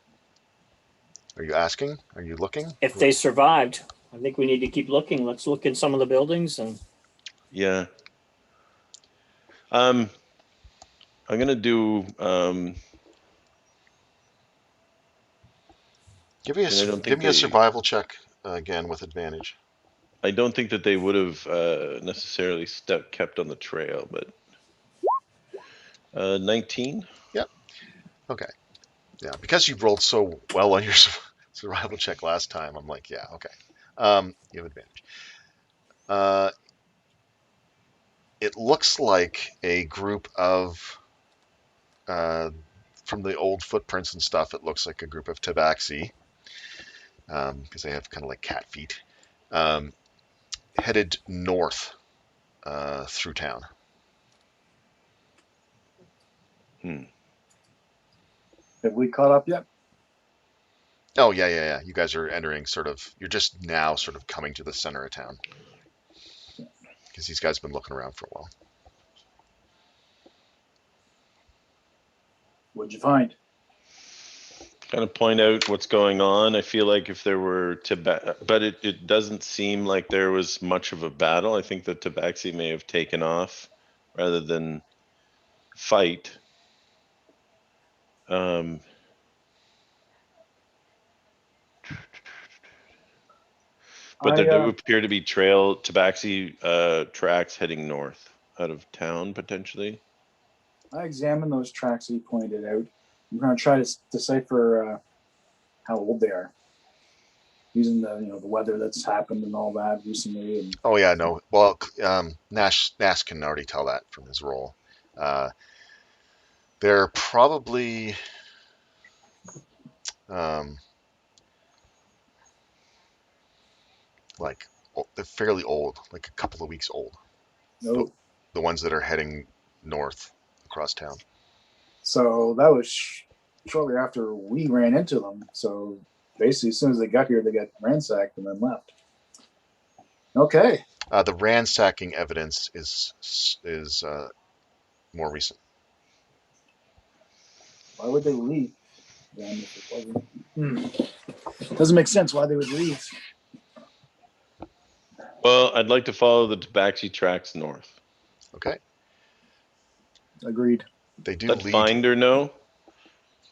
Are you asking? Are you looking? If they survived, I think we need to keep looking. Let's look in some of the buildings and Yeah. I'm gonna do. Give me And I don't give think me a they. survival check again with advantage. I don't think that they would have necessarily kept on the trail, but 19. Yep. Okay. Yeah, because you rolled so well on your survival check last time, I'm like, yeah, okay. You have advantage. It looks like a group of from the old footprints and stuff. It looks like a group of tabaxi because they have kind of like cat feet, headed north through town. Have we caught up yet? Oh yeah. You guys are entering you're just now sort of coming to the center of town because these guys have been looking around for a while. What'd you find? kind of point out what's going on. I feel like if there were but it doesn't seem like there was much of a battle. I think the tabaxi may have taken off rather than fight. But there do appear to be tabaxi tracks heading north out of town potentially. I examined those tracks that you pointed out. I'm going to try to decipher how old they are, using the weather that's happened and all that recently. And Oh yeah, no. Well, Nash can already tell that from his role. They're probably like they're fairly old, like a couple of weeks old. no, The ones that are heading north across town. so that was shortly after we ran into them. So basically, as soon as they got here, they got ransacked and then left. Okay. The ransacking evidence is more recent. Why would they leave? Then if it wasn't, doesn't make sense why they would leave. Well, I'd like to follow the tabaxi tracks north. Okay. Agreed. They do Let lead. Finder know.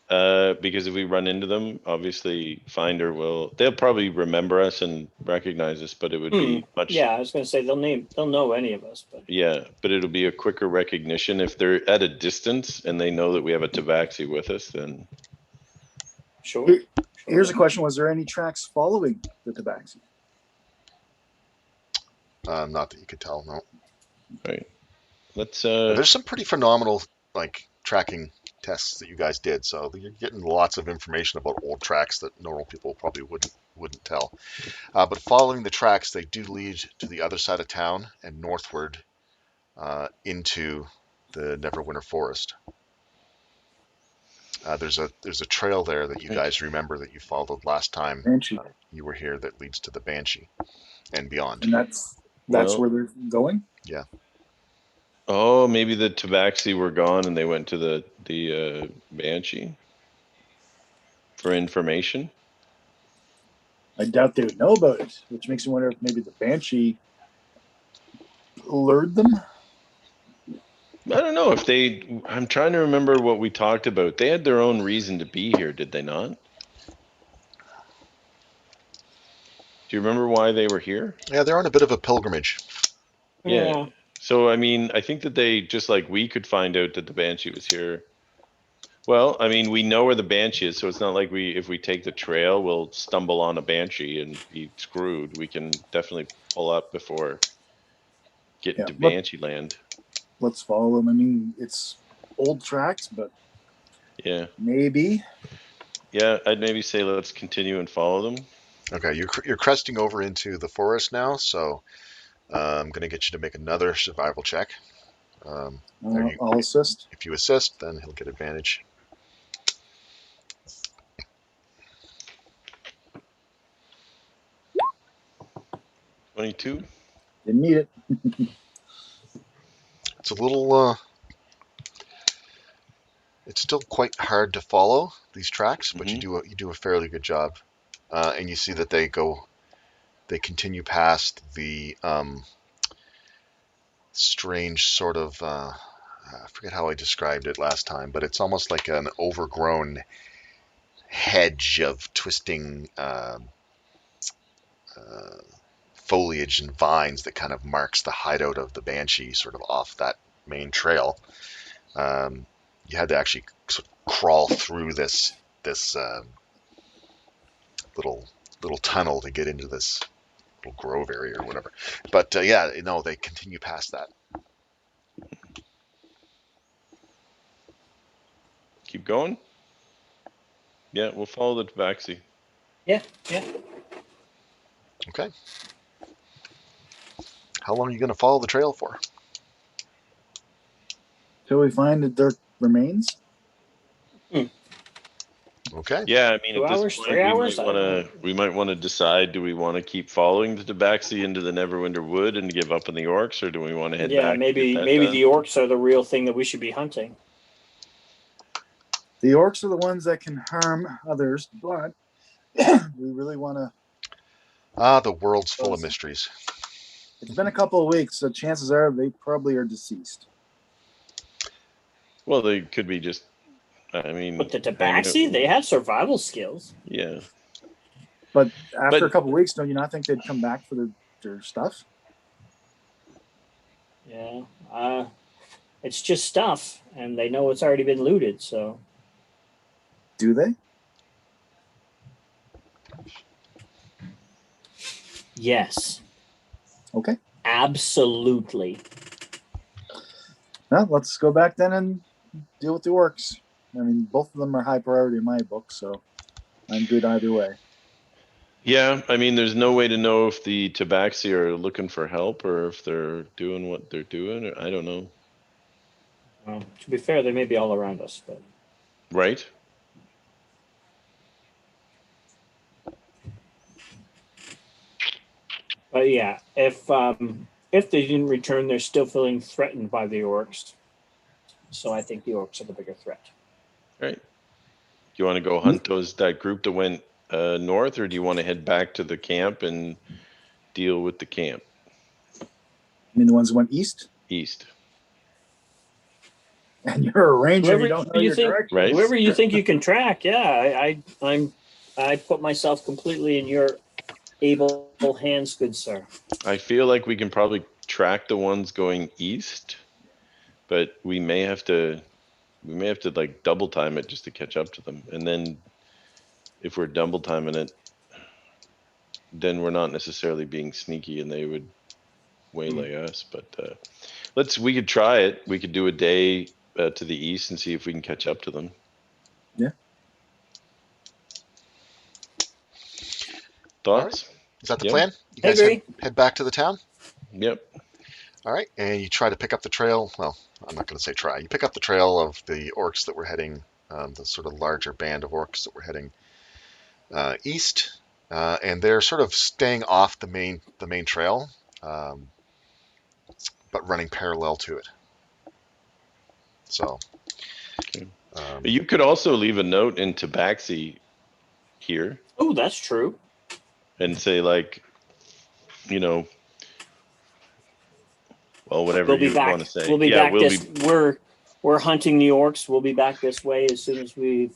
Because if we run into them, obviously Finder they'll probably remember us and recognize us, but it would be much. Yeah, I was going to say they'll know any of us, but yeah, but it'll be a quicker recognition if they're at a distance and they know that we have a tabaxi with us. Then sure. Here's a question: was there any tracks following the tabaxi? Not that you could tell, no. Right. Let's. There's some pretty phenomenal tracking tests that you guys did, so you're getting lots of information about old tracks that normal people probably wouldn't tell. But following the tracks, they do lead to the other side of town and northward into the Neverwinter Forest. There's a trail there that you guys remember that you followed last time you were here that leads to the Banshee and beyond. And that's where they're going? Yeah. Oh, maybe the tabaxi were gone and they went to the Banshee for information. I doubt they would know about it, which makes me wonder if maybe the Banshee lured them. I don't know if I'm trying to remember what we talked about. They had their own reason to be here, did they not? Do you remember why they were here? Yeah, they're on a bit of a pilgrimage. Yeah. So, I mean, I think that they, just like we could find out that the Banshee was here. Well, I mean, we know where the Banshee is, so it's not like if we take the trail, we'll stumble on a Banshee and be screwed. We can definitely pull up before getting to Banshee land. Let's follow them. I mean, it's old tracks, but yeah, maybe. Yeah, I'd maybe say let's continue and follow them. Okay, you're cresting over into the forest now, so I'm going to get you to make another survival check. I'll assist. If you assist, then he'll get advantage. $22. Didn't need it. It's a little. It's still quite hard to follow these tracks, but you do a fairly good job, and you see that they continue past the strange sort of. I forget how I described it last time, but it's almost like an overgrown hedge of twisting foliage and vines that kind of marks the hideout of the Banshee, sort of off that main trail. You had to actually sort of crawl through this little tunnel to get into this little grove area or whatever. But yeah, no, they continue past that. Keep going. Yeah, we'll follow the tabaxi. Yeah. Okay. How long are you going to follow the trail for? Till we find their remains. Okay. Yeah, I mean, 2 at this hours, point, 3 hours. we might want to decide: do we want to keep following the tabaxi into the Neverwinter Wood and give up on the orcs, or do we want to head back? Maybe the orcs are the real thing that we should be hunting. The orcs are the ones that can harm others, but we really want to. The world's full of mysteries. It's been a couple of weeks, so chances are they probably are deceased. Well, they could be just. I mean, But the hanging tabaxi, out- they have survival skills. Yeah. But after But- a couple of weeks, don't you not think they'd come back for their stuff? Yeah. It's just stuff, and they know it's already been looted. So Do they? yes, Okay. absolutely. Well, let's go back then and deal with the orcs. I mean, both of them are high priority in my book, so I'm good either way. Yeah, I mean, there's no way to know if the tabaxi are looking for help or if they're doing what they're doing. Or, I don't know. Well, to be fair, they may be all around us, but Right? yeah, if they didn't return, they're still feeling threatened by the orcs. So I think the orcs are the bigger threat. Right. Do you want to go hunt that group that went north, or do you want to head back to the camp and deal with the camp I mean, the ones that went east, east? and you're a ranger and Whoever you don't know you your think, direction. Right. whoever you think you can track, yeah, I put myself completely in your able hands, good sir. I feel like we can probably track the ones going east, but we may have to like double time it just to catch up to them. And then if we're double timing it, then we're not necessarily being sneaky and they would waylay us. But we could try it. We could do a day to the east and see if we can catch up to them. Yeah. Thoughts? Is that the Yeah. plan? You I guys agree. head back to the town? Yep. All right, and you try to pick up the trail. Well, I'm not going to say try. You pick up the trail of the orcs that were heading, the sort of larger band of orcs that were heading east, and they're sort of staying off the main trail, but running parallel to it. So, Okay. You could also leave a note in Tabaxi here Oh, that's true. and say like, you know, well, whatever We'll be you back. want to say. We'll be Yeah, back. We're hunting the orcs. We'll be back this way as soon as we've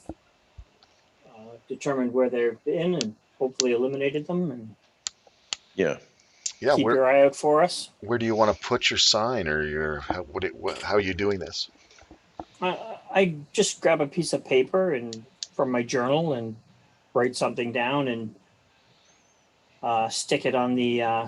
determined where they've been and hopefully eliminated them. And yeah. keep your eye out for us. Where do you want to put your sign, or how are you doing this? I just grab a piece of paper and from my journal and write something down and stick it on the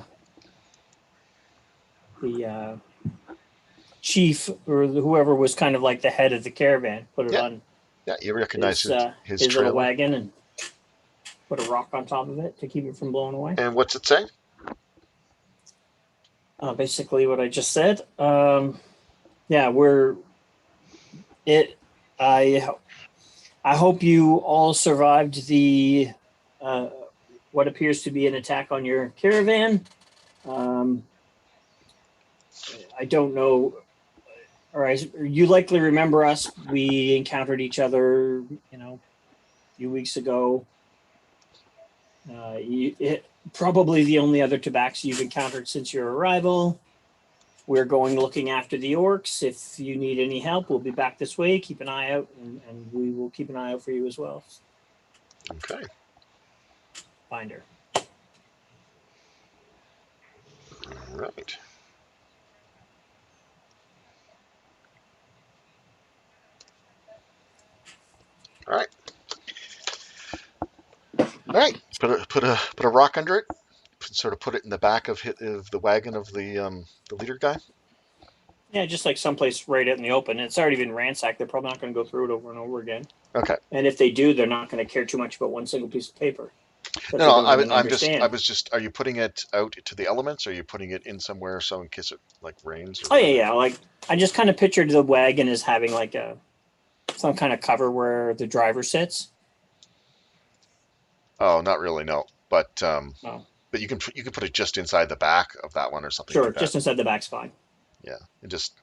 chief or whoever was kind of like the head of the caravan. Put it on Yeah, you recognize his little trailer. wagon and put a rock on top of it to keep it from blowing away. And what's it say? Basically what I just said. Yeah, I hope you all survived the what appears to be an attack on your caravan. I don't know. All right, you likely remember us. We encountered each other, a few weeks ago. Probably the only other tabaxi you've encountered since your arrival. We're going looking after the orcs. If you need any help, we'll be back this way. Keep an eye out, and we will keep an eye out for you as well. Okay. Find her. All right. All right. All right. Put a rock under it. Sort of put it in the back of the wagon of the leader guy. Yeah, just like someplace right out in the open. It's already been ransacked. They're probably not going to go through it over and over again. Okay. And if they do, they're not going to care too much about one single piece of paper. No, I was just. Are you putting it out to the elements? Or are you putting it in somewhere so in case it like rains? Oh yeah. Like I just kind of pictured the wagon as having like some kind of cover where the driver sits. Oh, not really. No, but No. But you can put it just inside the back of that one or something. Sure, like that. just inside the back's fine. Yeah, and just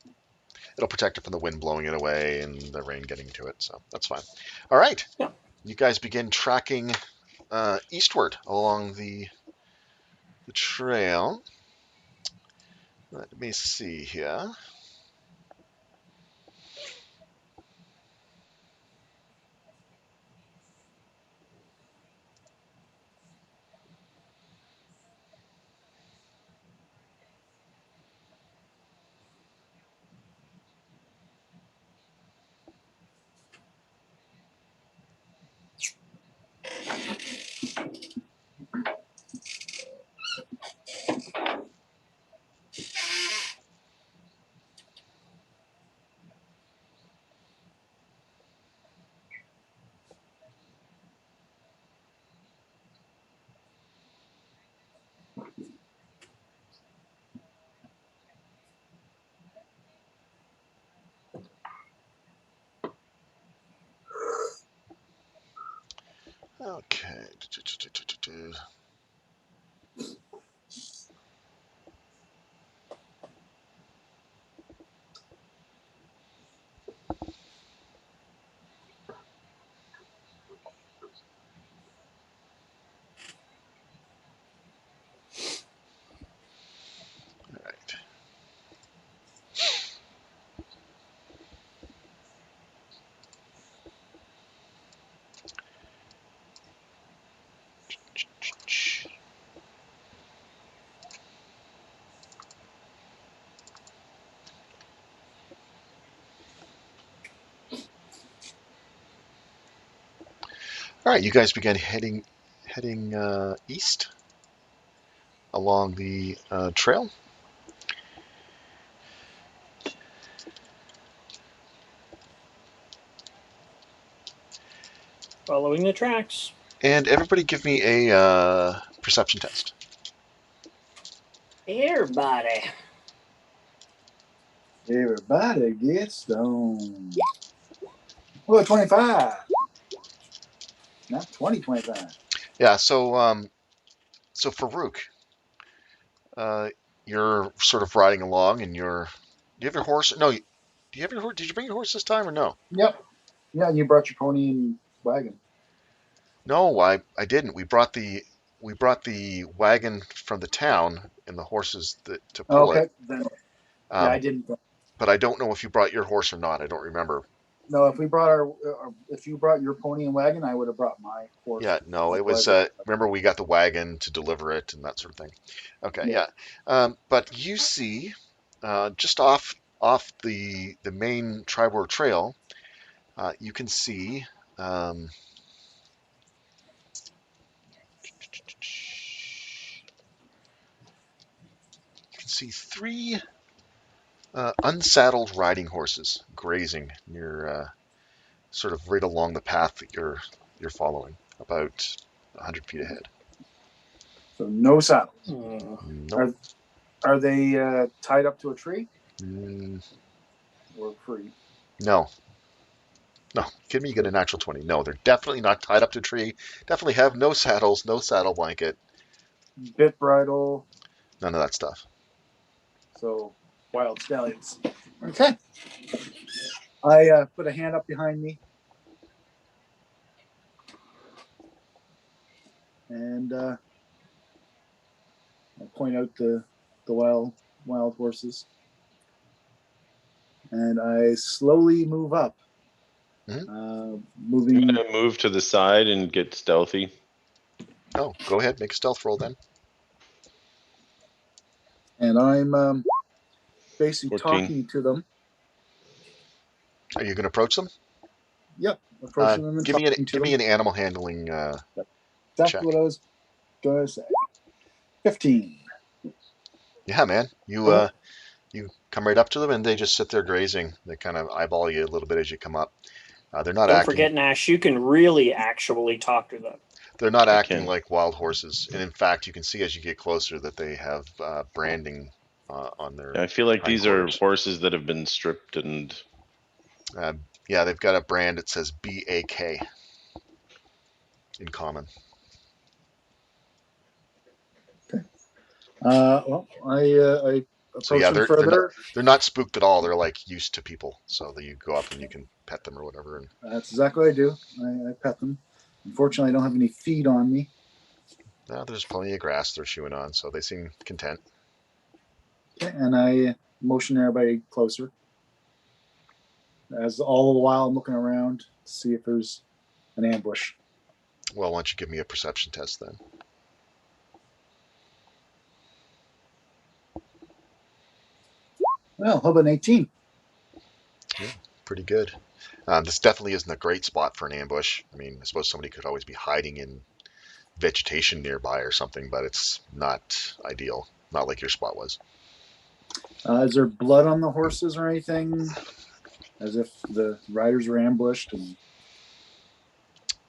it'll protect it from the wind blowing it away and the rain getting to it. So that's fine. All right. Yeah. You guys begin tracking eastward along the trail. Let me see here. Okay. All right. All right. You guys begin heading east along the trail. Following the tracks. And everybody give me a perception test. Everybody. Everybody gets stoned. Oh, 25. Not 20, 25. Yeah. So Farouk, uh, you're sort of riding along, and do you have your horse? No. Do you have your horse? Did you bring your horse this time or no? Yep. Yeah, you brought your pony and wagon. No, I didn't. We brought the wagon from the town and the horses to Oh, pull it. okay. Then, yeah, I Um, didn't. but I don't know if you brought your horse or not. I don't remember. No, if we brought if you brought your pony and wagon, I would have brought my horse. Yeah, no, it was. Otherwise, Remember, we got the wagon to deliver it and that sort of thing. Okay, yeah. yeah. But you see, just off the main Tribor Trail, you can see. Um, you can see three unsaddled riding horses grazing near, sort of right along the path that you're following, about 100 feet ahead. So no saddles. Nope. Are they tied up to a tree Mm, or free? no. No, give me you get a natural 20. No, they're definitely not tied up to a tree. Definitely have no saddles, no saddle blanket, Bit bridle. none of that stuff. So wild stallions. Okay. I put a hand up behind me and I point out the wild horses, and I slowly move up, Mhm. I'm moving. gonna move to the side and get stealthy. Oh, go ahead, make a stealth roll then. And I'm basically 14. talking to them. Are you going to approach them? Yep, approaching them and Give me talking to an them. animal handling Exactly check. what I was going to say. 15. Yeah, man. Oh, You come right up to them and they just sit there grazing. They kind of eyeball you a little bit as you come up. They're not Don't acting. forget, Nash, you can really actually talk to them. They're not I acting can. like wild horses, and in fact, you can see as you get closer that they have branding on their I feel like these are hindquarters. horses that have been stripped and Yeah, they've got a brand that says BAK in common. well, I So yeah, them further. they're not spooked at all. They're like used to people. So that you go up and you can pet them or whatever. And That's exactly what I do. I pet them. Unfortunately, I don't have any feed on me. there's plenty of grass they're chewing on, so they seem content. Okay, and I motion everybody closer. As all the while I'm looking around to see if there's an ambush. Well, why don't you give me a perception test then? Well, how about an 18? Pretty good. This definitely isn't a great spot for an ambush. I mean, I suppose somebody could always be hiding in vegetation nearby or something, but it's not ideal. Not like your spot was. Is there blood on the horses or anything? As if the riders were ambushed and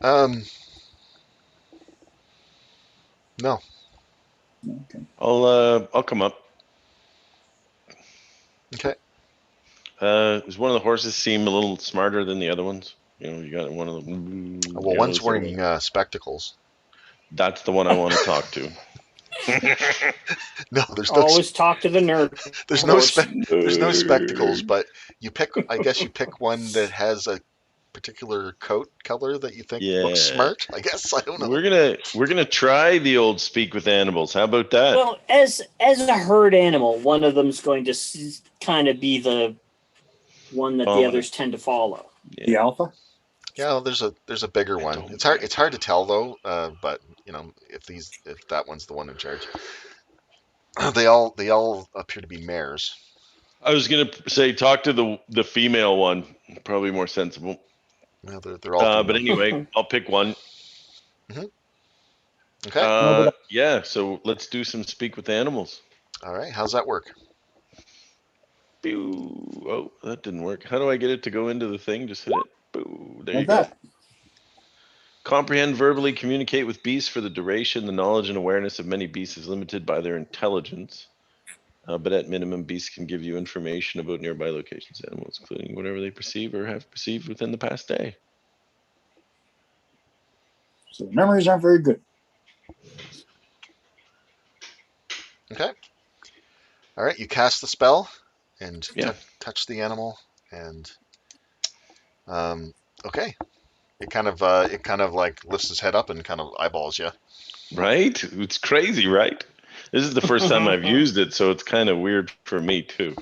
Um, no. okay. I'll come up. Okay. Does one of the horses seem a little smarter than the other ones? You know, you got one of them. Well, one's wearing spectacles. That's the one I want to talk to. No, there's no Always talk to the nerd. there's horse. no spectacles, but you pick. I guess you pick one that has a particular coat color that you think looks Yeah. smart. I guess I don't know. We're gonna try the old speak with animals. How about that? Well, as a herd animal, one of them's going to kind of be the one that the others tend to follow. Yeah. The alpha? Yeah, there's a bigger one. It's hard to tell though. But you know, if that one's the one in charge, they all appear to be mares. I was gonna say talk to the female one. Probably more sensible. Well, they're all. But anyway, I'll pick one. Okay. Yeah. So let's do some speak with animals. All right. How's that work? Pew. Oh, that didn't work. How do I get it to go into the thing? Just hit it. Boo. There Like you go. that. Comprehend, verbally communicate with beasts for the duration. The knowledge and awareness of many beasts is limited by their intelligence. But at minimum, beasts can give you information about nearby locations, animals, including whatever they perceive or have perceived within the past day. So the memories aren't very good. Okay. All right. You cast the spell and Yeah. touch the animal, and okay. It kind of like lifts his head up and kind of eyeballs you. Right? It's crazy, right? This is the first time I've used it, so it's kind of weird for me too.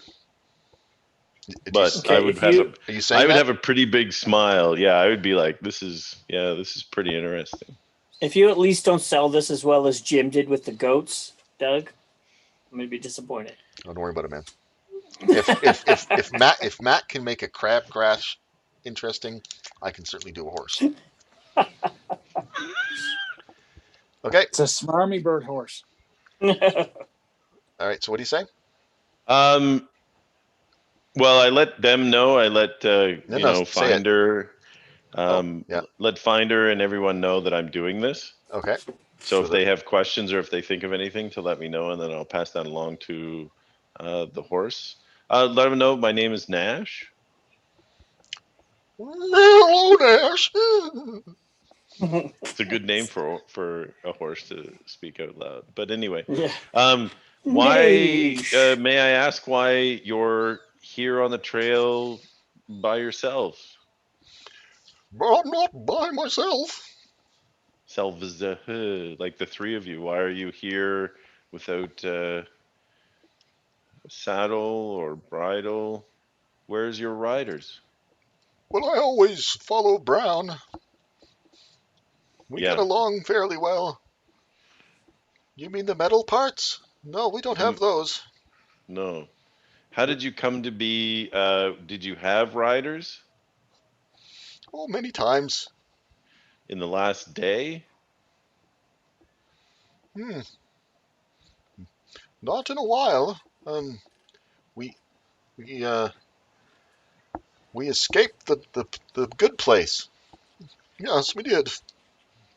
But Okay, I would Are you saying have a pretty big smile. Yeah, I would be like, this is pretty interesting. If you at least don't sell this as well as Jim did with the goats, Doug, I'm gonna be disappointed. Oh, don't worry about it, man. If Matt can make a crabgrass interesting, I can certainly do a horse. Okay. It's a smarmy bird horse. All right. So what do you say? Well, I let them know. I let say Finder, yeah. let Finder and everyone know that I'm doing this. Okay. So if they have questions or if they think of anything, to let me know, and then I'll pass that along to the horse. Let them know my name is Nash. Hello, Nash. It's a good name for a horse to speak out loud. But anyway, Yeah. why may I ask why you're here on the trail by yourself? I'm not by myself. Selves, like the three of you. Why are you here without a saddle or bridle? Where's your riders? Well, I always follow Brown. We Yeah. get along fairly well. You mean the metal parts? No, we don't have those. No. How did you come to be? Did you have riders Oh, many times. in the last day? Not in a while. We we uh we escaped the good place. Yes, we did.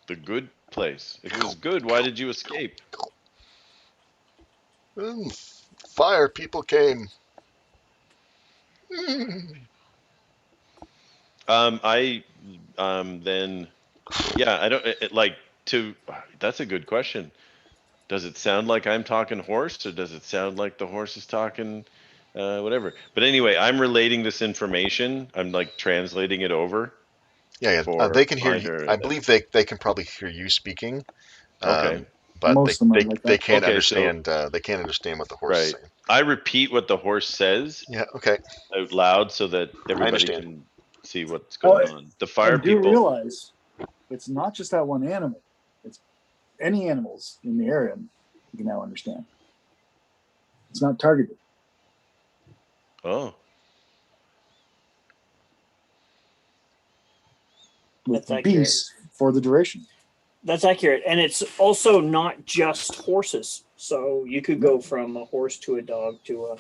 The good place. If it was good, why did you escape? Fire people came. I then yeah, I don't like to. That's a good question. Does it sound like I'm talking horse, or does it sound like the horse is talking whatever? But anyway, I'm relating this information. I'm like translating it over Yeah. for They can hear you. minor. I believe they can probably hear you speaking, Okay. but Most of them are like they that. can't Okay, so understand. They can't understand what the horse is right. saying. I repeat what the horse says Yeah. Okay. out loud so that I everybody understand. can see what's Oh, going on. The fire and do people. realize it's not just that one animal. It's any animals in the area you can now understand. It's not targeted. Oh, With That's accurate. beasts for the duration. That's accurate, and it's also not just horses. So you could go from a horse to a dog to a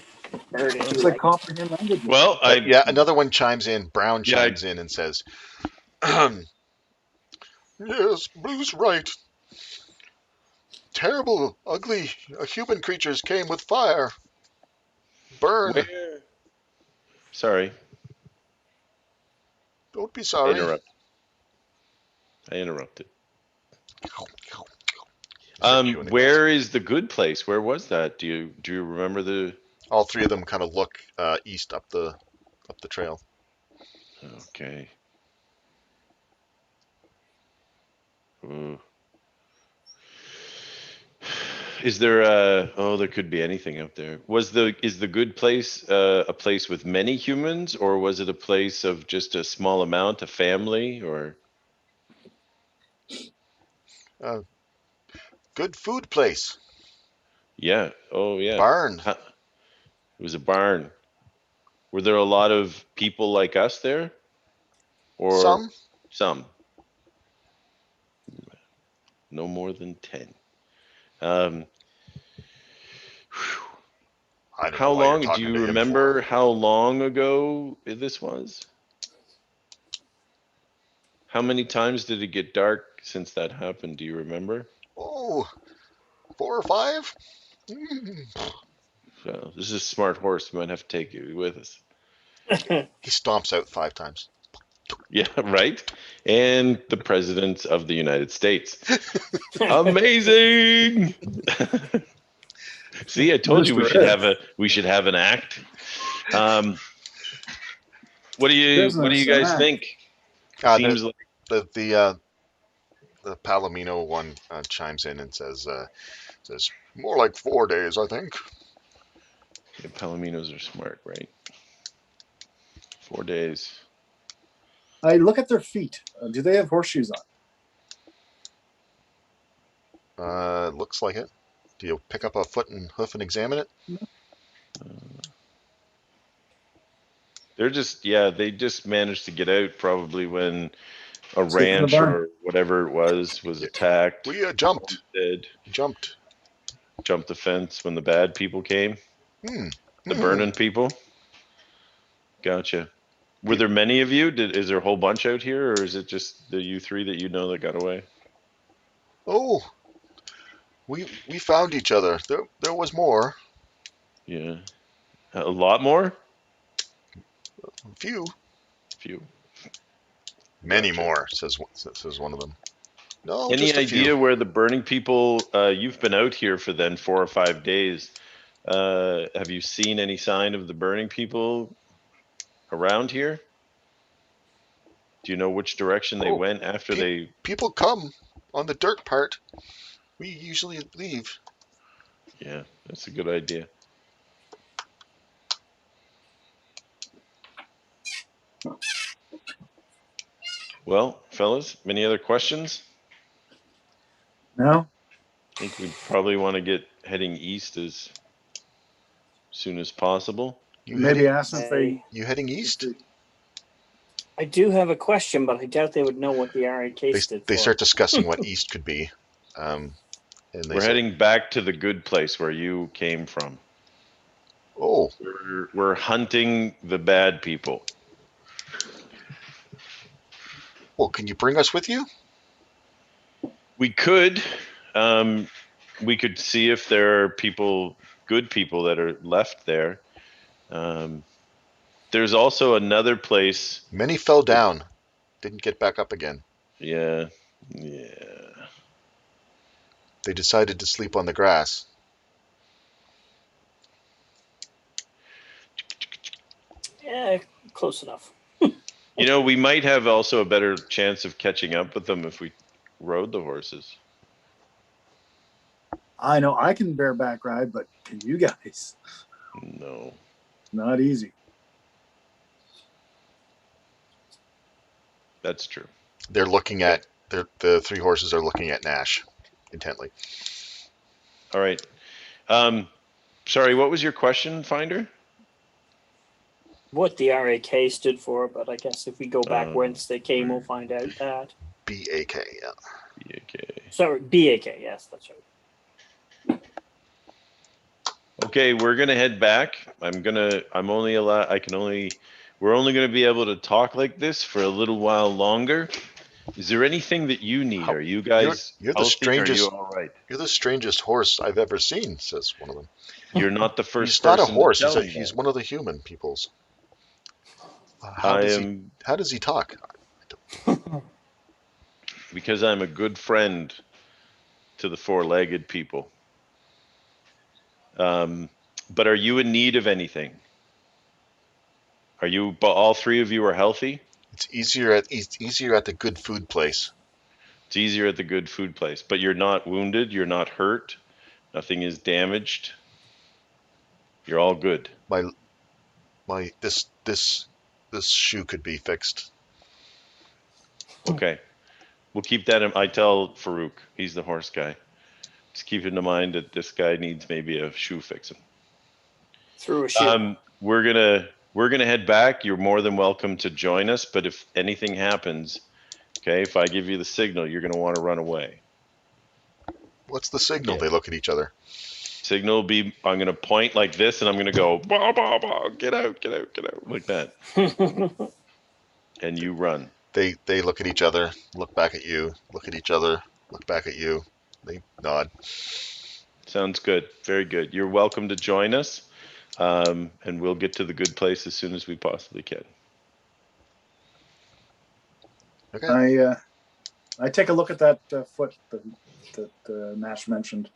bird if Looks you like like. comprehend language. well, Yeah. Another one chimes in. Brown Yeah, I- chimes in and says, "Yes, Blue's right. Terrible, ugly, human creatures came with fire. Burn. where? Sorry, Don't be I sorry." interrupted. Start chewing the grass. Where is the good place? Where was that? Do you remember the? All three of them kind of look east up the trail. Okay. Ooh. Is there oh, there could be anything out there. Is the good place a place with many humans, or was it a place of just a small amount, a family, or Uh, Good food place. yeah, oh yeah. Barn. Huh, it was a barn. Were there a lot of people like us there, or Some. some? No more than 10. Um, I don't know how why you're long do talking you to him for. remember how long ago this was? How many times did it get dark since that happened? Do you remember? Oh, 4 or 5. Mm. So this is a smart horse. We might have to take you with us. He stomps out 5 times. Yeah, right. And the president of the United States. Amazing. See, I told you we Mr. should Ed. have an act. Um, what do you Business and guys act. think? Uh, Seems like the Palomino one chimes in and says more like 4 days, I think. yeah, Palominos are smart, right? 4 days. I look at their feet. Do they have horseshoes on? Looks like it. Do you pick up a foot and hoof and examine it? They just managed to get out probably when a Escape from the ranch barn. or whatever it was Yeah. attacked. We jumped. Dead. Jumped. Jumped the fence when the bad people came. Hmm. The Hmm. burning people. Gotcha. Were there many of you? Is there a whole bunch out here, or is it just the you three that you know that got away? Oh, we found each other. There was more. Yeah, a lot more. A few. Few. Many Gotcha. more, says one of them. No, Any just a few. idea where the burning people? You've been out here for then 4 or 5 days. Have you seen any sign of the burning people around here? Do you know which direction they Oh, went after they? people come on the dirt part. We usually leave. Yeah, that's a good idea. Well, fellas, many other questions? No? I think we probably want to get heading east as soon as possible. You Maybe heading ask them if they. you heading If east? they I do have a question, but I doubt they would know what the RAK stood They for. start discussing what east could be, and they We're say, heading back to the good place where you came from. "Oh, We're hunting the bad people. well, can you bring us with you?" We could, um, we could see if there are people, good people that are left there. Um, there's also another place. Many fell down, didn't get back up again. Yeah, yeah. They decided to sleep on the grass. Yeah, close enough. You know, we might have also a better chance of catching up with them if we rode the horses. I know I can bareback ride, but can you guys? No. Not easy. That's true. They're looking at the three horses are looking at Nash intently. All right. Sorry, what was your question, Finder? What the RAK stood for, but I guess if we go back whence they came, we'll find out that. BAK. Yeah. Okay. Sorry, BAK. Yes, that's right. Okay, we're gonna head back. We're only gonna be able to talk like this for a little while longer. Is there anything that you need? Are you guys You're the healthy? Are you strangest. all right? You're the strangest horse I've ever seen, says one of them. You're not the first He's not a person horse. to tell me He's that. one of the human peoples. I am How does he talk? because I'm a good friend to the four-legged people. But are you in need of anything? All three of you are healthy? It's easier at the good food place. It's easier at the good food place, but you're not wounded, you're not hurt, nothing is damaged. You're all good. This shoe could be fixed. Okay. We'll keep that in. I tell Farouk, he's the horse guy. Just keep in mind that this guy needs maybe a shoe fixing. Through a shoe. We're gonna head back. You're more than welcome to join us, but if anything happens, okay, if I give you the signal, you're gonna want to run away. What's the signal? Yeah. They look at each other. Signal will be, I'm gonna point like this, and I'm gonna go, bah, bah, bah, get out, like that, and you run. They look at each other, look back at you, look at each other, look back at you. They nod. Sounds good. Very good. You're welcome to join us, and we'll get to the good place as soon as we possibly can. Okay. I take a look at that foot that Nash mentioned.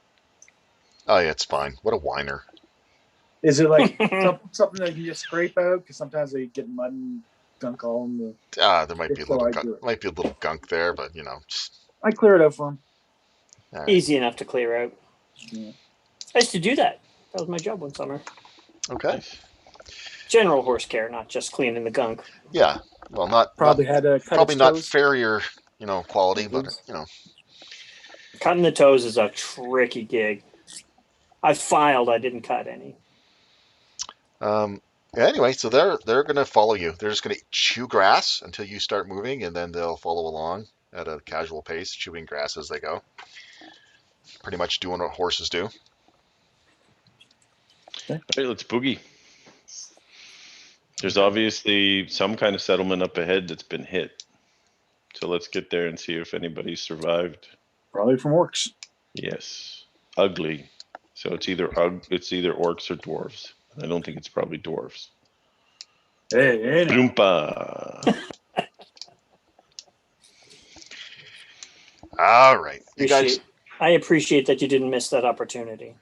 Oh yeah, it's fine. What a whiner. Is it like something that you just scrape out? Because sometimes they get mud and gunk all in the. There might be a little gunk there, but I clear it out for him. all right. Easy enough to clear out. Yeah. I used to do that. That was my job one summer. Okay. General horse care, not just cleaning the gunk. Yeah. Well, not farrier, quality, but Cutting the toes is a tricky gig. I filed. I didn't cut any. Anyway, so they're gonna follow you. They're just gonna chew grass until you start moving, and then they'll follow along at a casual pace, chewing grass as they go. Pretty much doing what horses do. All right, let's boogie. There's obviously some kind of settlement up ahead that's been hit. So let's get there and see if anybody survived. Probably from orcs. Yes. Ugly. So it's either orcs or dwarves. I don't think it's probably dwarves. Hey. Boompa. All right, you guys. I appreciate that you didn't miss that opportunity.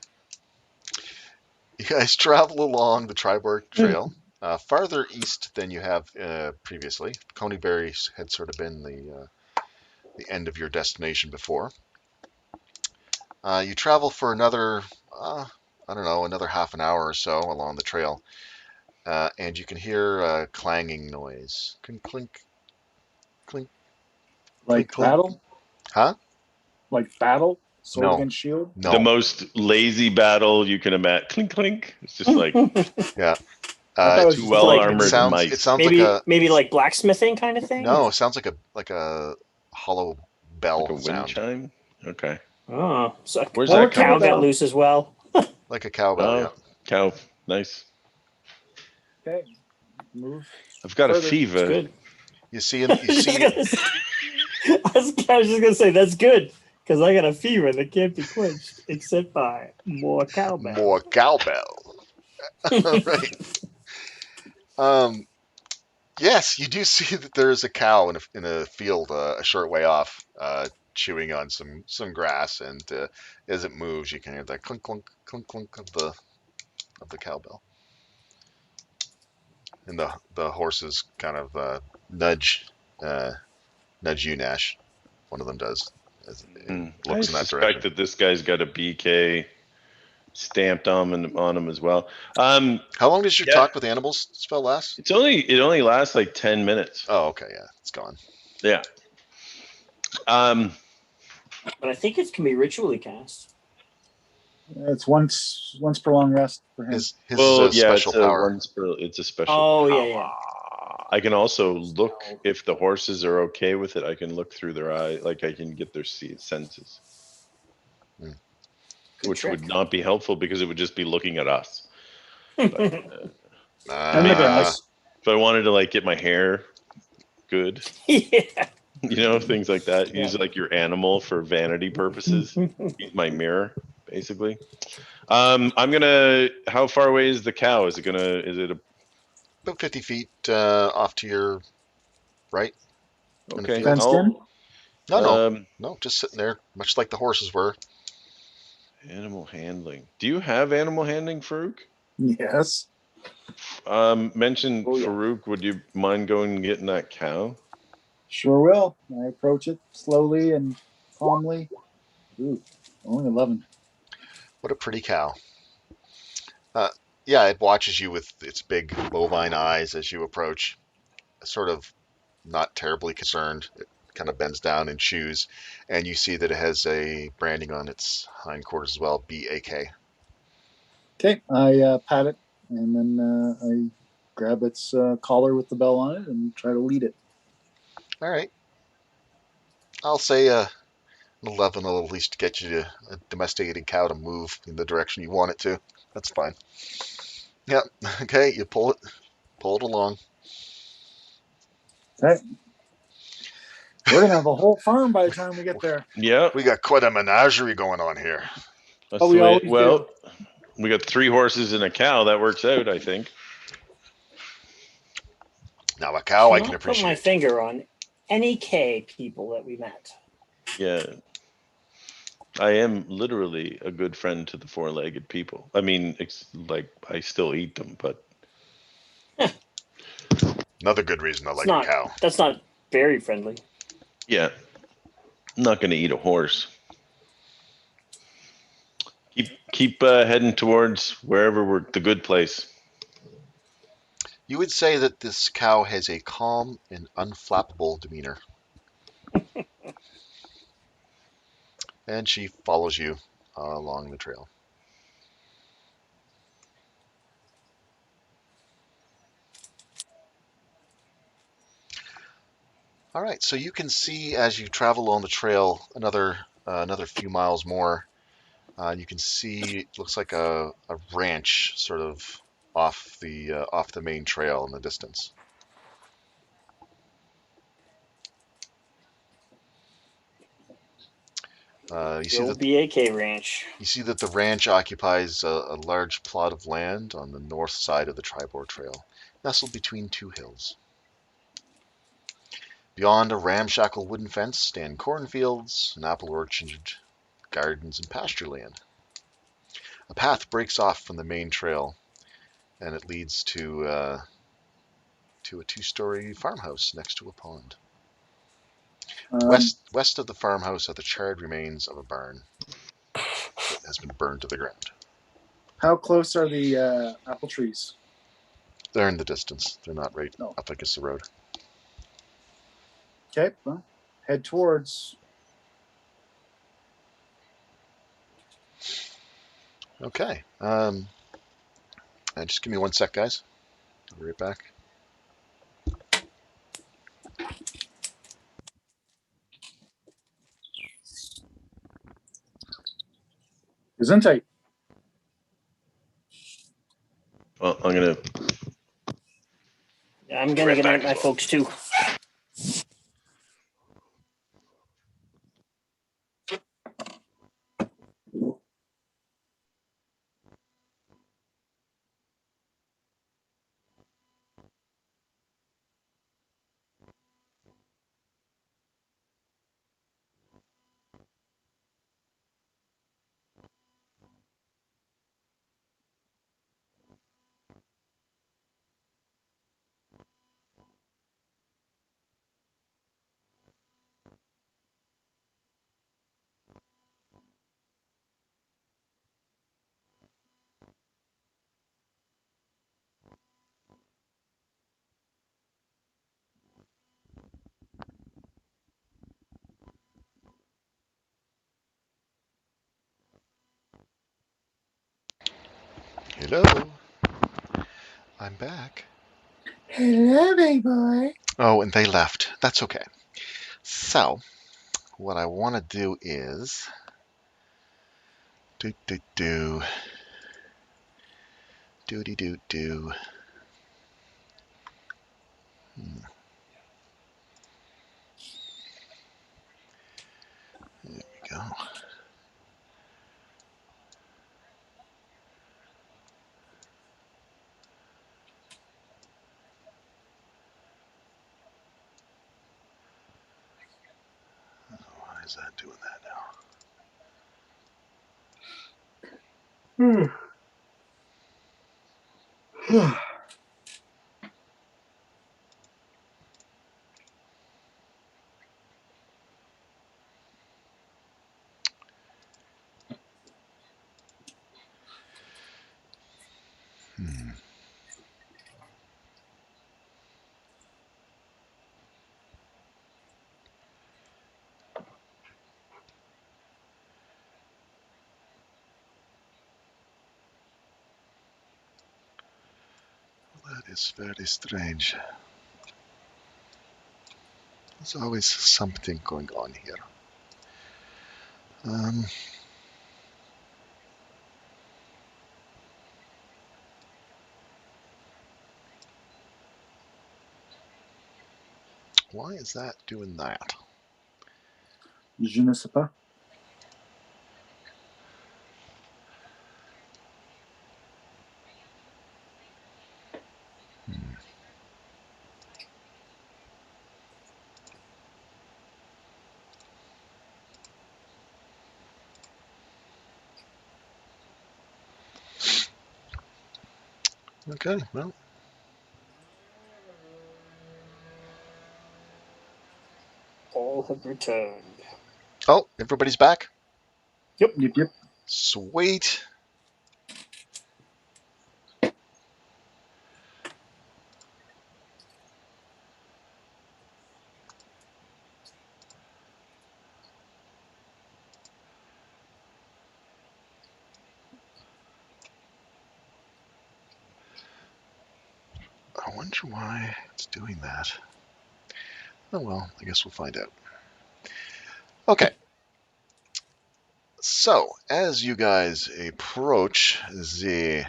You guys travel along the Triberg Trail, farther east than you have previously. Conyberry had sort of been the end of your destination before. You travel for another, another half an hour or so along the trail, and you can hear a clanging noise. Clink, clink, clink. Like clink, battle? Huh? Like battle? Sword No. against shield? No. The most lazy battle you can imagine. Clink, clink. It's just like Yeah. two well-armored mice. It sounds maybe like blacksmithing kind of thing. No, it sounds like a hollow bell like a wind sound. chime. Okay. Oh, so Where's that cow coming got from? loose as well. Like a cowbell. Oh, Yeah. cow. Nice. Okay. Move. I've got Further. a fever. That's good. You see him. You see. I was just gonna say that's good because I got a fever that can't be quenched except by more cowbell. More cowbell. Right. Yes, you do see that there is a cow in a field a short way off, chewing on some grass, and as it moves, you can hear the clunk clunk clunk clunk of the cowbell, and the horses kind of nudge uh, nudge you, Nash. One of them does, and I looks in that suspect direction. that this guy's got a BK stamped on him as well. How long does your Yeah, talk with animals spell last? it only lasts like 10 minutes. Oh, okay, yeah, it's gone. Yeah. Um, But I think it can be ritually cast. It's once per long rest for him. His is well, a yeah, special power. it's a special Oh, power. yeah. I can also look if the horses are okay with it. I can look through their eye, like I can get their senses, Mm. Good which would trick. not be helpful because it would just be looking at us. But And the grass. if I wanted to like get my hair good, Yeah. things like that, Yeah. use like your animal for vanity purposes. Use my mirror, basically. How far away is the cow? Is it About 50 feet off to your right in the okay? field. Fenced in? No, just sitting there, much like the horses were. Animal handling. Do you have animal handling, Farouk? Yes. Mention Oh, yeah. Farouk. Would you mind going and getting that cow? Sure will. I approach it slowly and calmly. Ooh, only 11. What a pretty cow. Uh, yeah, it watches you with its big bovine eyes as you approach, sort of not terribly concerned. It kind of bends down and chews, and you see that it has a branding on its hindquarters as well, BAK. Okay, I pat it and then I grab its collar with the bell on it and try to lead it. All right. I'll say an 11 will at least get you to a domesticated cow to move in the direction you want it to. That's fine. Yep. Okay, you pull it along. Okay. We're going to have a whole farm by the time we get there. Yeah, We got quite a menagerie going on here. that's Oh, the we way. always do. Well, we got 3 horses and a cow. That works out, I think. Now, a cow I can Cannot put my appreciate. finger on any K people that we met. Yeah, I am literally a good friend to the 4-legged people. I mean, it's like I still eat them, but Another good reason I It's like a not. cow. That's not very friendly. yeah, I'm not going to eat a horse. Keep heading towards wherever we're the good place. You would say that this cow has a calm and unflappable demeanor. And she follows you along the trail. All right, so you can see as you travel along the trail another few miles more. You can see it looks like a ranch sort of off the main trail in the distance. You The see old that BAK ranch. you see that the ranch occupies a large plot of land on the north side of the Tribord Trail, nestled between 2 hills. Beyond a ramshackle wooden fence stand cornfields, an apple orchard, gardens, and pasture land. A path breaks off from the main trail, and it leads to a 2-story farmhouse next to a pond. West of the farmhouse are the charred remains of a barn that has been burned to the ground. How close are the apple trees? They're in the distance. They're not right No. up against the road. Okay, well, head towards. Okay. Just give me 1 sec, guys. I'll be right back. Gesundheit. Well, I'm gonna. I'm gonna Right get back out as my well. folks too. Hello. I'm back. Hello, big boy. Oh, and they left. That's okay. So, what I want to do is do do do doody do do. There we go. Why is that doing that now? That is very strange. There's always something going on here. Why is that doing that? Je ne sais pas. Okay, well, All have returned. oh, everybody's back. Yep. Sweet. I wonder why it's doing that. Oh well, I guess we'll find out. Okay. So, as you guys approach the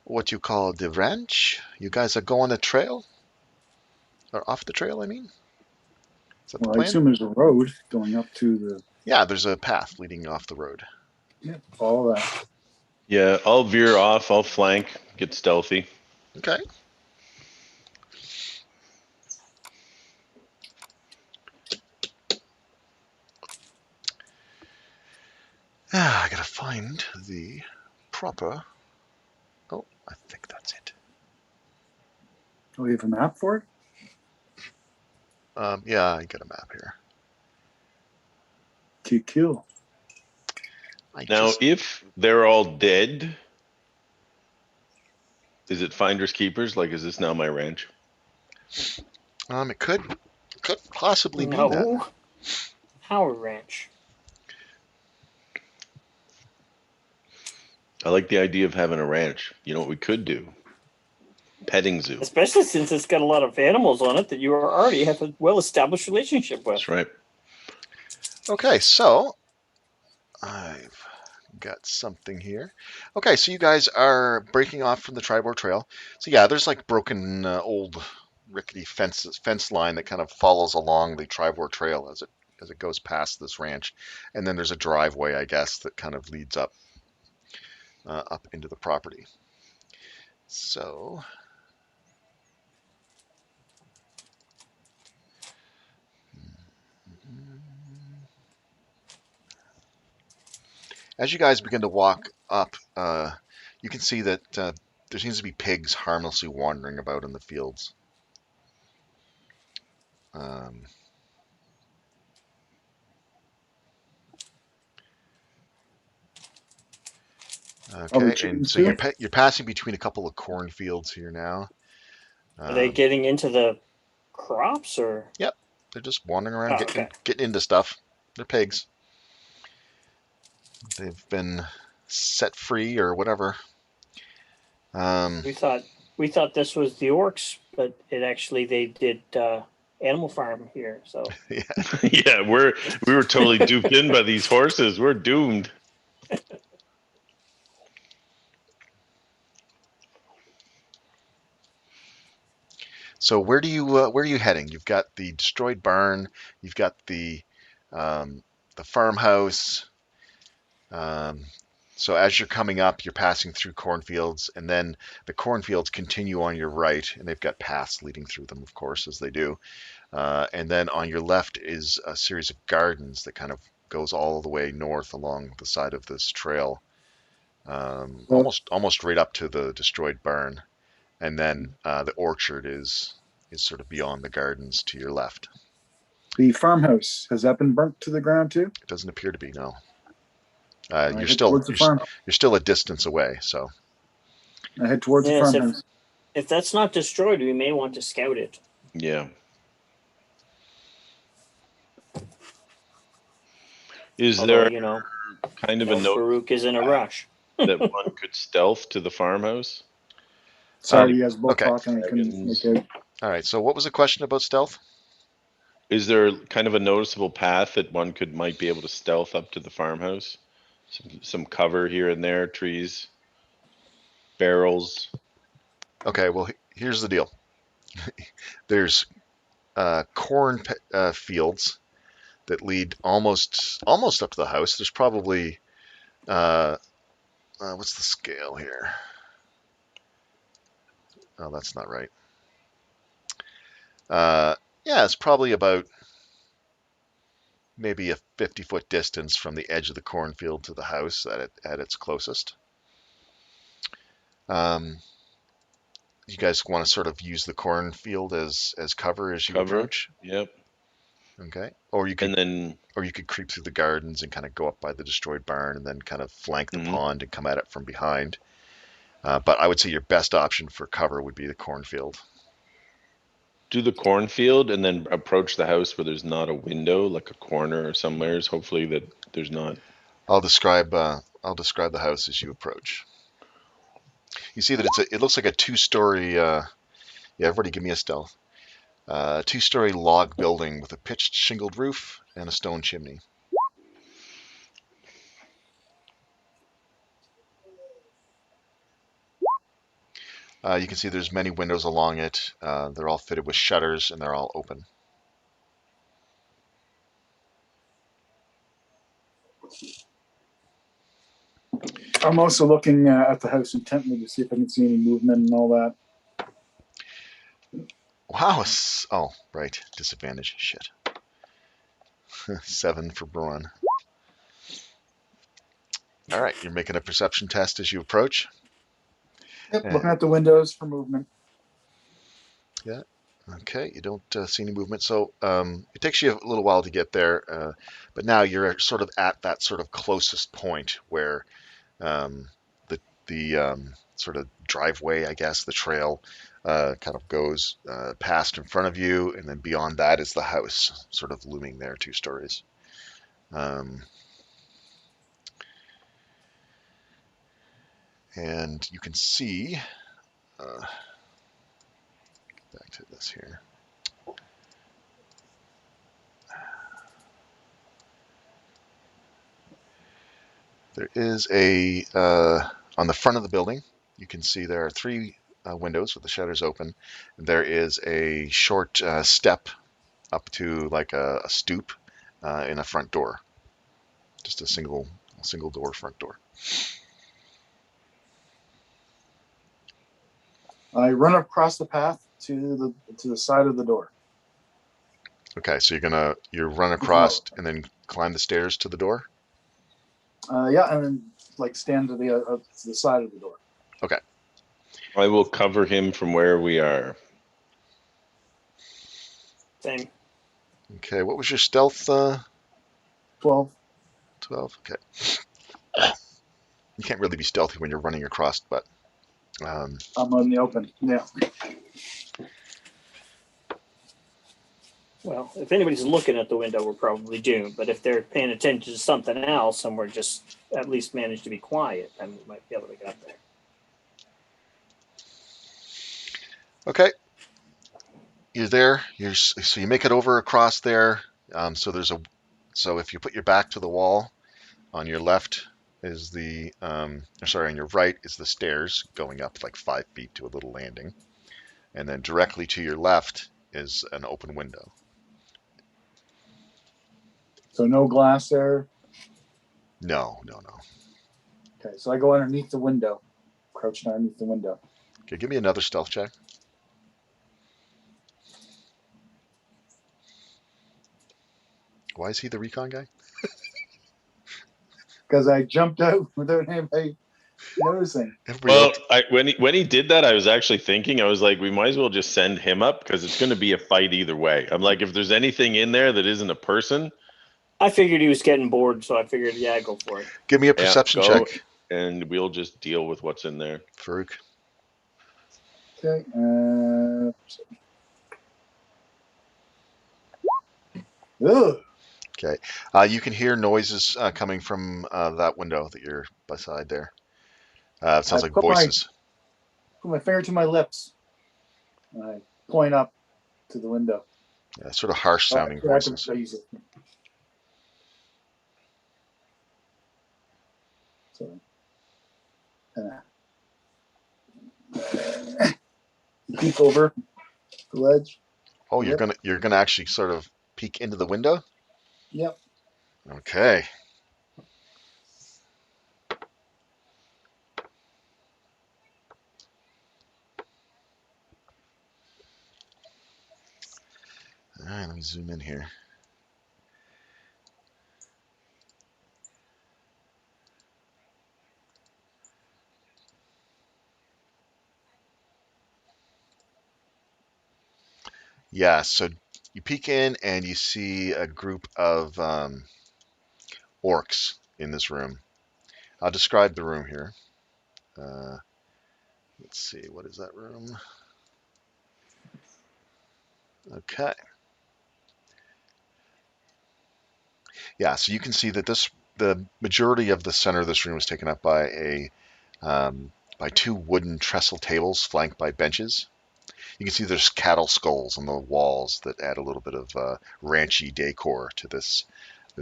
what you call the ranch, you guys are going a trail? Or off the trail, I mean? Is that the Well, I plan? assume there's a road going up to the. Yeah, there's a path leading off the road. Yeah, follow that. Yeah, I'll veer off. I'll flank, get stealthy. Okay. I gotta find the proper. Oh, I think that's it. Oh, we have a map for it? Yeah, I got a map here. Cool. Now, if they're all dead, is it finders keepers? Like, is this now my ranch? It could possibly be that. No. Howard Ranch. I like the idea of having a ranch. You know what we could do? Petting zoo. Especially since it's got a lot of animals on it that you already have a well-established relationship with. That's right. Okay, so I've got something here. Okay, so you guys are breaking off from the Tribor Trail. So yeah, there's like broken old rickety fence line that kind of follows along the Tribor Trail as it goes past this ranch, and then there's a driveway, I guess, that kind of leads up into the property. So as you guys begin to walk up, you can see that there seems to be pigs harmlessly wandering about in the fields. Are we Okay, and chickens so too? you're passing between a couple of cornfields here now. Are they getting into the crops or? Yep, they're just wandering around, Oh, okay. getting into stuff. They're pigs. They've been set free or whatever. We thought this was the orcs, but they did Animal Farm here. So yeah. Yeah, we were totally duped in by these horses. We're doomed. So where are you heading? You've got the destroyed barn. You've got the farmhouse. Um, so as you're coming up, you're passing through cornfields, and then the cornfields continue on your right, and they've got paths leading through them, of course, as they do. And then on your left is a series of gardens that kind of goes all the way north along the side of this trail, Well, almost right up to the destroyed barn. And then the orchard is sort of beyond the gardens to your left. the farmhouse, has that been burnt to the ground too? It doesn't appear to be, no. I head towards the farm. You're still a distance away, so I head towards the yes, farmhouse. if that's not destroyed, we may want to scout it. Yeah. Is Although there kind of a note Farouk is in a rush. that one could stealth to the farmhouse? Sorry, you guys both okay. talking. I couldn't make out. All right. So what was the question about stealth? Is there kind of a noticeable path that one might be able to stealth up to the farmhouse? Some cover here and there, trees, barrels. Okay. Well, here's the deal. There's corn fields that lead almost up to the house. There's probably what's the scale here? Oh, that's not right. Yeah, it's probably about maybe a 50-foot distance from the edge of the cornfield to the house at its closest. You guys want to sort of use the cornfield as cover as you approach? Yep. Okay. Or you could And then creep through the gardens and kind of go up by the destroyed barn and then kind of flank the pond and come at it from behind. But I would say your best option for cover would be the cornfield. do the cornfield and then approach the house where there's not a window, like a corner or somewheres. Hopefully that there's not. I'll describe the house as you approach. You see that it looks like a two-story. Yeah, everybody, give me a stealth. Two-story log building with a pitched shingled roof and a stone chimney. You can see there's many windows along it. They're all fitted with shutters and they're all open. I'm also looking at the house intently to see if I can see any movement and all that. Wow. Oh, right. Disadvantage. Shit. 7 for Braun. All right. You're making a perception test as you approach. Yep, looking at the windows for movement. Yeah. Okay. You don't see any movement. So it takes you a little while to get there. But now you're sort of at that sort of closest point where the sort of driveway, I guess, the trail kind of goes past in front of you, and then beyond that is the house, sort of looming there, 2 stories. And you can see, back to this here. There is on the front of the building, you can see there are 3 windows with the shutters open. There is a short step up to like a stoop in a front door. Just a single door front door. I run across the path to the side of the door. Okay, so you run across and then climb the stairs to the door? Yeah, and then like stand to the side of the door. Okay. I will cover him from where we are. Same. Okay, what was your stealth? 12. 12. Okay. You can't really be stealthy when you're running across, but I'm on the open. Yeah. Well, if anybody's looking at the window, we're probably doomed. But if they're paying attention to something else and we're just at least managed to be quiet, then we might be able to get up there. Okay, you're there. So you make it over across there. So if you put your back to the wall, on your left is on your right is the stairs going up like 5 feet to a little landing, and then directly to your left is an open window. So no glass there. No. Okay, so I go underneath the window, crouching underneath the window. Okay, give me another stealth check. Why is he the recon guy? Because I jumped out without anybody noticing. Everybody Well, else. when he did that, I was actually thinking, I was like, we might as well just send him up because it's going to be a fight either way. I'm like, if there's anything in there that isn't a person, I figured he was getting bored, so I figured, yeah, go for it. Give me a yeah, perception go, check, and we'll just deal with what's in there. Farouk. Okay. Ugh. Okay. You can hear noises coming from that window that you're beside there. It I sounds like put my voices. finger to my lips, and I point up to the window. Sort of harsh sounding voices. I use it. So, peek over the ledge. Oh, Yep. you're gonna actually sort of peek into the window? Yep. Okay. All right, let me zoom in here. Yeah, so you peek in and you see a group of orcs in this room. I'll describe the room here. Let's see, what is that room? Okay. Yeah, so you can see that the majority of the center of this room is taken up by two wooden trestle tables flanked by benches. You can see there's cattle skulls on the walls that add a little bit of ranchy decor to this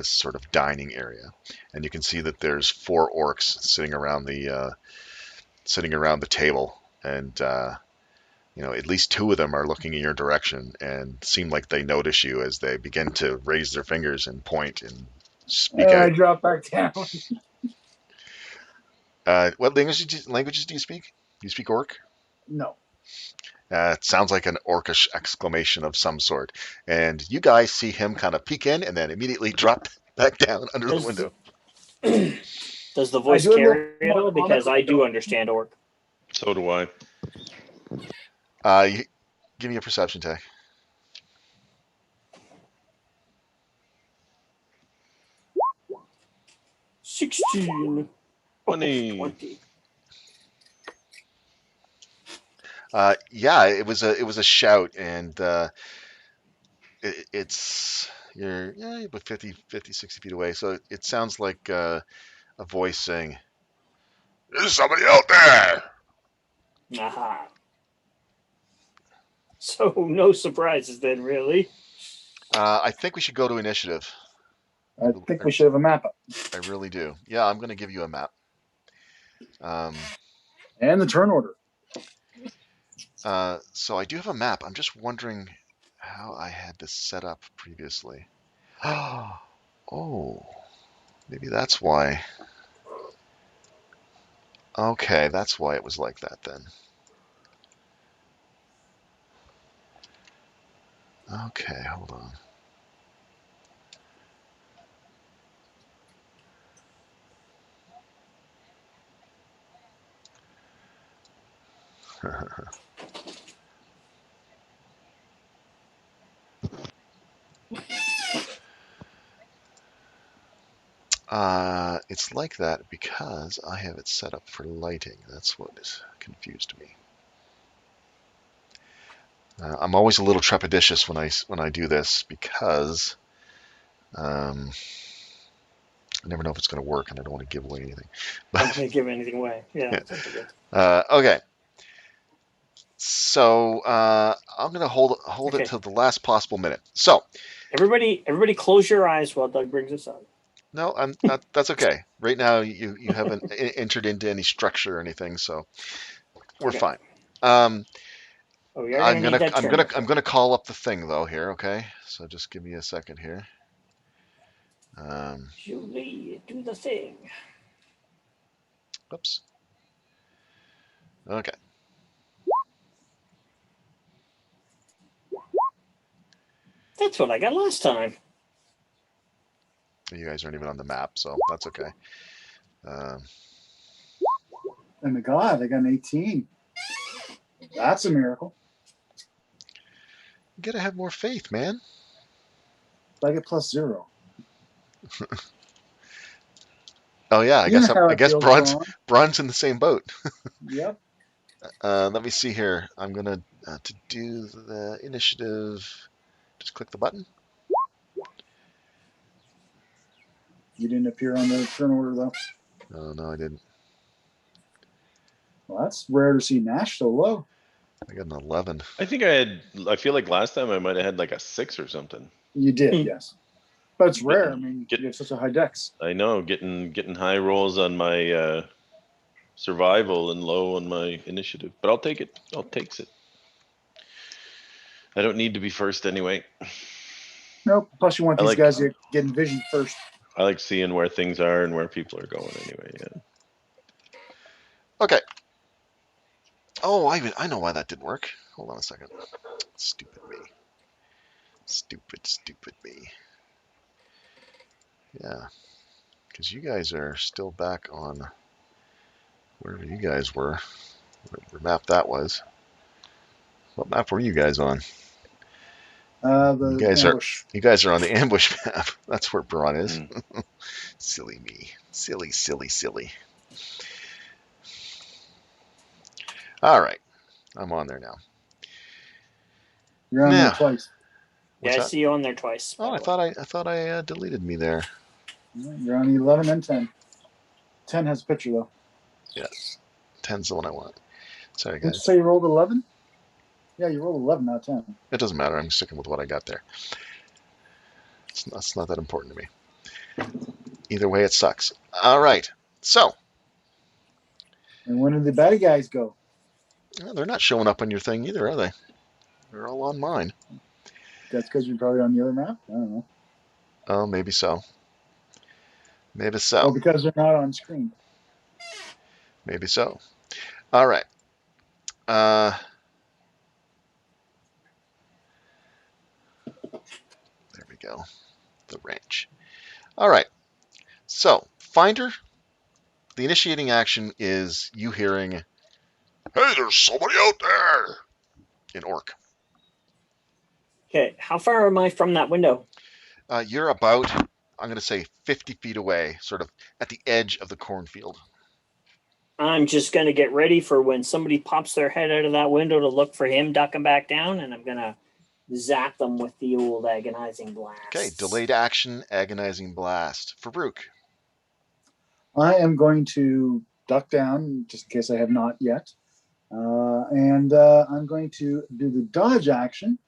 sort of dining area. And you can see that there's 4 orcs sitting around the table, and at least 2 of them are looking in your direction and seem like they notice you as they begin to raise their fingers and point and speak I out. drop back down. What languages do you speak? Do you speak Orc? No. It sounds like an orcish exclamation of some sort. And you guys see him kind of peek in and then immediately drop back down under the Does window. does the I voice do a little carry at all? Because I do understand orc. So do I. Give me a perception check. 16. 20. Yeah, it was a shout, and it's you're about 50, 60 feet away, so it sounds like a voice saying, "There's somebody out there." Aha. So no surprises then, really. I think we should go to initiative. I think we should have a map up. I really do. Yeah, I'm going to give you a map. And the turn order. So I do have a map. I'm just wondering how I had this set up previously. Oh, maybe that's why. Okay, that's why it was like that then. Okay, hold on. It's like that because I have it set up for lighting. That's what has confused me. I'm always a little trepidatious when I do this because I never know if it's going to work, and I don't want to give away anything. I'm not going to give anything away. Yeah, that's good. Okay. So I'm gonna hold Okay. it till the last possible minute. So Everybody, close your eyes while Doug brings us up. no, that's okay. Right now, you haven't entered into any structure or anything, so we're Okay. fine. Oh, we are gonna need that term. I'm gonna call up the thing though here. Okay, so just give me a second here. Julie, do the thing. Oops. Okay. That's what I got last time. You guys aren't even on the map, so that's okay. And my God, I got an 18. That's a miracle. You gotta have more faith, man. I get +0. Oh yeah, You know how I it guess feels, Bron's in the same boat. Yep. Let me see here. I'm gonna to do the initiative. Just click the button. You didn't appear on the turn order though. Oh no, I didn't. Well, that's rare to see Nash so low. I got an 11. I think I feel like last time I might have had like a 6 or something. You did, Hmm. yes. But it's rare. I mean, Get- you have such a high dex. I know, getting high rolls on my survival and low on my initiative, but I'll take it. I'll takes it. I don't need to be first anyway. Nope. Plus, you want I these like guys to get envisioned first. I like seeing where things are and where people are going anyway. Yeah. Okay. Oh, I know why that didn't work. Hold on a second. Stupid me. Stupid me. Yeah, because you guys are still back on wherever you guys were. Whatever map that was. What map were you guys on? The ambush. You guys are on the ambush map. That's where Braun is. Mm. Silly me. Silly. All right. I'm on there now. You're on there Now, twice. what's I that? see you on there twice. Oh, I thought I deleted me there. You're on 11 and 10. 10 has a picture though. Yeah, 10's the one I want. Sorry, Did you guys. say you rolled 11? Yeah, you rolled 11 out of 10. It doesn't matter. I'm sticking with what I got there. It's not that important to me. Either way, it sucks. All right. So, And when did the bad guys go? they're not showing up on your thing either, are they? They're all on mine. That's because you're probably on the other map. I don't know. Oh, maybe so. Maybe Or so. because they're not on screen. Maybe so. All right. There we go. The ranch. All right. So, Finder, the initiating action is you hearing, "Hey, there's somebody out there!" in Orc. Okay, how far am I from that window? You're about, I'm going to say, 50 feet away, sort of at the edge of the cornfield. I'm just gonna get ready for when somebody pops their head out of that window to look for him ducking back down, and I'm gonna zap them with the old agonizing blast. Okay, delayed action, agonizing blast. Farouk. I am going to duck down, just in case I have not yet. And I'm going to do the dodge action.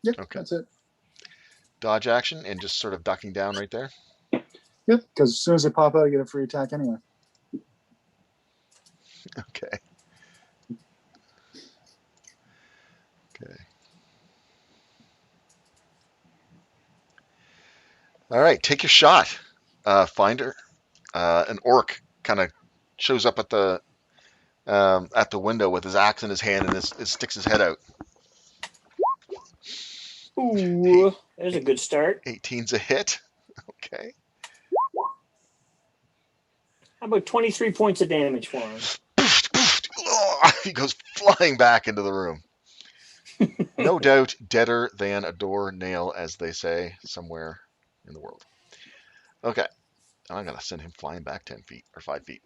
Yep, Okay. that's it. Dodge action and just sort of ducking down right there. Yep, because as soon as they pop out, I get a free attack anyway. Okay. Okay. All right, take your shot, Finder. An orc kind of shows up at the window with his axe in his hand and sticks his head out. Ooh, there's a good start. 18's a hit. Okay. How about 23 points of damage for him? He goes flying back into the room. No doubt deader than a door nail, as they say somewhere in the world. Okay. I'm going to send him flying back 10 feet or 5 feet.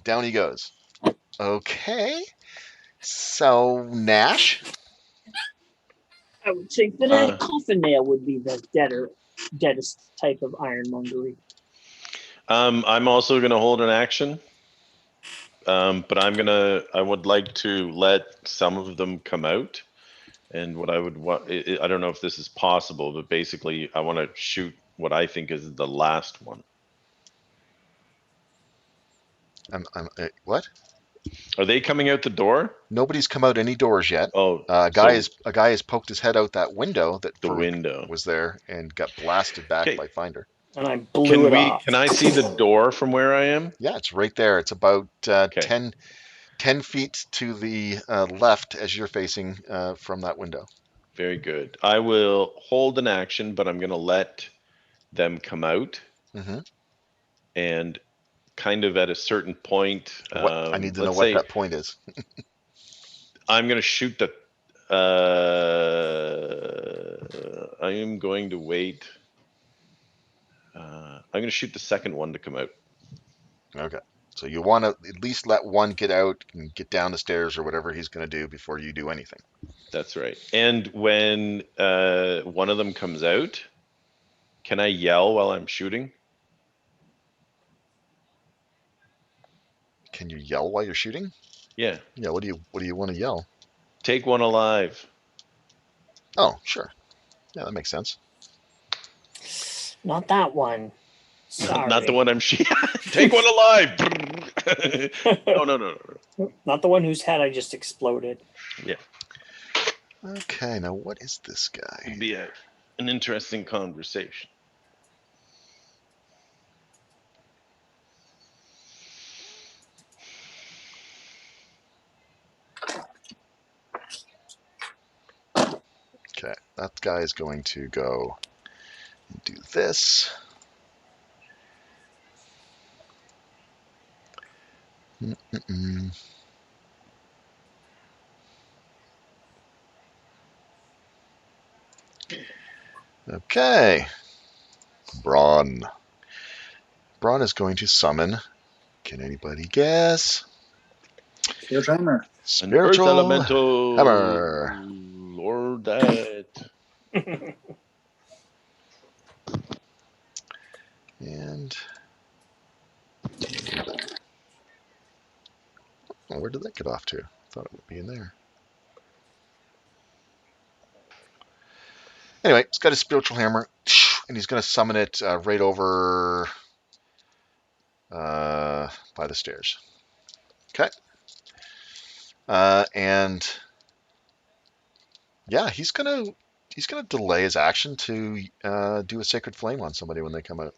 Down he goes. Okay. So, Nash. I would think that a coffin nail would be the deadest type of ironmongery. I'm also going to hold an action. But I would like to let some of them come out. And what I would want, I don't know if this is possible, but basically I want to shoot what I think is the last one. What? Are they coming out the door? Nobody's come out any doors yet. Oh, A guy has poked his head out that window that the Farouk window was there and got blasted back Okay. by Finder. And I blew it off. Can I see the door from where I am? Yeah, it's right there. It's about Okay. 10 feet to the left as you're facing from that window. Very good. I will hold an action, but I'm going to let them come out. Mm-hmm. And kind of at a certain point, What I need to know let's what say that point is. I'm going to shoot the. I am going to wait. I'm going to shoot the second one to come out. Okay. So you want to at least let one get out and get down the stairs or whatever he's going to do before you do anything. That's right. And when one of them comes out, can I yell while I'm shooting? Can you yell while you're shooting? Yeah. Yeah. What do you want to yell? Take one alive. Oh, sure. Yeah, that makes sense. Not that one. Sorry. Not the one I'm shooting. Take one alive. No. Not the one whose head I just exploded. Yeah. Okay. Now what is this guy? It'll be an interesting conversation. Okay. That guy is going to go and do this. Mm-mm-mm. Okay. Braun. Braun is going to summon. Can anybody guess? Spiritual hammer. An earth Spiritual elemental. hammer. Lord that. And oh, where did that get off to? I thought it would be in there. Anyway, he's got his spiritual hammer, and he's going to summon it right over by the stairs. Okay. And yeah, he's gonna delay his action to do a sacred flame on somebody when they come out.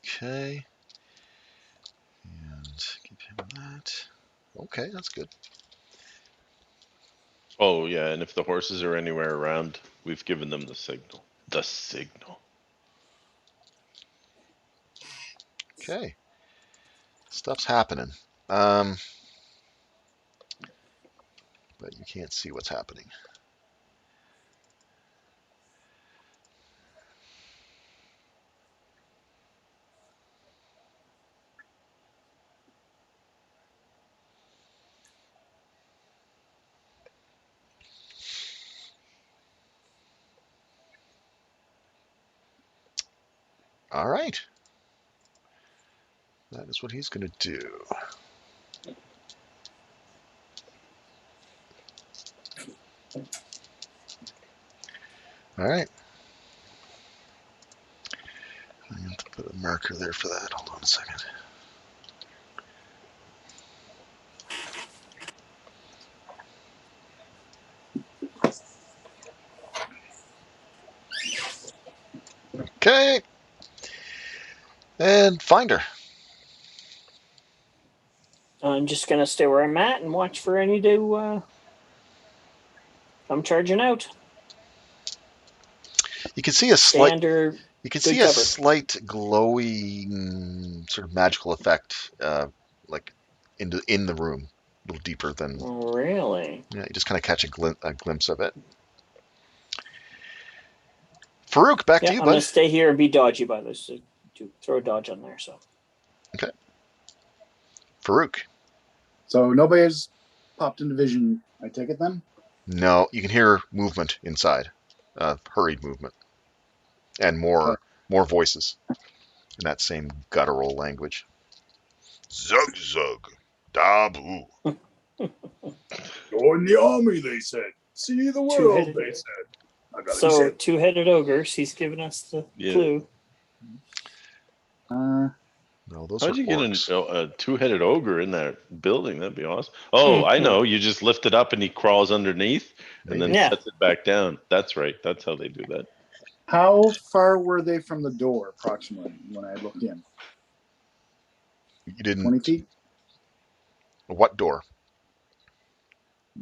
Okay. And give him that. Okay, that's good. Oh yeah, and if the horses are anywhere around, we've given them the signal. The signal. Okay. Stuff's happening. But you can't see what's happening. All right. That is what he's going to do. All right. I have to put a marker there for that. Hold on a second. Okay. And Finder. I'm just gonna stay where I'm at and watch for any to come charging out. You can see a slight. Standard. You can Good see a cover. slight glowing sort of magical effect, like in the room, a little deeper than. Really? Yeah, you just kind of catch a glimpse of it. Farouk, back to you, I'm bud. gonna stay here and be dodgy by this. So throw a dodge on there. So. Okay. Farouk. So nobody has popped into vision. I take it then. No, you can hear movement inside, hurried movement, and Okay. more voices in that same guttural language. Zug zug, dabu. Join the army, they said. See the world, Two-headed. they said. I gotta be So safe. two-headed ogres. He's given us the Yeah. clue. No, those How'd are you get orcs. a two-headed ogre in that building? That'd be awesome. Oh, I Mhm. know. You just lift it up and he crawls underneath and Maybe. then Yeah. sets it back down. That's right. That's how they do that. How far were they from the door, approximately, when I looked in? You didn't. 20 feet? What door?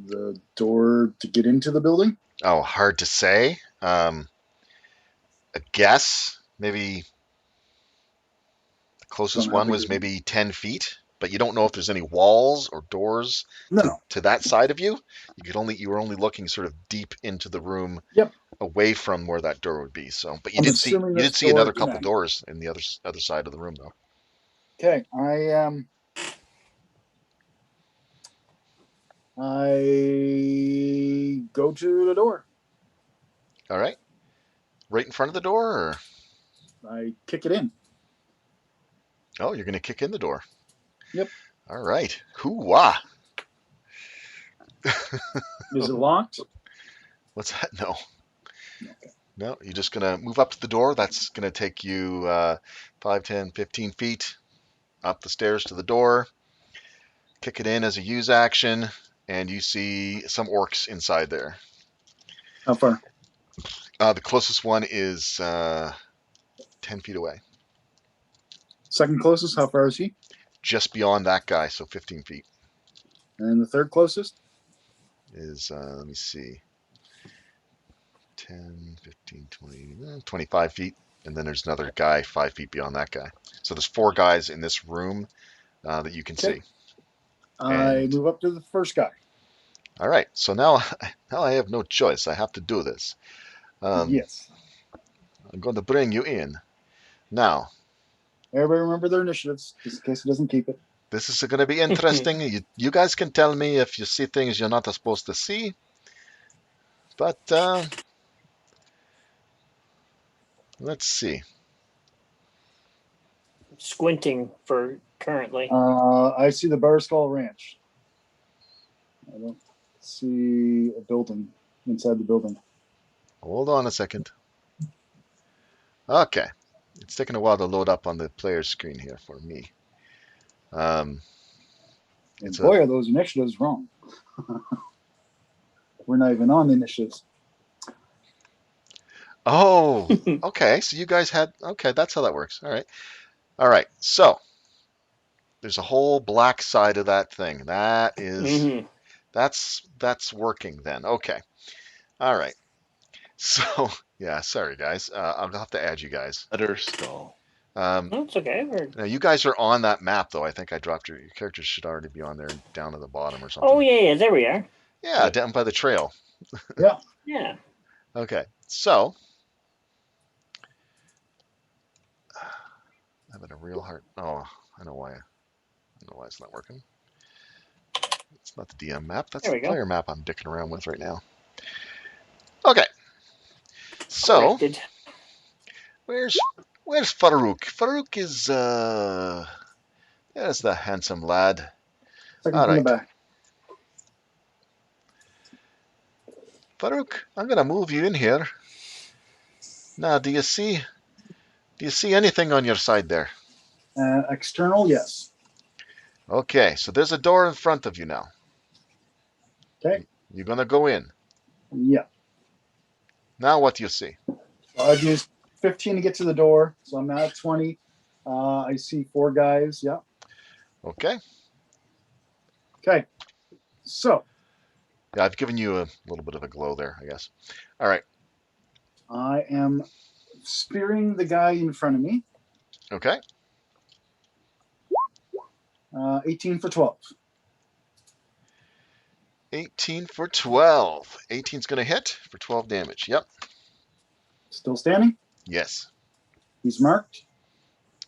The door to get into the building? Oh, hard to say. A guess. Maybe the closest Somehow one was maybe 10 feet, but you don't know if there's any walls or doors No. to that side of you. You were only looking sort of deep into the room, Yep. away from where that door would be. So, but I'm assuming you this did see door another couple connects. doors in the other side of the room, though. Okay. I go to the door. All right, right in front of the door, or I kick it in. oh, you're gonna kick in the door. Yep. All right, hoo-wah. Is it locked? What's that? No, Okay. no. You're just gonna move up to the door. That's gonna take you 5, 10, 15 feet up the stairs to the door. Kick it in as a use action, and you see some orcs inside there. How far? The closest one is 10 feet away, Second closest, how far is he? just beyond that guy, so 15 feet And the third closest? is, let me see, 10, 15, 20, 25 feet. And then there's another guy 5 feet beyond that guy. So there's 4 guys in this room that you can Okay. see. I And move up to the first guy. all right, so now I have no choice. I have to do this. Yes. I'm going to bring you in. Now, Everybody remember their initiatives, just in case it doesn't keep it. this is going to be interesting. You guys can tell me if you see things you're not supposed to see. But let's see. Squinting for currently. I see the Bear Skull Ranch. I don't see a building inside the building. Hold on a second. Okay. It's taking a while to load up on the player's screen here for me. And It's boy, are those initiatives wrong. We're not even on the initiatives. Oh, okay. So you guys had, okay, that's how that works. All right. All right. So there's a whole black side of that thing. That is, Mhm. that's working then. Okay. All right. So, yeah, sorry guys. I'll have to add you guys. Letter skull. Um, No, it's okay. Now you guys are on that map though. I think I dropped your characters should already be on there down at the bottom or something. Oh yeah, there we are. Yeah, Yeah. down by the trail. Yeah. Yeah. Okay, so I'm having a real hard. Oh, I know why. I know why it's not working. It's not the DM map. That's There the we go. player map I'm dicking around with right now. Okay, so Corrected. where's Farouk? Farouk is there's the handsome lad. Second All from the right, back. Farouk, I'm gonna move you in here. Now, do you see anything on your side there? External, yes. Okay, so there's a door in front of you now. Okay. You're gonna go in. Yeah. Now what do you see? I've used 15 to get to the door, so I'm now at 20. I see 4 guys. Yeah. Okay. Okay. So Yeah, I've given you a little bit of a glow there, I guess. All right. I am spearing the guy in front of me. Okay. 18 for 12. 18 for 12. 18's gonna hit for 12 damage. Yep. Still standing. Yes. He's marked.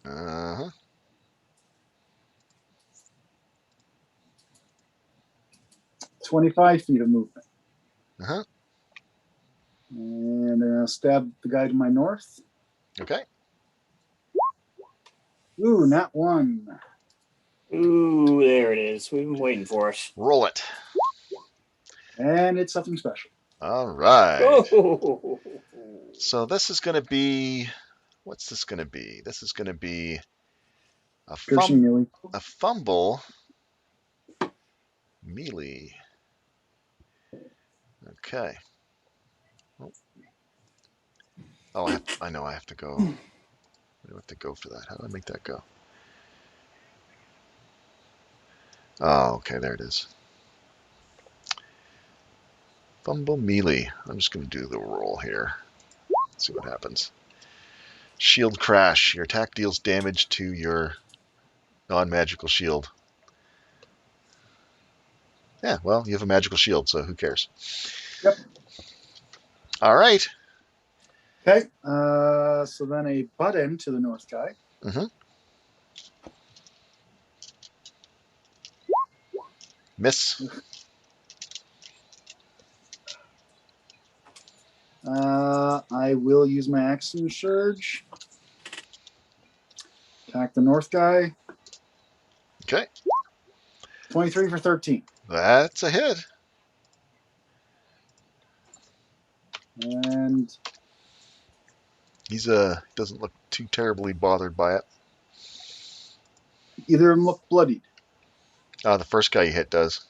Uh-huh. 25 feet of movement. Uh-huh. And stab the guy to my north. Okay. Ooh, not one. Ooh, there it is. We've been waiting for it. Roll it. And it's something special. All right. Oh, So this is going to be, what's this going to be? This is going to be Piercing melee. a fumble melee. Okay. Oh, I know I have to go. I do have to go for that. How do I make that go? Oh, okay, there it is. Fumble melee. I'm just going to do the roll here. See what happens. Shield crash. Your attack deals damage to your non-magical shield. Yeah, well, you have a magical shield, so who cares? Yep. All right. Okay. So then a butt end to the north guy. Mm-hmm. Miss. I will use my action surge. Attack the north guy. Okay. 23 for 13. That's a hit. And He's doesn't look too terribly bothered by it. either of them look bloodied. The first guy you hit does.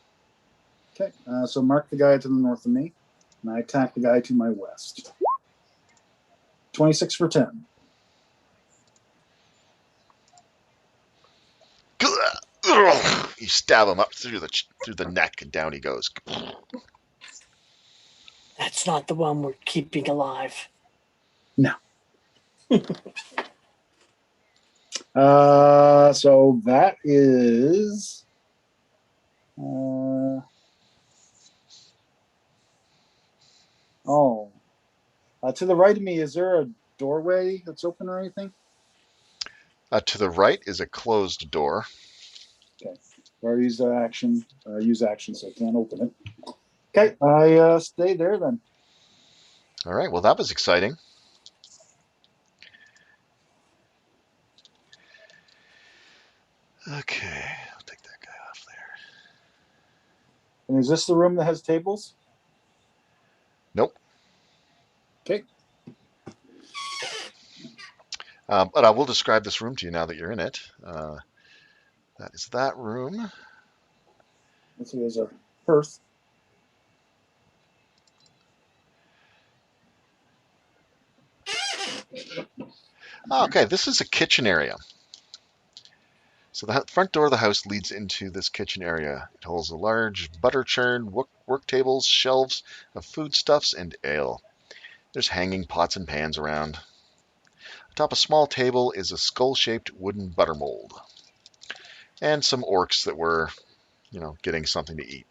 Okay. So mark the guy to the north of me. And I attack the guy to my west. 26 for 10. You stab him up through the neck, and down he goes. that's not the one we're keeping alive. So that is. To the right of me, is there a doorway that's open or anything? To the right is a closed door. Okay. Or use action. Use action, so I can't open it. Okay, I stay there then. All right. Well, that was exciting. Okay, I'll take that guy off there. And is this the room that has tables? Nope. Okay. But I will describe this room to you now that you're in it. That is that room. Let's see, there's a hearth. Okay, this is a kitchen area. So the front door of the house leads into this kitchen area. It holds a large butter churn, work tables, shelves of foodstuffs, and ale. There's hanging pots and pans around. Atop a small table is a skull-shaped wooden butter mold. And some orcs that were, getting something to eat.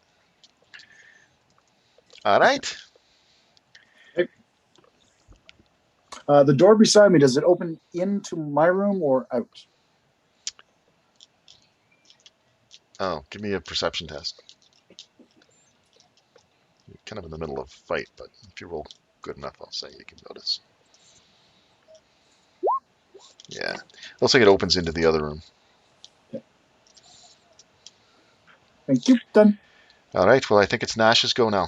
All right. The door beside me, does it open into my room or out? Oh, give me a perception test. You're kind of in the middle of a fight, but if you roll good enough, I'll say you can notice. Yeah. Looks like it opens into the other room. Okay. Thank you. Done. All right. Well, I think it's Nash's go now.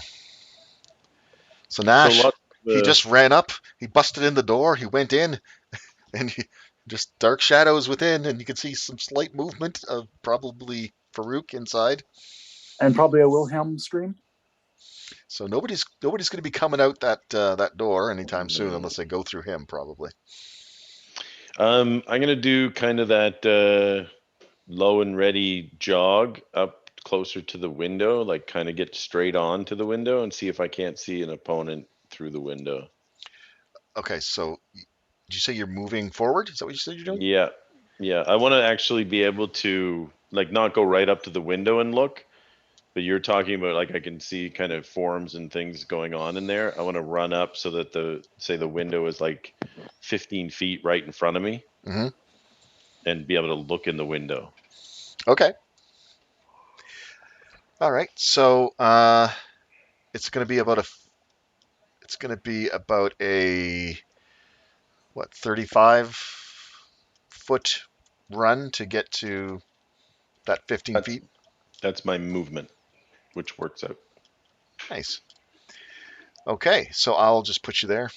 So Nash, he just ran up. He busted in the door. He went in, and just dark shadows within, and you can see some slight movement of probably Farouk inside. And probably a Wilhelm scream. So nobody's going to be coming out that door anytime soon unless they go through him, probably. I'm gonna do kind of that low and ready jog up closer to the window, like kind of get straight on to the window and see if I can't see an opponent through the window. Okay, so did you say you're moving forward? Is that what you said you're doing? Yeah. I want to actually be able to like not go right up to the window and look, but you're talking about like I can see kind of forms and things going on in there. I want to run up so that the window is like 15 feet right in front of me, Mm-hmm. and be able to look in the window. Okay. All right. So it's going to be about a it's going to be about a 35-foot run to get to that 15 That's feet. that's my movement, which works out. Nice. Okay, so I'll just put you there.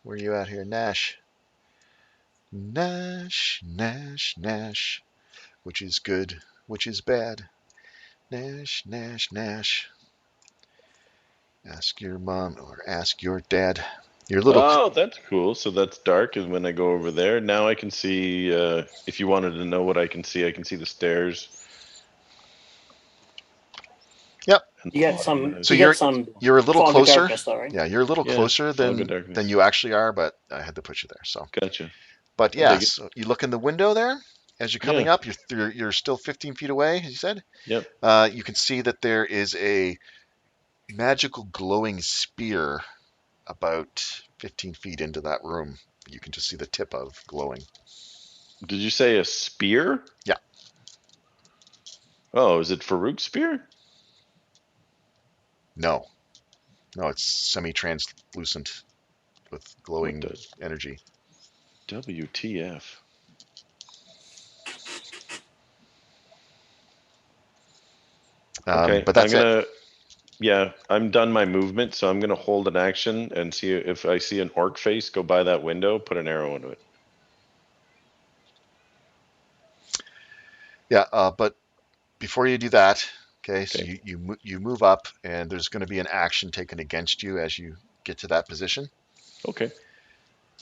Where are you at here, Nash? Nash, Nash, Nash. Which is good, which is bad. Nash, Nash, Nash. Ask your mom or ask your dad. Your little. Oh, that's cool. So that's dark, and when I go over there, now I can see. If you wanted to know what I can see the stairs. Yep. And You the got bottom some. of So You it. got you're some you're a little fog of closer. darkness, though, right? Yeah, you're a little Yeah, closer fog of than darkness. you actually are, but I had to put you there. So, Gotcha. but I yeah, dig it. so you look in the window there as you're coming Yeah. up. You're still 15 feet away, as you said. Yep. You can see that there is a magical glowing spear about 15 feet into that room. You can just see the tip of glowing. Did you say a spear? Yeah. Oh, is it Farouk's spear? No, no, it's semi-translucent with What glowing the energy. WTF? Okay, But that's it. Yeah, I'm done my movement, so I'm gonna hold an action and see if I see an orc face go by that window, put an arrow into it. Yeah, but before you do that, okay, so Okay. you move up, and there's going to be an action taken against you as you get to that position. Okay.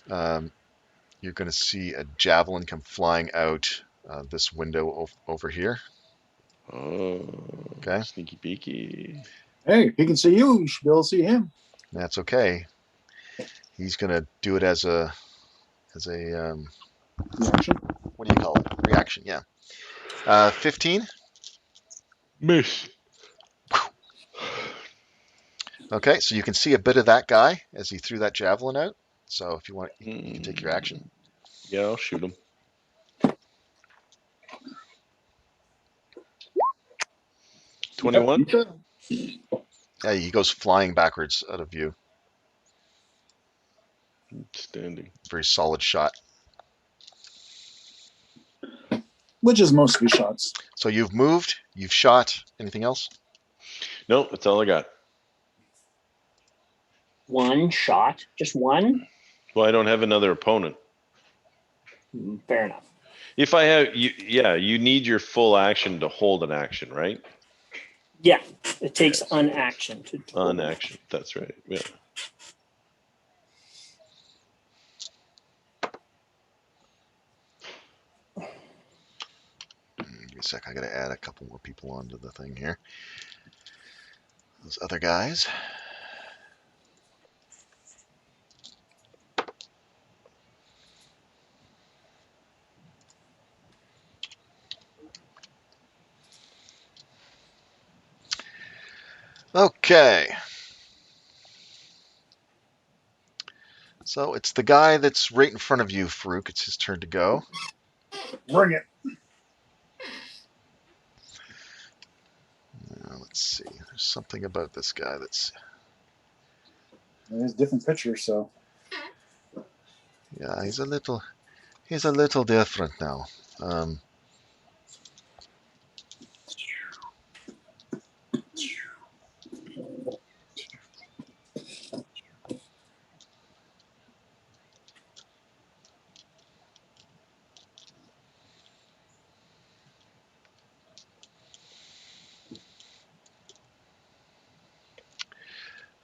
Um, you're going to see a javelin come flying out this window over here. Oh, Okay, sneaky peeky. Hey, he can see you. You should be able to see him. that's okay. He's going to do it as a Reaction. what do you call it? Reaction. Yeah. 15. Miss. Okay, so you can see a bit of that guy as he threw that javelin out. So if you want, you can take your action. Yeah, I'll shoot him. 21. Yep. Yeah, he goes flying backwards out of view. Standing. Very solid shot. Which is most of his shots. So you've moved, you've shot. Anything else? No, that's all I got. One shot, just one. Well, I don't have another opponent. Fair enough. If I have you, yeah, you need your full action to hold an action, right? Yeah, it takes Yes. an action to hold On an action. That's right. Yeah. Give me a sec. I got to add a couple more people onto the thing here. Those other guys. Okay. So it's the guy that's right in front of you, Farouk. It's his turn to go. Bring it. Let's see. There's something about this guy that's. There's different pictures, so. Yeah, he's a little different now.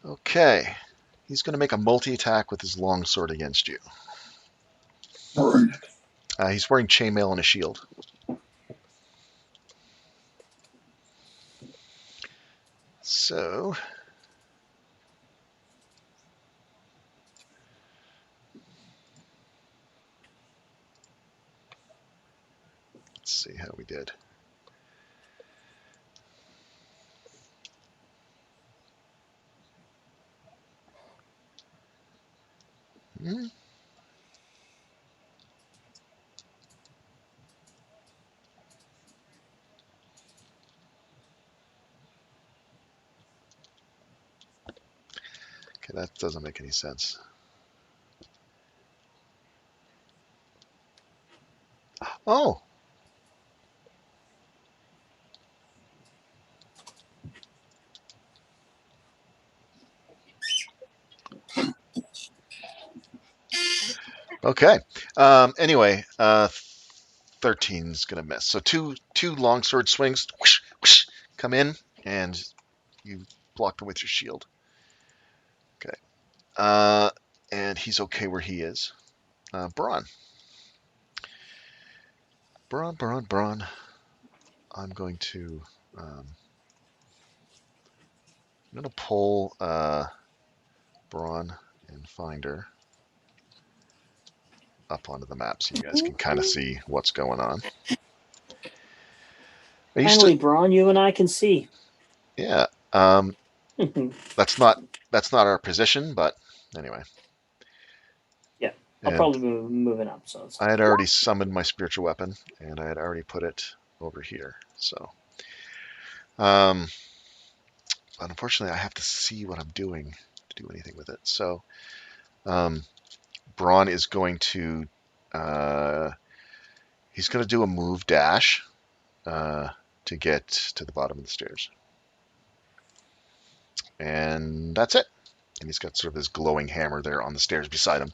Okay. He's going to make a multi-attack with his long sword against you. Bring it. He's wearing chainmail and a shield. So let's see how we did. Hmm. Okay, that doesn't make any sense. Oh, okay. Anyway, 13's gonna miss. So two longsword swings, whoosh, whoosh, come in, and you block them with your shield. Okay. And he's okay where he is. Braun. Braun. I'm going to pull Braun and Finder up onto the map so you guys can kind of see what's going on. Finally, Braun, you and I can see. Yeah. That's not our position, but anyway. Yeah, I'll probably be moving up. So I had already summoned my spiritual weapon, and I had already put it over here. So, but unfortunately, I have to see what I'm doing to do anything with it. So, Braun is going to he's going to do a move dash to get to the bottom of the stairs, and that's it. And he's got sort of his glowing hammer there on the stairs beside him.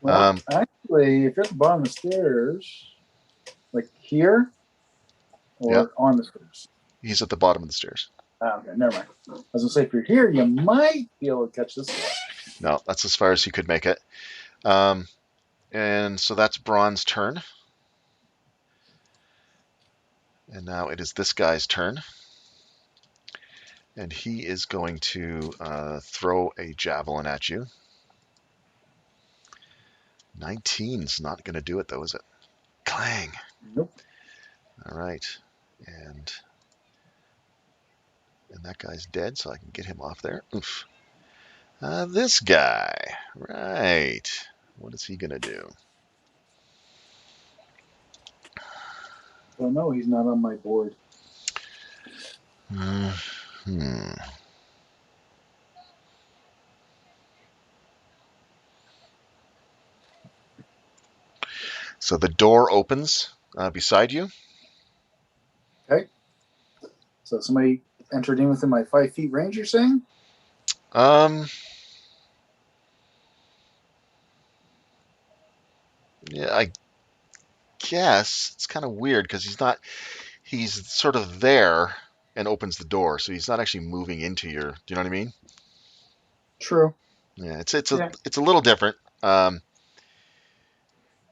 Well, actually, if you're at the bottom of the stairs, like here, or on the stairs. He's at the bottom of the stairs. Okay, never mind. I was gonna say, if you're here, you might be able to catch this guy. No, that's as far as he could make it. And so that's Braun's turn. And now it is this guy's turn. And he is going to throw a javelin at you. 19's not going to do it, though, is it? Clang. Nope. All right. And that guy's dead, so I can get him off there. Oof. This guy. Right. What is he going to do? Oh, no, he's not on my board. So the door opens beside you. Okay. So somebody entered in within my 5 feet range, you're saying? Yeah, I guess it's kind of weird because he's sort of there and opens the door, so he's not actually moving into your. Do you know what I mean? True. Yeah, it's a little different.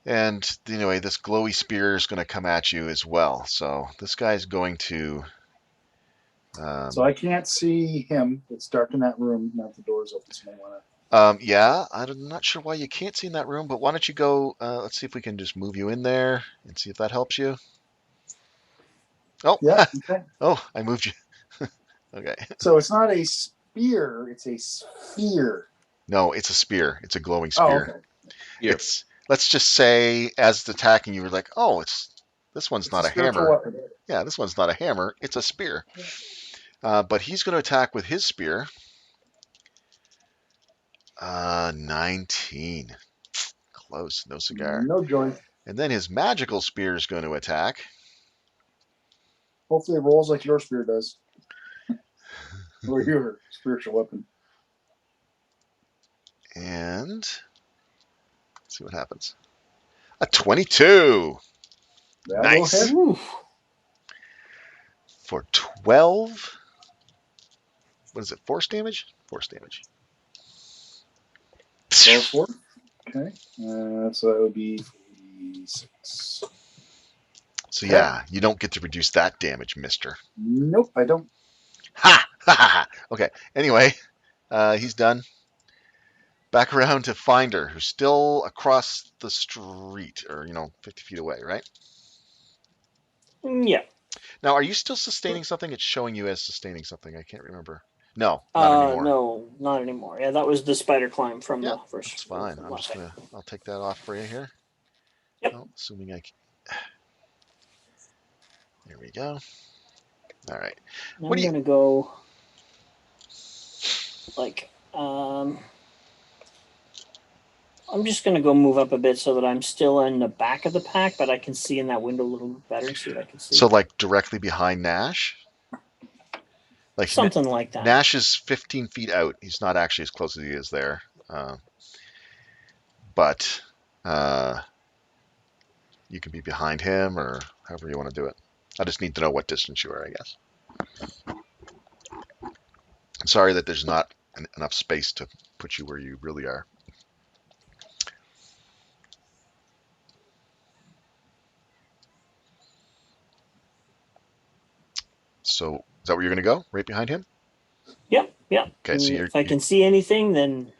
And anyway, this glowy spear is going to come at you as well. So this guy's going to. So I can't see him. It's dark in that room. Now the door's open, so I want to. Yeah, I'm not sure why you can't see in that room, but why don't you go? Let's see if we can just move you in there and see if that helps you. Oh, yeah. Okay. Oh, I moved you. Okay. So it's not a spear; it's a sphere. No, it's a spear. It's a glowing spear. Oh, okay. Yep. It's, let's just say, as it's attacking you, we're like, oh, this one's not a hammer. Weapon. Yeah, this one's not a hammer. It's a spear. But he's going to attack with his spear. 19. Close. No cigar. No joy. And then his magical spear is going to attack. Hopefully it rolls like your spear does. Or your spiritual weapon. And let's see what happens. A 22. That'll Nice. hit. For 12. What is it? Force damage? Force damage. 4. Okay. So that would be 6. So yeah, you don't get to reduce that damage, mister. Nope, I don't. Ha! Ha ha! Okay. Anyway, he's done. Back around to Finder, who's still across the street, or 50 feet away, right? Yeah. Now, are you still sustaining something? It's showing you as sustaining something. I can't remember. No, not anymore. No, not anymore. Yeah, that was the spider climb from the first. That's fine. I'll take that off for you here. Yep. Oh, assuming I can. There we go. All right. I'm gonna go like I'm just going to go move up a bit so that I'm still in the back of the pack, but I can see in that window a little bit better. See what I can see. So like directly behind Nash? Like Something like that. Nash is 15 feet out. He's not actually as close as he is there. But you can be behind him or however you want to do it. I just need to know what distance you are, I guess. I'm sorry that there's not enough space to put you where you really are. So is that where you're going to go? Right behind him? Yep. Okay, so if I can see anything, then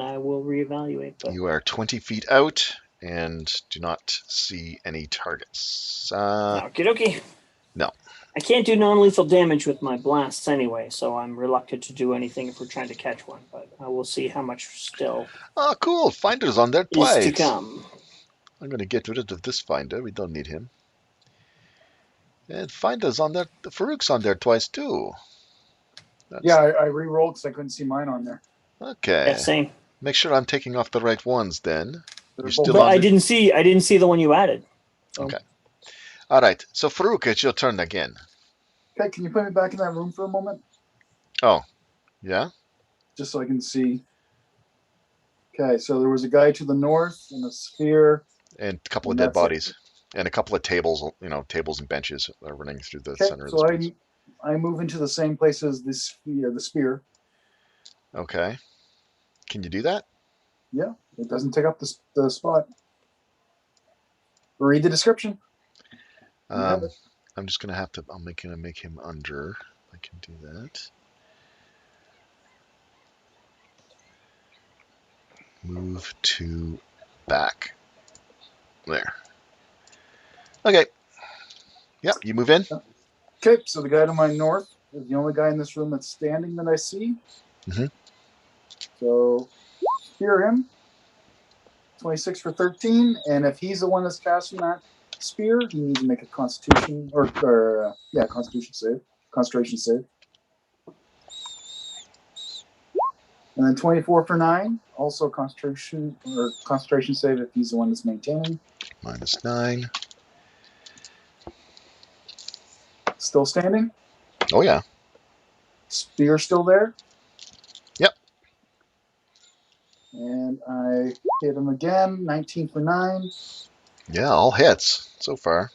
I will reevaluate. But you are 20 feet out and do not see any targets. okie dokie. No. I can't do non-lethal damage with my blasts anyway, so I'm reluctant to do anything if we're trying to catch one. But I will see how much still Oh, cool. Finder's on there is twice. to come. I'm going to get rid of this finder. We don't need him. And Finder's on there. Farouk's on there twice too. Yeah, I re-rolled because I couldn't see mine on there. Okay. Yeah, same. Make sure I'm taking off the right ones then. They're You're both still But on I the... didn't see the one you added. So. Okay. All right. So Farouk, it's your turn again. Okay, can you put me back in that room for a moment? Oh, yeah? Just so I can see. Okay, so there was a guy to the north in a sphere. And a couple of And dead that's it. bodies. And a couple of tables, tables and benches are running through the Okay, center of the so space. I move into the same place as the spear. Okay. Can you do that? Yeah, it doesn't take up the spot. Read the description. You have it. I'm just going to have to... I'm going to make him under. I can do that. Move to back. There. Okay. Yep, you move in. Okay, so the guy to my north is the only guy in this room that's standing that I see. Mhm. So spear him. 26 for 13, and if he's the one that's casting that spear, he needs to make a Constitution Constitution save, Concentration save. And then 24 for 9, also Concentration save if he's the one that's maintaining. -9. Still standing. Oh, yeah. Spear still there. Yep. And I hit him again. 19 for 9. Yeah, all hits so far.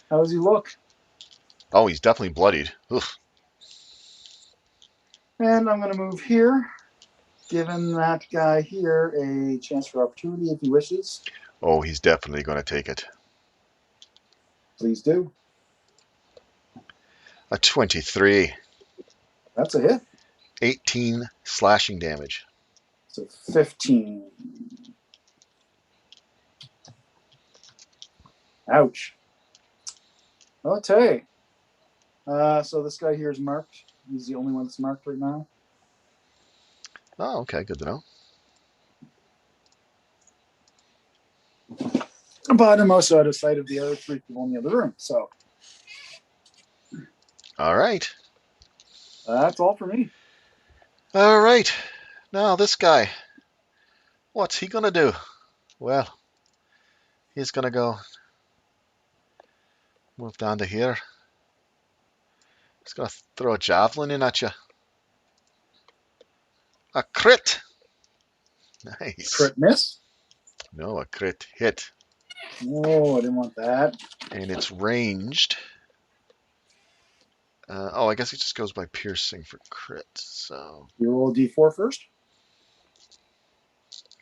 How does he look? Oh, he's definitely bloodied. Oof. And I'm going to move here, giving that guy here a chance for opportunity if he wishes. Oh, he's definitely going to take it. Please do. A 23. That's a hit. 18 slashing damage. So 15. Ouch. Okay. So this guy here is marked. He's the only one that's marked right now. Oh, okay. Good to know. But I'm also out of sight of the other 3 people in the other room. So All right. that's all for me. All right. Now, this guy. What's he going to do? Well, he's going to go move down to here. He's going to throw a javelin in at you. A crit. Nice. Crit miss. No, a crit hit. Oh, I didn't want that. And it's ranged. I guess it just goes by piercing for crit. So You roll a d4 first.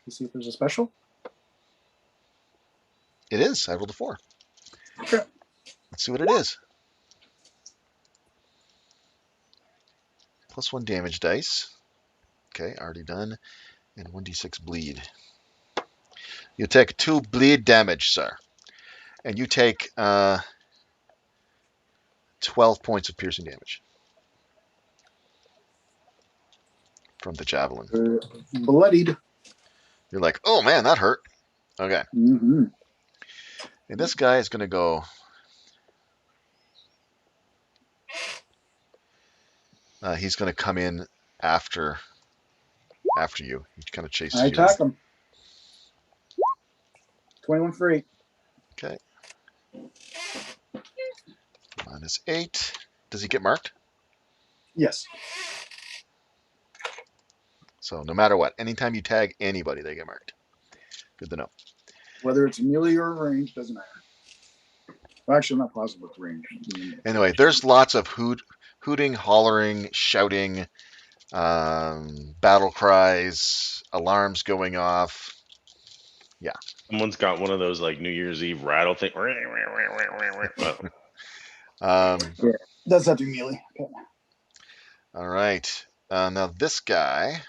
You see if there's a special. it is. I rolled a 4. Okay. Let's see what it is. +1 damage dice. Okay, already done. And 1d6 bleed. You take 2 bleed damage, sir. And you take 12 points of piercing damage from the javelin. Bloodied. You're like, oh man, that hurt. Okay. Mm-hmm. And this guy is going to go. He's going to come in after after you. He kind of chases I you. attack him. 21 for 8. Okay. -8. Does he get marked? Yes. So no matter what, anytime you tag anybody, they get marked. Good to know. Whether it's melee or range, doesn't matter. Well, actually, I'm not positive with range. Anyway, there's lots of hooting, hollering, shouting, battle cries, alarms going off. Yeah. Someone's got one of those like New Year's Eve rattle thing. Well, Yeah, that's not doing melee. Okay. All right. Now this guy,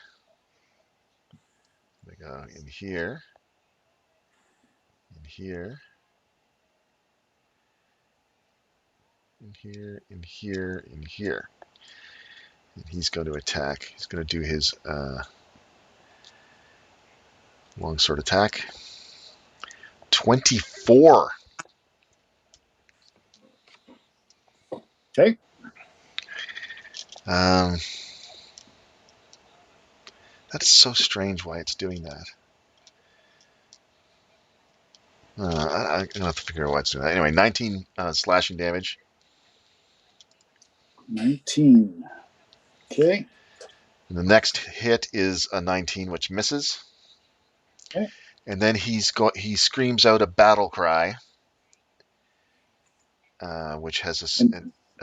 we go in here, in here, in here, in here, in here. And he's going to attack. He's going to do his longsword attack. 24. Okay. That's so strange why it's doing that. I'm gonna have to figure out why it's doing that. Anyway, 19 slashing damage. 19. Okay. And the next hit is a 19, which misses. Okay. And then he screams out a battle cry, which has a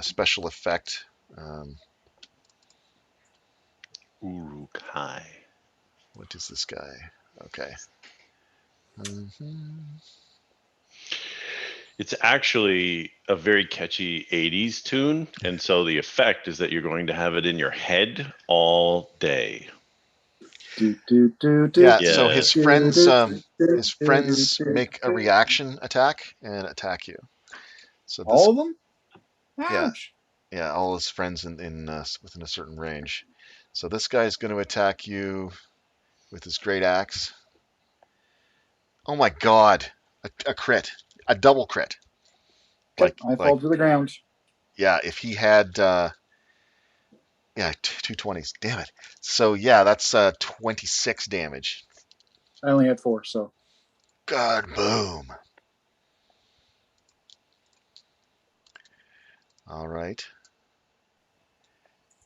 special effect. Urukai. What is this guy? Okay. It's actually a very catchy 80s tune. And so the effect is that you're going to have it in your head all day. Yeah, Yeah. so his friends make a reaction attack and attack you. So this, all of them? yeah, Ouch. yeah, all his friends within a certain range. So this guy's going to attack you with his great axe. Oh my god, a crit, a double crit. Okay, I fall to the ground. Yeah, if he had two 20s, damn it. So yeah, that's 26 damage. I only had 4, so. God, boom. All right.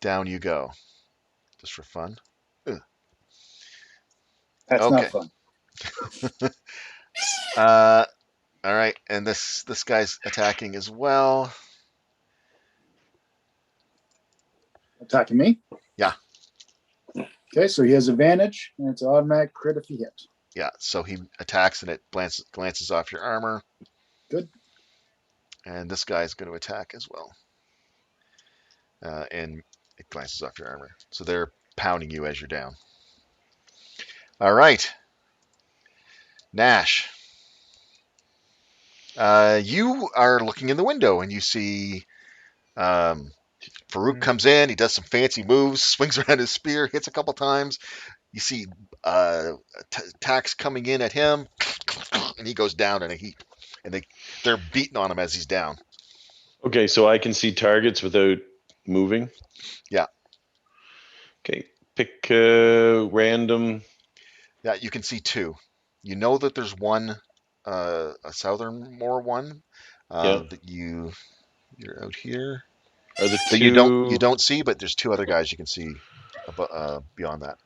Down you go. Just for fun. Ugh. That's Okay. not fun. All right, and this guy's attacking as well. Attacking me? Yeah. Okay, so he has advantage, and it's an automatic crit if he hit. Yeah, so he attacks and it glances off your armor. Good. And this guy's going to attack as well. And it glances off your armor. So they're pounding you as you're down. All right. Nash. You are looking in the window and you see Farouk comes in. He does some fancy moves, swings around his spear, hits a couple times. You see attacks coming in at him, and he goes down in a heap. And they're beating on him as he's down. Okay, so I can see targets without moving? Yeah. Okay, pick random. Yeah, you can see 2. You know that there's one, a southernmore one, that you're out here. Are the That two you don't see, but there's 2 other guys you can see beyond that.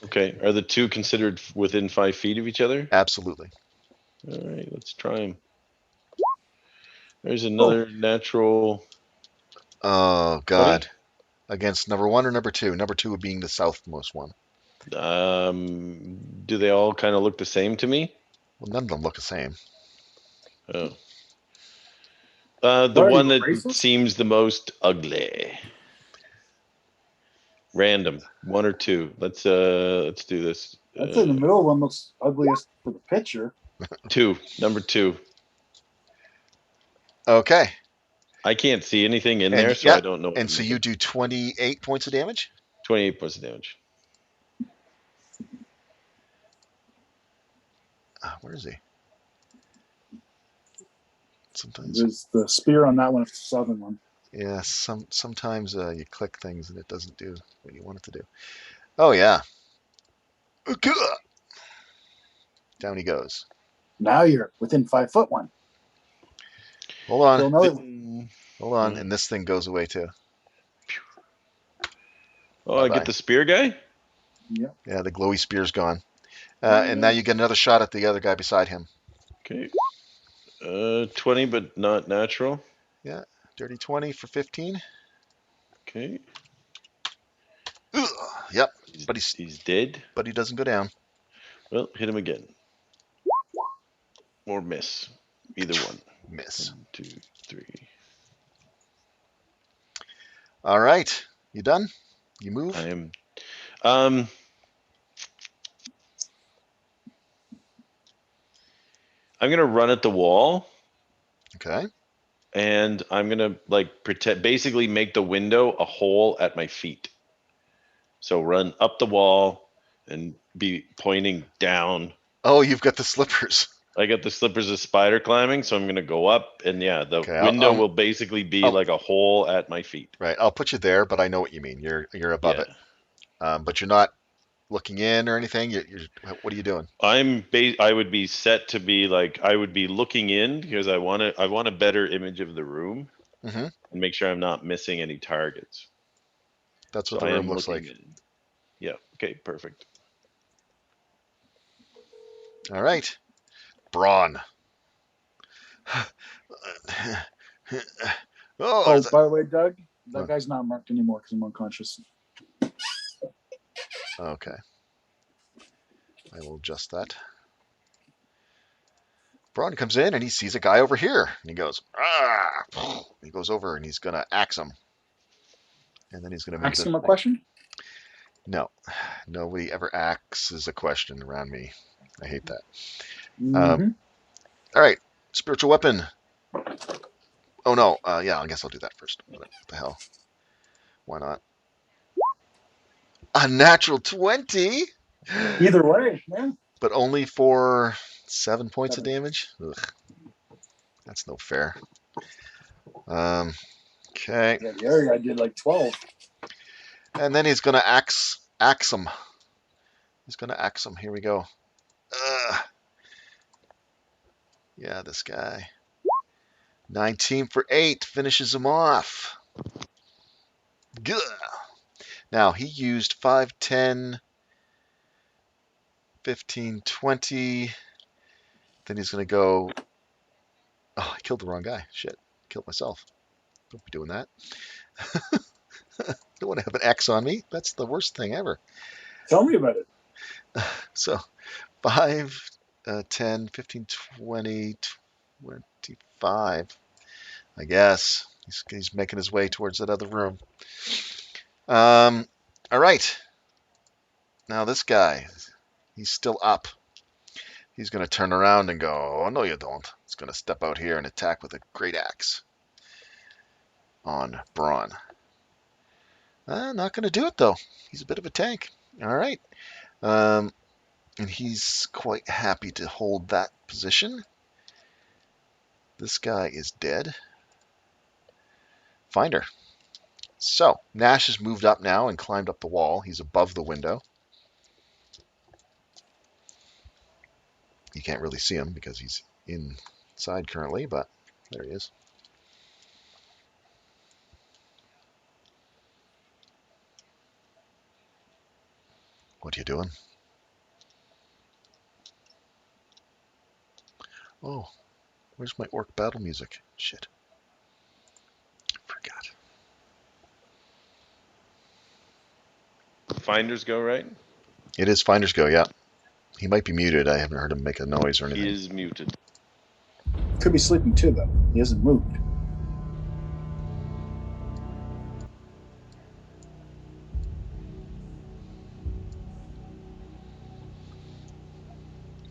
Okay, are the 2 considered within 5 feet of each other? Absolutely. All right, let's try them. There's another natural. Oh 20? God! Against number 1 or number 2? Number 2 being the southmost one. Do they all kind of look the same to me? Well, none of them look the same. Oh. The Why are one you that racist? seems the most ugly. Random, 1 or 2. Let's do this. I'd say the middle one looks ugliest for the picture. 2, number 2. Okay. I can't see anything in And there, so yeah, I don't know. and so you do 28 points of damage. 28 points of damage. Where is he? Sometimes. There's the spear on that one, it's the southern one. Yeah. Sometimes you click things and it doesn't do what you want it to do. Oh yeah. Down he goes. Now you're within 5 foot one. Hold on. Kill another one. Hold on. And this thing goes away too. Oh, I Bye-bye. get the spear guy? Yep. Yeah, the glowy spear's gone. And now you get another shot at the other guy beside him. Okay. 20, but not natural. Yeah. Dirty 20 for 15. Okay. Ugh. Yep. But He's dead. he doesn't go down. Well, hit him again. Or miss. Either one. Miss. 1, 2, 3. All right. You done? You move? I am. I'm gonna run at the wall, Okay. and I'm gonna like pretend, basically make the window a hole at my feet. So run up the wall and be pointing down. Oh, you've got the slippers. I got the slippers of spider climbing, so I'm gonna go up, and yeah, the Okay, window will basically be like a hole at my feet. Right. I'll put you there, but I know what you mean. You're above Yeah. it. But you're not looking in or anything. What are you doing? I would be set to be like, I would be looking in because I want a better image of the room Mm-hmm. and make sure I'm not missing any targets. That's what So the I room am looks like. looking in. Yeah. Okay. Perfect. All right. Brawn. Oh, There's by the way, Doug, that What? guy's not marked anymore because I'm unconscious. okay. I will adjust that. Braun comes in and he sees a guy over here. And he goes, ah! He goes over and he's going to axe him. And then he's going to move Ask this him a thing. question. No. Nobody ever axes a question around me. I hate that. Mm-hmm. All right. Spiritual weapon. Oh, no. Yeah, I guess I'll do that first. What the hell? Why not? A natural 20? Either way, yeah. But only for 7 points of 7. damage? Ugh. That's no fair. Okay. Yeah, the other guy did like 12. And then he's going to axe him. He's going to axe him. Here we go. Yeah, this guy. 19 for 8 finishes him off. Good. Now, he used 5, 10, 15, 20. Then he's going to go. Oh, I killed the wrong guy. Shit. Killed myself. Don't be doing that. Don't want to have an X on me. That's the worst thing ever. Tell me about it. So 5, 10, 15, 20, 25. I guess. He's making his way towards that other room. All right. Now this guy, he's still up. He's going to turn around and go, oh, no, you don't. He's going to step out here and attack with a great axe on Braun. Not going to do it, though. He's a bit of a tank. All right. And he's quite happy to hold that position. This guy is dead. Finder. So, Nash has moved up now and climbed up the wall. He's above the window. You can't really see him because he's inside currently, but there he is. What are you doing? Oh, where's my orc battle music? Shit. Forgot. Finders go, right? It is Finder's Go, yeah. He might be muted. I haven't heard him make a noise or anything. He is muted. Could be sleeping too, though. He hasn't moved.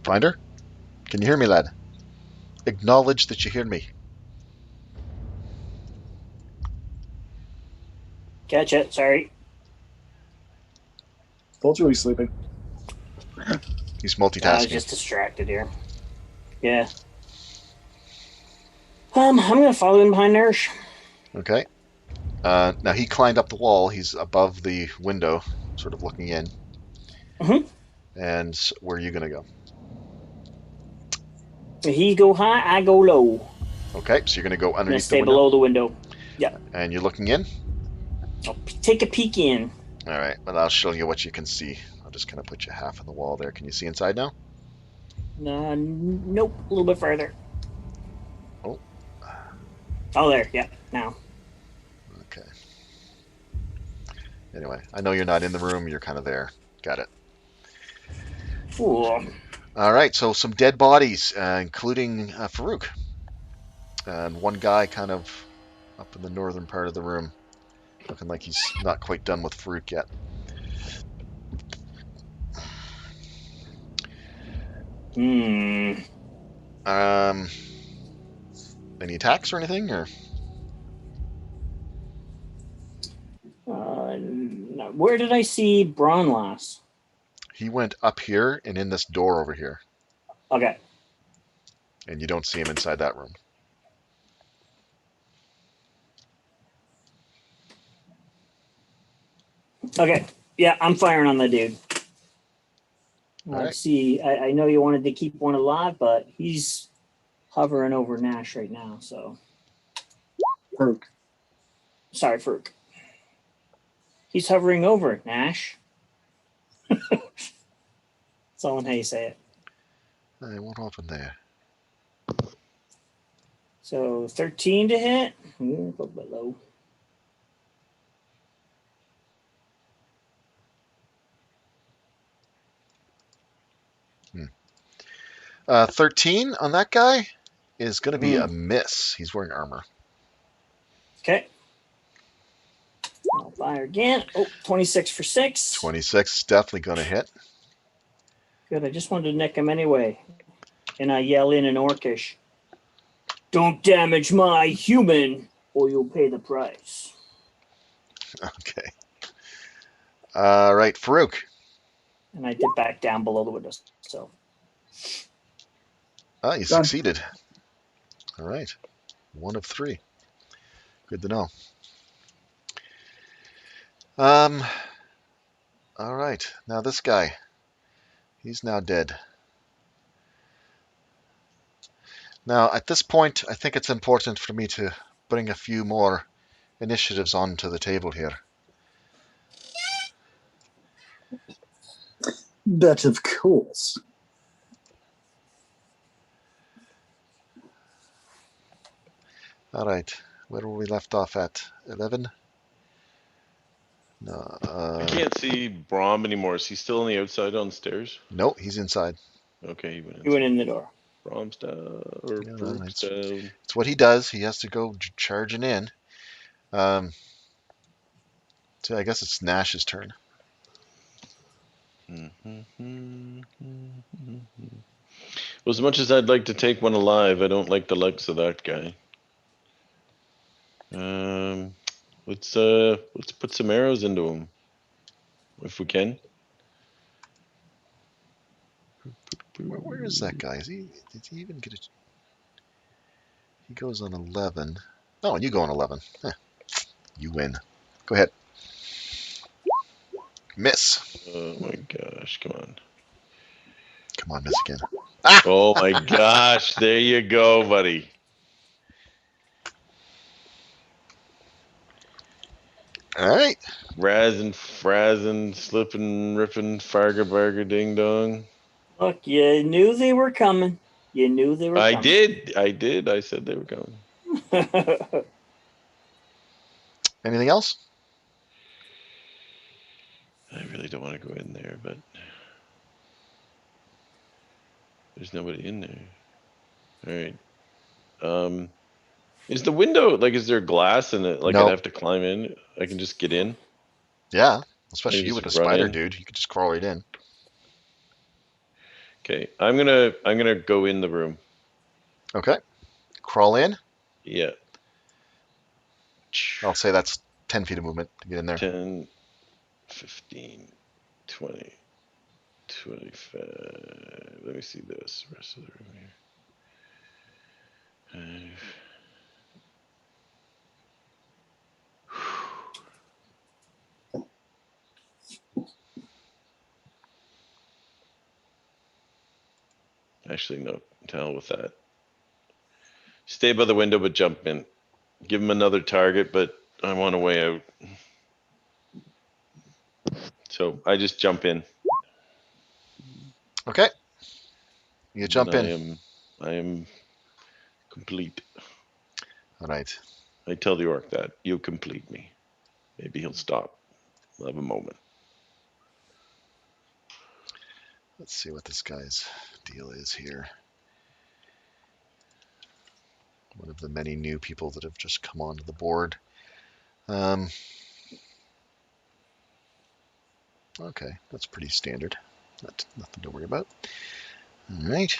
Finder? Can you hear me, lad? Acknowledge that you hear me. Catch it. Sorry. Told you he's sleeping. He's I was multitasking. just distracted here. Yeah. I'm gonna follow him behind Nourish. Okay. Now he climbed up the wall. He's above the window, sort of looking in. Mhm. And where are you gonna go? He go high, I go low. Okay, so you're gonna go I'm gonna underneath the stay window, below the window. Yep. and you're looking in. I'll take a peek in. All right, well, I'll show you what you can see. I'll just kind of put you half on the wall there. Can you see inside now? Nope. A little bit further. Oh. Oh, there. Yep. Now. Okay. Anyway, I know you're not in the room. You're kind of there. Got it. Ooh. All right, so some dead bodies, including Farouk, and one guy kind of up in the northern part of the room, looking like he's not quite done with Farouk yet. Hmm. Any attacks or anything, or? Where did I see Braun last? He went up here and in this door over here, Okay. and you don't see him inside that room. Okay. Yeah, I'm firing on the dude. All right. See, I know you wanted to keep one alive, but he's hovering over Nash right now. So Perk. sorry, Farouk. He's hovering over Nash. That's all in how you say it. Hey, what happened there? So 13 to hit. A little bit low. 13 on that guy is going to be a Mm-hmm. miss. He's wearing armor. Okay. I'll fire again. Oh, 26 for 6. 26 is definitely going to hit. Good. I just wanted to nick him anyway. And I yell in Orcish, "Don't damage my human, or you'll pay the price." Okay. All right, Farouk. And I dip back down below the windows. So Oh, you Done. succeeded. All right. 1 of 3. Good to know. All right. Now this guy, he's now dead. Now at this point, I think it's important for me to bring a few more initiatives onto the table here. But of course. All right. Where were we left off at? 11? No. I can't see Brom anymore. Is he still on the outside on the stairs? No, he's inside. Okay, he went he went inside. in the door. Brom's down or No, Farouk's down. it's what he does. He has to go charging in. So I guess it's Nash's turn. Well, as much as I'd like to take one alive, I don't like the legs of that guy. Let's put some arrows into him if we can. Where is that guy? Did he even get it? He goes on 11. Oh, and you go on 11. Huh. You win. Go ahead. Miss. Oh my gosh, come on. Come on, miss again. Ah! Oh my gosh, there you go, buddy. All right. Razzing, frazzing, slipping, ripping, farga barga ding dong. Look, you knew they were coming. You knew they were I coming. did. I said they were coming. Anything else? I really don't want to go in there, but there's nobody in there. All right. Is the window like? Is there glass in it? Like I'd No. have to climb in. I can just get in. Yeah. I can Especially you with the just run spider, in. dude. You could just crawl right in. Okay, I'm gonna go in the room. Okay. Crawl in. Yeah. I'll say that's 10 feet of movement to get in there. 10, 15, 20, 25. Let me see this rest of the room here. Actually, no. To hell with that. Stay by the window, but jump in. Give him another target, but I want a way out. So I just jump in. Okay. You jump And in. I am complete. All right. I tell the orc that. You complete me. Maybe he'll stop. We'll have a moment. Let's see what this guy's deal is here. One of the many new people that have just come onto the board. Okay, that's pretty standard. That's nothing to worry about. All right.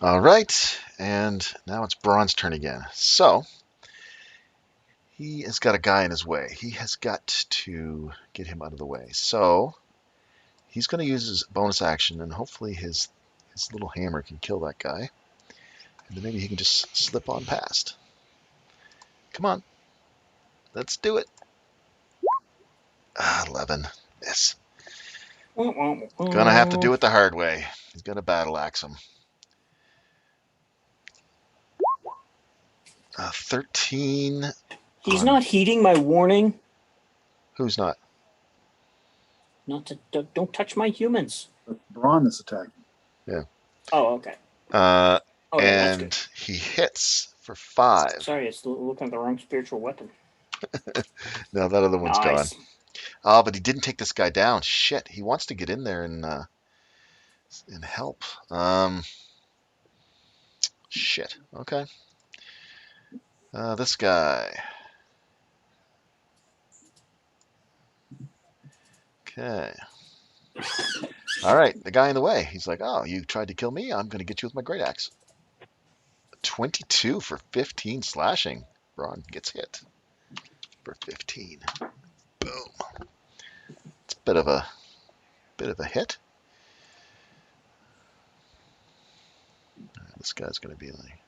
All right, and now it's Braun's turn again. So he has got a guy in his way. He has got to get him out of the way. So he's going to use his bonus action, and hopefully his little hammer can kill that guy. And then maybe he can just slip on past. Come on. Let's do it. 11. Yes. Gonna have to do it the hard way. He's gonna battle axe him. 13. He's on- not heeding my warning. Who's not? Not to don't touch my humans. Braun is attacking. Oh, okay. Uh, Okay, that's and good. he hits for 5. Sorry, it's looking at the wrong spiritual weapon. No, that other one's gone. Nice. Oh, but he didn't take this guy down. Shit, he wants to get in there and help. Shit. Okay. This guy. Okay. All right, the guy in the way. He's like, oh, you tried to kill me? I'm going to get you with my great axe. 22 for 15 slashing. Braun gets hit for 15. Boom. It's a bit of a hit. This guy's going to be like,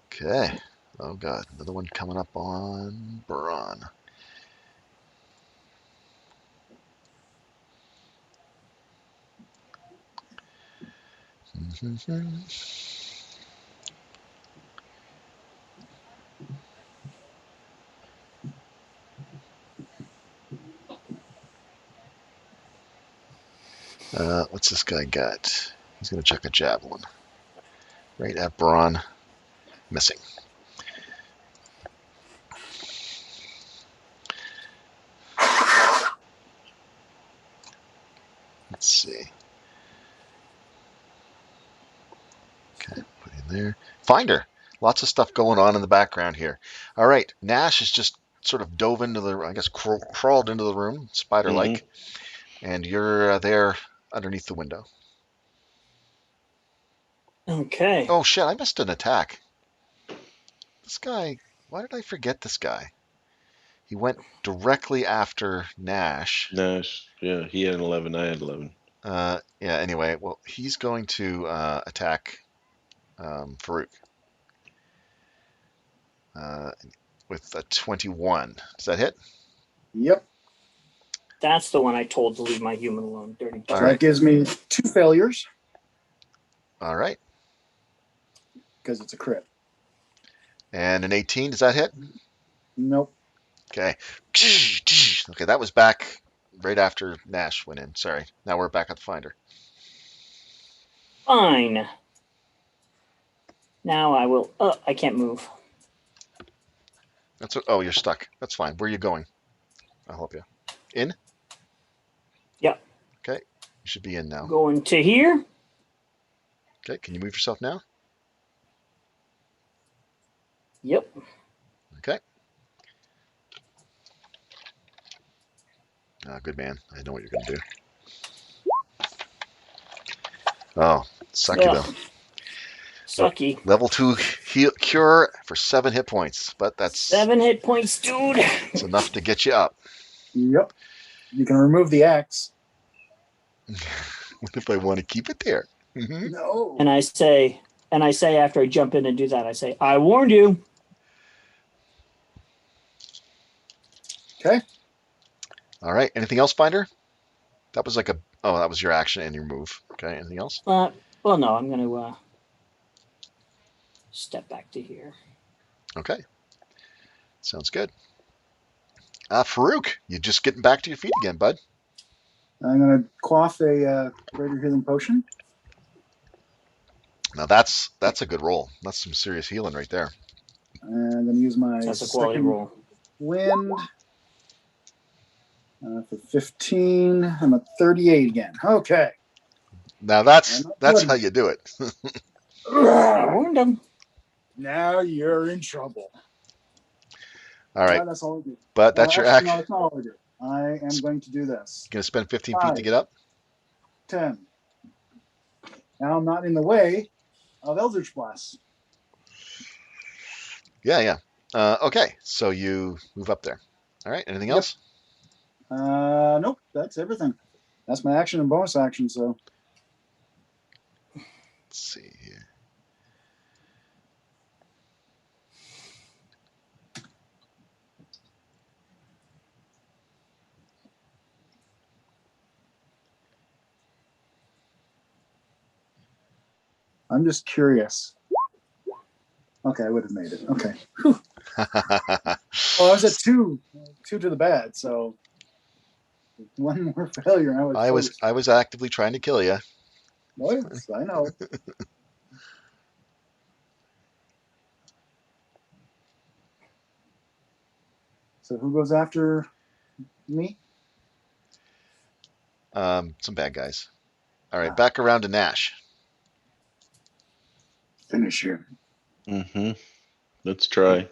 okay. Oh god, another one coming up on Braun. What's this guy got? He's going to chuck a javelin. Right at Braun. Missing. Let's see. Okay, put in there. Finder. Lots of stuff going on in the background here. All right, Nash has just sort of dove into the, I guess, crawled into the room, spider-like, and you're there underneath the window. Okay. Oh shit, I missed an attack. This guy, why did I forget this guy? He went directly after Nash. Nash, yeah, he had an 11. I had 11. Yeah, anyway, well, he's going to attack Farouk with a 21. Does that hit? Yep. That's the one I told to leave my human alone. Dirty All dog. right. That gives me 2 failures All right. because it's a crit. And an 18, does that hit? Nope. Okay. Okay, that was back right after Nash went in. Sorry. Now we're back at the finder. Fine. Now I will. I can't move. That's what, oh, you're stuck. That's fine. Where are you going? I'll help you. In? Yep. Okay. You should be in now. Going to here. Okay. Can you move yourself now? Yep. Okay. Good man. I know what you're going to do. Oh, sucky though. Sucky. Level 2 cure for 7 hit points, but that's 7 hit points, dude. it's enough to get you up. Yep. You can remove the axe. What if I want to keep it there? Mm-hmm. No. And I say after I jump in and do that, I say, I warned you. Okay. All right. Anything else, Binder? That was that was your action and your move. Okay. Anything else? Well, no, I'm going to step back to here. Okay. Sounds good. Farouk, you're just getting back to your feet again, bud. I'm going to quaff a greater healing potion. Now that's a good roll. That's some serious healing right there. And I'm going to use my That's a quality second roll. wind for 15. I'm at 38 again. Okay. Now that's bloody. how you do it. I warned him. Now you're in trouble. All right. Yeah, that's all I do. But that's your actually, action. no, that's not all I do. I am going to do this. Gonna spend 15 feet to get up. 10. Now I'm not in the way of Eldritch Blast. Yeah. Okay. So you move up there. All right. Anything else? Nope. That's everything. That's my action and bonus action. So Let's see here. I'm just curious. Okay, I would have made it. Okay. Well, I was at two to the bad. So one more failure, and I was toast. I was actively trying to kill you. What? I know. So who goes after me? Some bad guys. All right. Back around to Nash. Finish him. Mm-hmm. Let's try.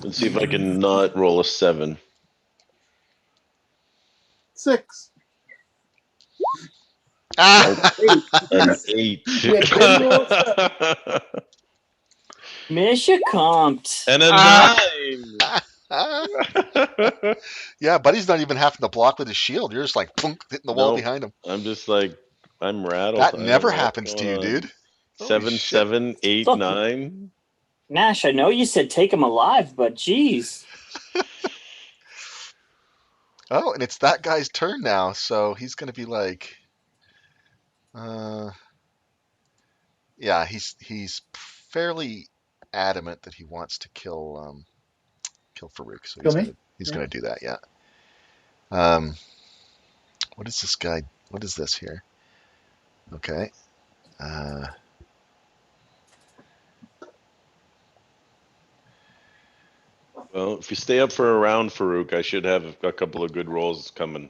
Let's see if I can not roll a 7. 6. Ah! An 8. Yeah, couldn't roll a 7. Misha comped. And a Ah! 9. Yeah, buddy's not even having to block with his shield. You're just like plunk, hitting the wall Nope. behind him. I'm just like, I'm rattled. That I don't never know what's happens to going you, on. dude. Holy 7, shit. 7, 8, Look. 9. Nash, I know you said take him alive, but geez. Oh, and it's that guy's turn now, so he's gonna be like, yeah, he's fairly adamant that he wants to kill Farouk, so Kill me? he's Yeah. gonna do that, yeah. What is this guy? What is this here? Okay. Well, if you stay up for a round, Farouk, I should have a couple of good rolls coming.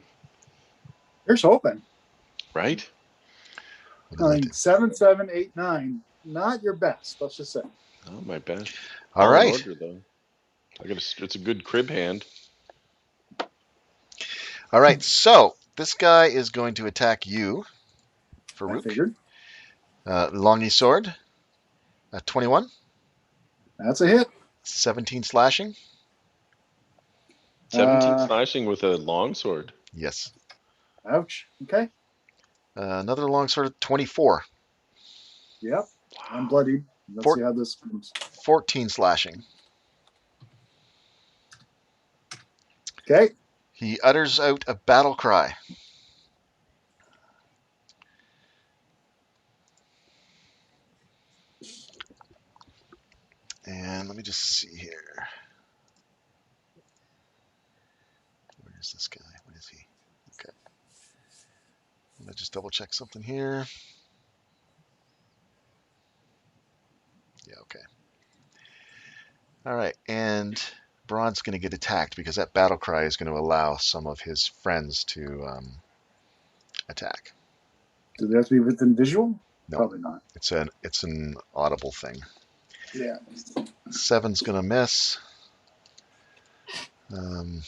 Here's hoping. Right? What does that do? 7, 7, 8, 9. Not your best, let's just say. Oh, my best. All In right. order, though. It's a good crib hand. All right. So this guy is going to attack you, I Farouk. figured. Longy sword. 21. That's a hit. 17 slashing. 17 slashing with a longsword. Yes. Ouch. Okay. Another longsword. 24. Yep. I'm bloodied. Let's see how this goes. 14 slashing. Okay. He utters out a battle cry. And let me just see here. Where is this guy? What is he? Okay. Let me just double check something here. Yeah, okay. All right. And Braun's going to get attacked because that battle cry is going to allow some of his friends to attack. Do they have to be within visual? No. Probably not. It's an audible thing. Yeah. 7's going to miss. 9's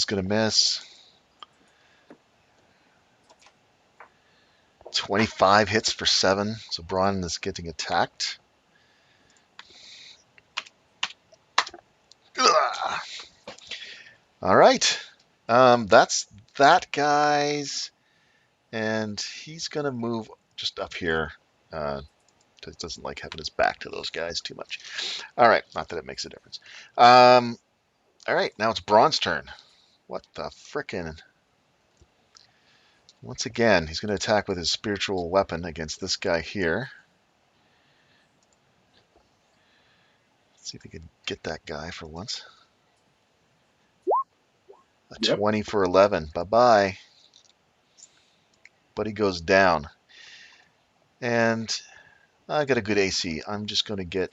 going to miss. 25 hits for 7. So Braun is getting attacked. Ugh. All right. That's that, guys. And he's going to move just up here. Doesn't like having his back to those guys too much. All right. Not that it makes a difference. All right. Now it's Braun's turn. What the frickin'? Once again, he's going to attack with his spiritual weapon against this guy here. Let's see if he can get that guy for once. A Yep. 20 for 11. Bye-bye. But he goes down. And I got a good AC. I'm just going to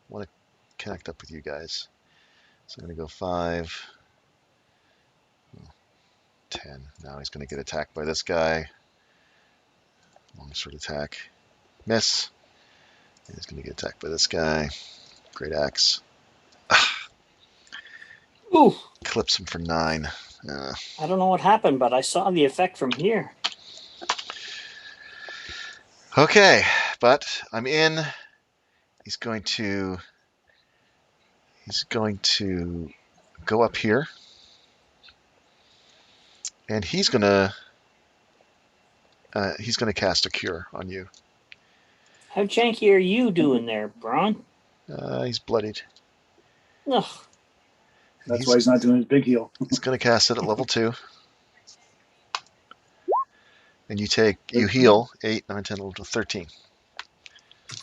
want to connect up with you guys. So I'm going to go 5, 10. Now he's going to get attacked by this guy. Long sword attack. Miss. And he's going to get attacked by this guy. Great axe. Ooh, Clips him for 9. I don't know what happened, but I saw the effect from here. Okay, but I'm in. He's going to go up here. And he's going to cast a cure on you. How janky are you doing there, Braun? He's bloodied. Ugh. That's why he's not doing his big heal. He's going to cast it at level 2. And you heal 8, 9, 10, 11, 12, 13.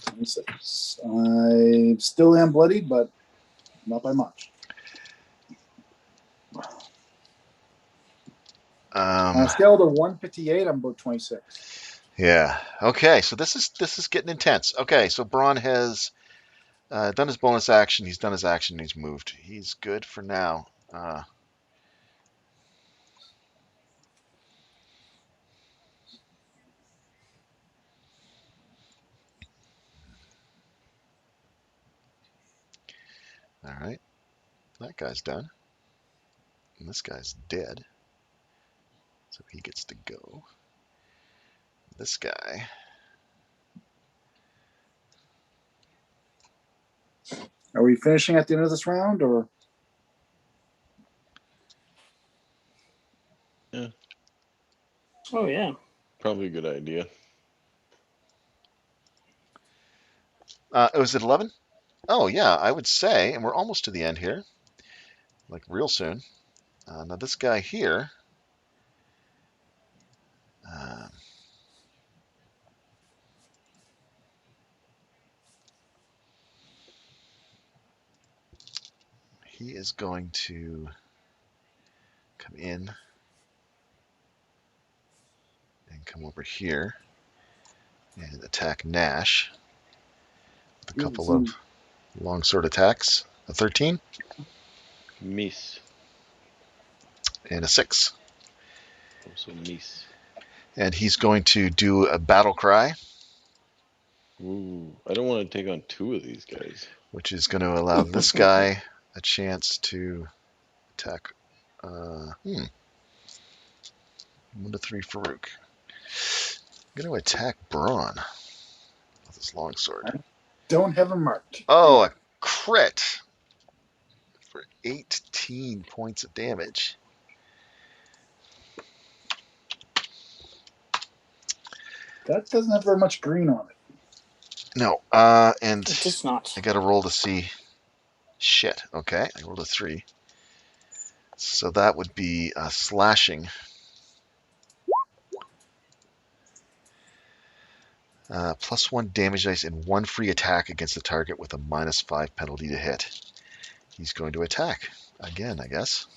26. I still am bloodied, but not by much. On a scale of 158, I'm about 26. Yeah. Okay. So this is getting intense. Okay. So Braun has done his bonus action. He's done his action. He's moved. He's good for now. All right. That guy's done. And this guy's dead. So he gets to go. This guy. Are we finishing at the end of this round, or? Yeah, Oh, yeah. probably a good idea. Was it 11? Oh, yeah, I would say, and we're almost to the end here, like real soon. Now this guy here, he is going to come in and come over here and attack Nash with a couple of longsword attacks. A 13 Miss. and a 6. Also miss. And he's going to do a battle cry, Ooh, I don't want to take on 2 of these guys. which is going to allow this guy a chance to attack. 1 to 3 Farouk. I'm going to attack Braun with his longsword. I don't have him marked. Oh, a crit for 18 points of damage. That doesn't have very much green on it. No, and It does not. I got to roll to see. Shit. Okay, I rolled a 3. So that would be slashing. +1 damage dice and 1 free attack against the target with a -5 penalty to hit. He's going to attack again, I guess.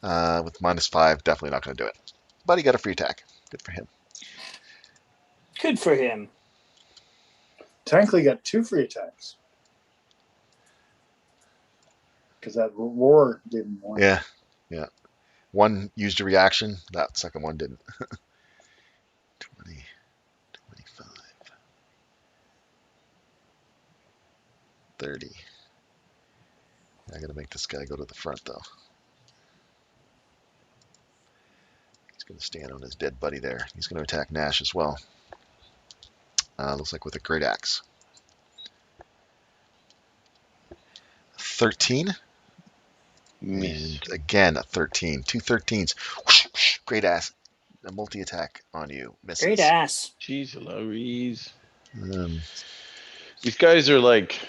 With -5, definitely not going to do it. But he got a free attack. Good for him. Good for him. Technically got 2 free attacks. Because that roar gave him 1. Yeah. One used a reaction. That second one didn't. 20, 25, 30. I got to make this guy go to the front, though. He's going to stand on his dead buddy there. He's going to attack Nash as well. Looks like with a great axe. 13. Miss. And again, a 13. Two 13s. Whoosh, whoosh, great ass. A multi-attack on you. Misses. Great ass. Jeez Louise. Um, These guys are like,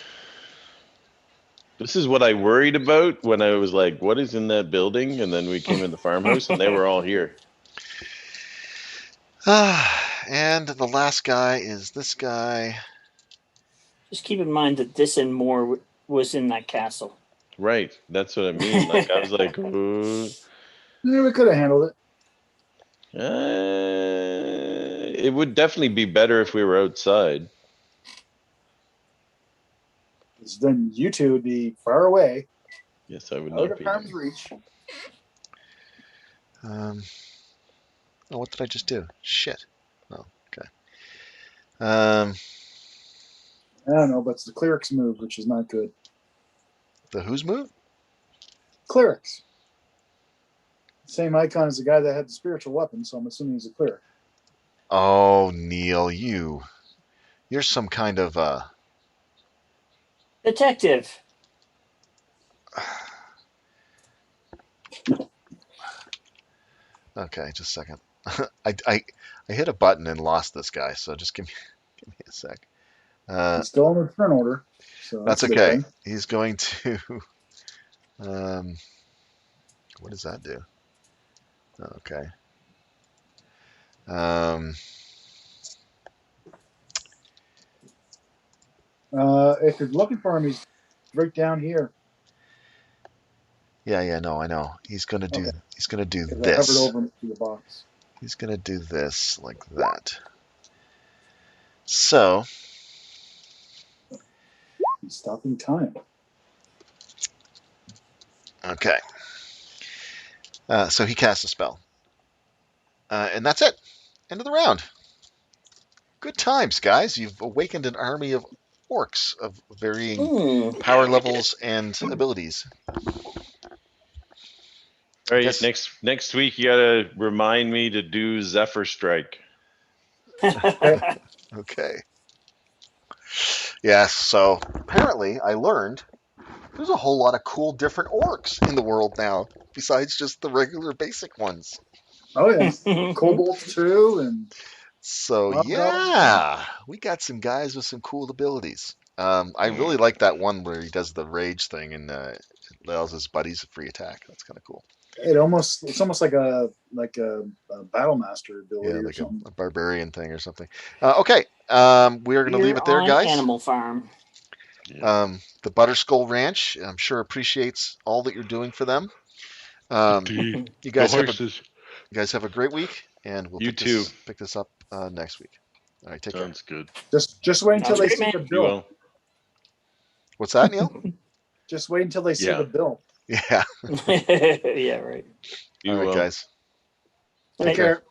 this is what I worried about when I was like, what is in that building? And then we came in the farmhouse and they were all here. and the last guy is this guy. Just keep in mind that this and more was in that castle. Right. That's what I mean. Like, I was like, ooh. Yeah, we could have handled it. It would definitely be better if we were outside. 'Cause then you two would be far away, Yes, I would out not of be. arm's reach. Oh, what did I just do? Shit. Oh, okay. I don't know, but it's the cleric's move, which is not good. The whose move? Clerics. Same icon as the guy that had the spiritual weapon, so I'm assuming he's a cleric. Oh, Neil, you're some kind of Detective. Okay, just a second. I hit a button and lost this guy, so just give me a sec. He's still in the turn order, so That's a good okay. thing. He's going to. What does that do? Okay. If you're looking for him, he's right down here. Yeah, no, I know. He's gonna do. Okay. He's gonna do 'Cause I hovered this. over him to the box. He's gonna do this like that. So He's stopping time. okay. So he casts a spell, and that's it. End of the round. Good times, guys. You've awakened an army of orcs of varying power levels and abilities. All right, Guess- next week you gotta remind me to do Zephyr Strike. Okay. Yes, so apparently I learned there's a whole lot of cool different orcs in the world now, besides just the regular basic ones. Oh yes, Kobolds too, and So yeah, we got some guys with some cool abilities. I really like that one where he does the rage thing and allows his buddies a free attack. That's kind of cool. it's almost like a battle master ability Yeah, or like something. a barbarian thing or something. Okay, we are going to leave it there, on guys. Animal Farm. The Butterskull Ranch, I'm sure appreciates all that you're doing for them. Indeed. You guys The have horses. you guys have a great week, and we'll You pick this up next week. All right, take care. Sounds good. Just wait until Sounds they great, see man. the You bill. will. What's that, Neil? Just wait until they see Yeah. the bill. Yeah. Yeah, right. You All right, will. guys. Take Take care.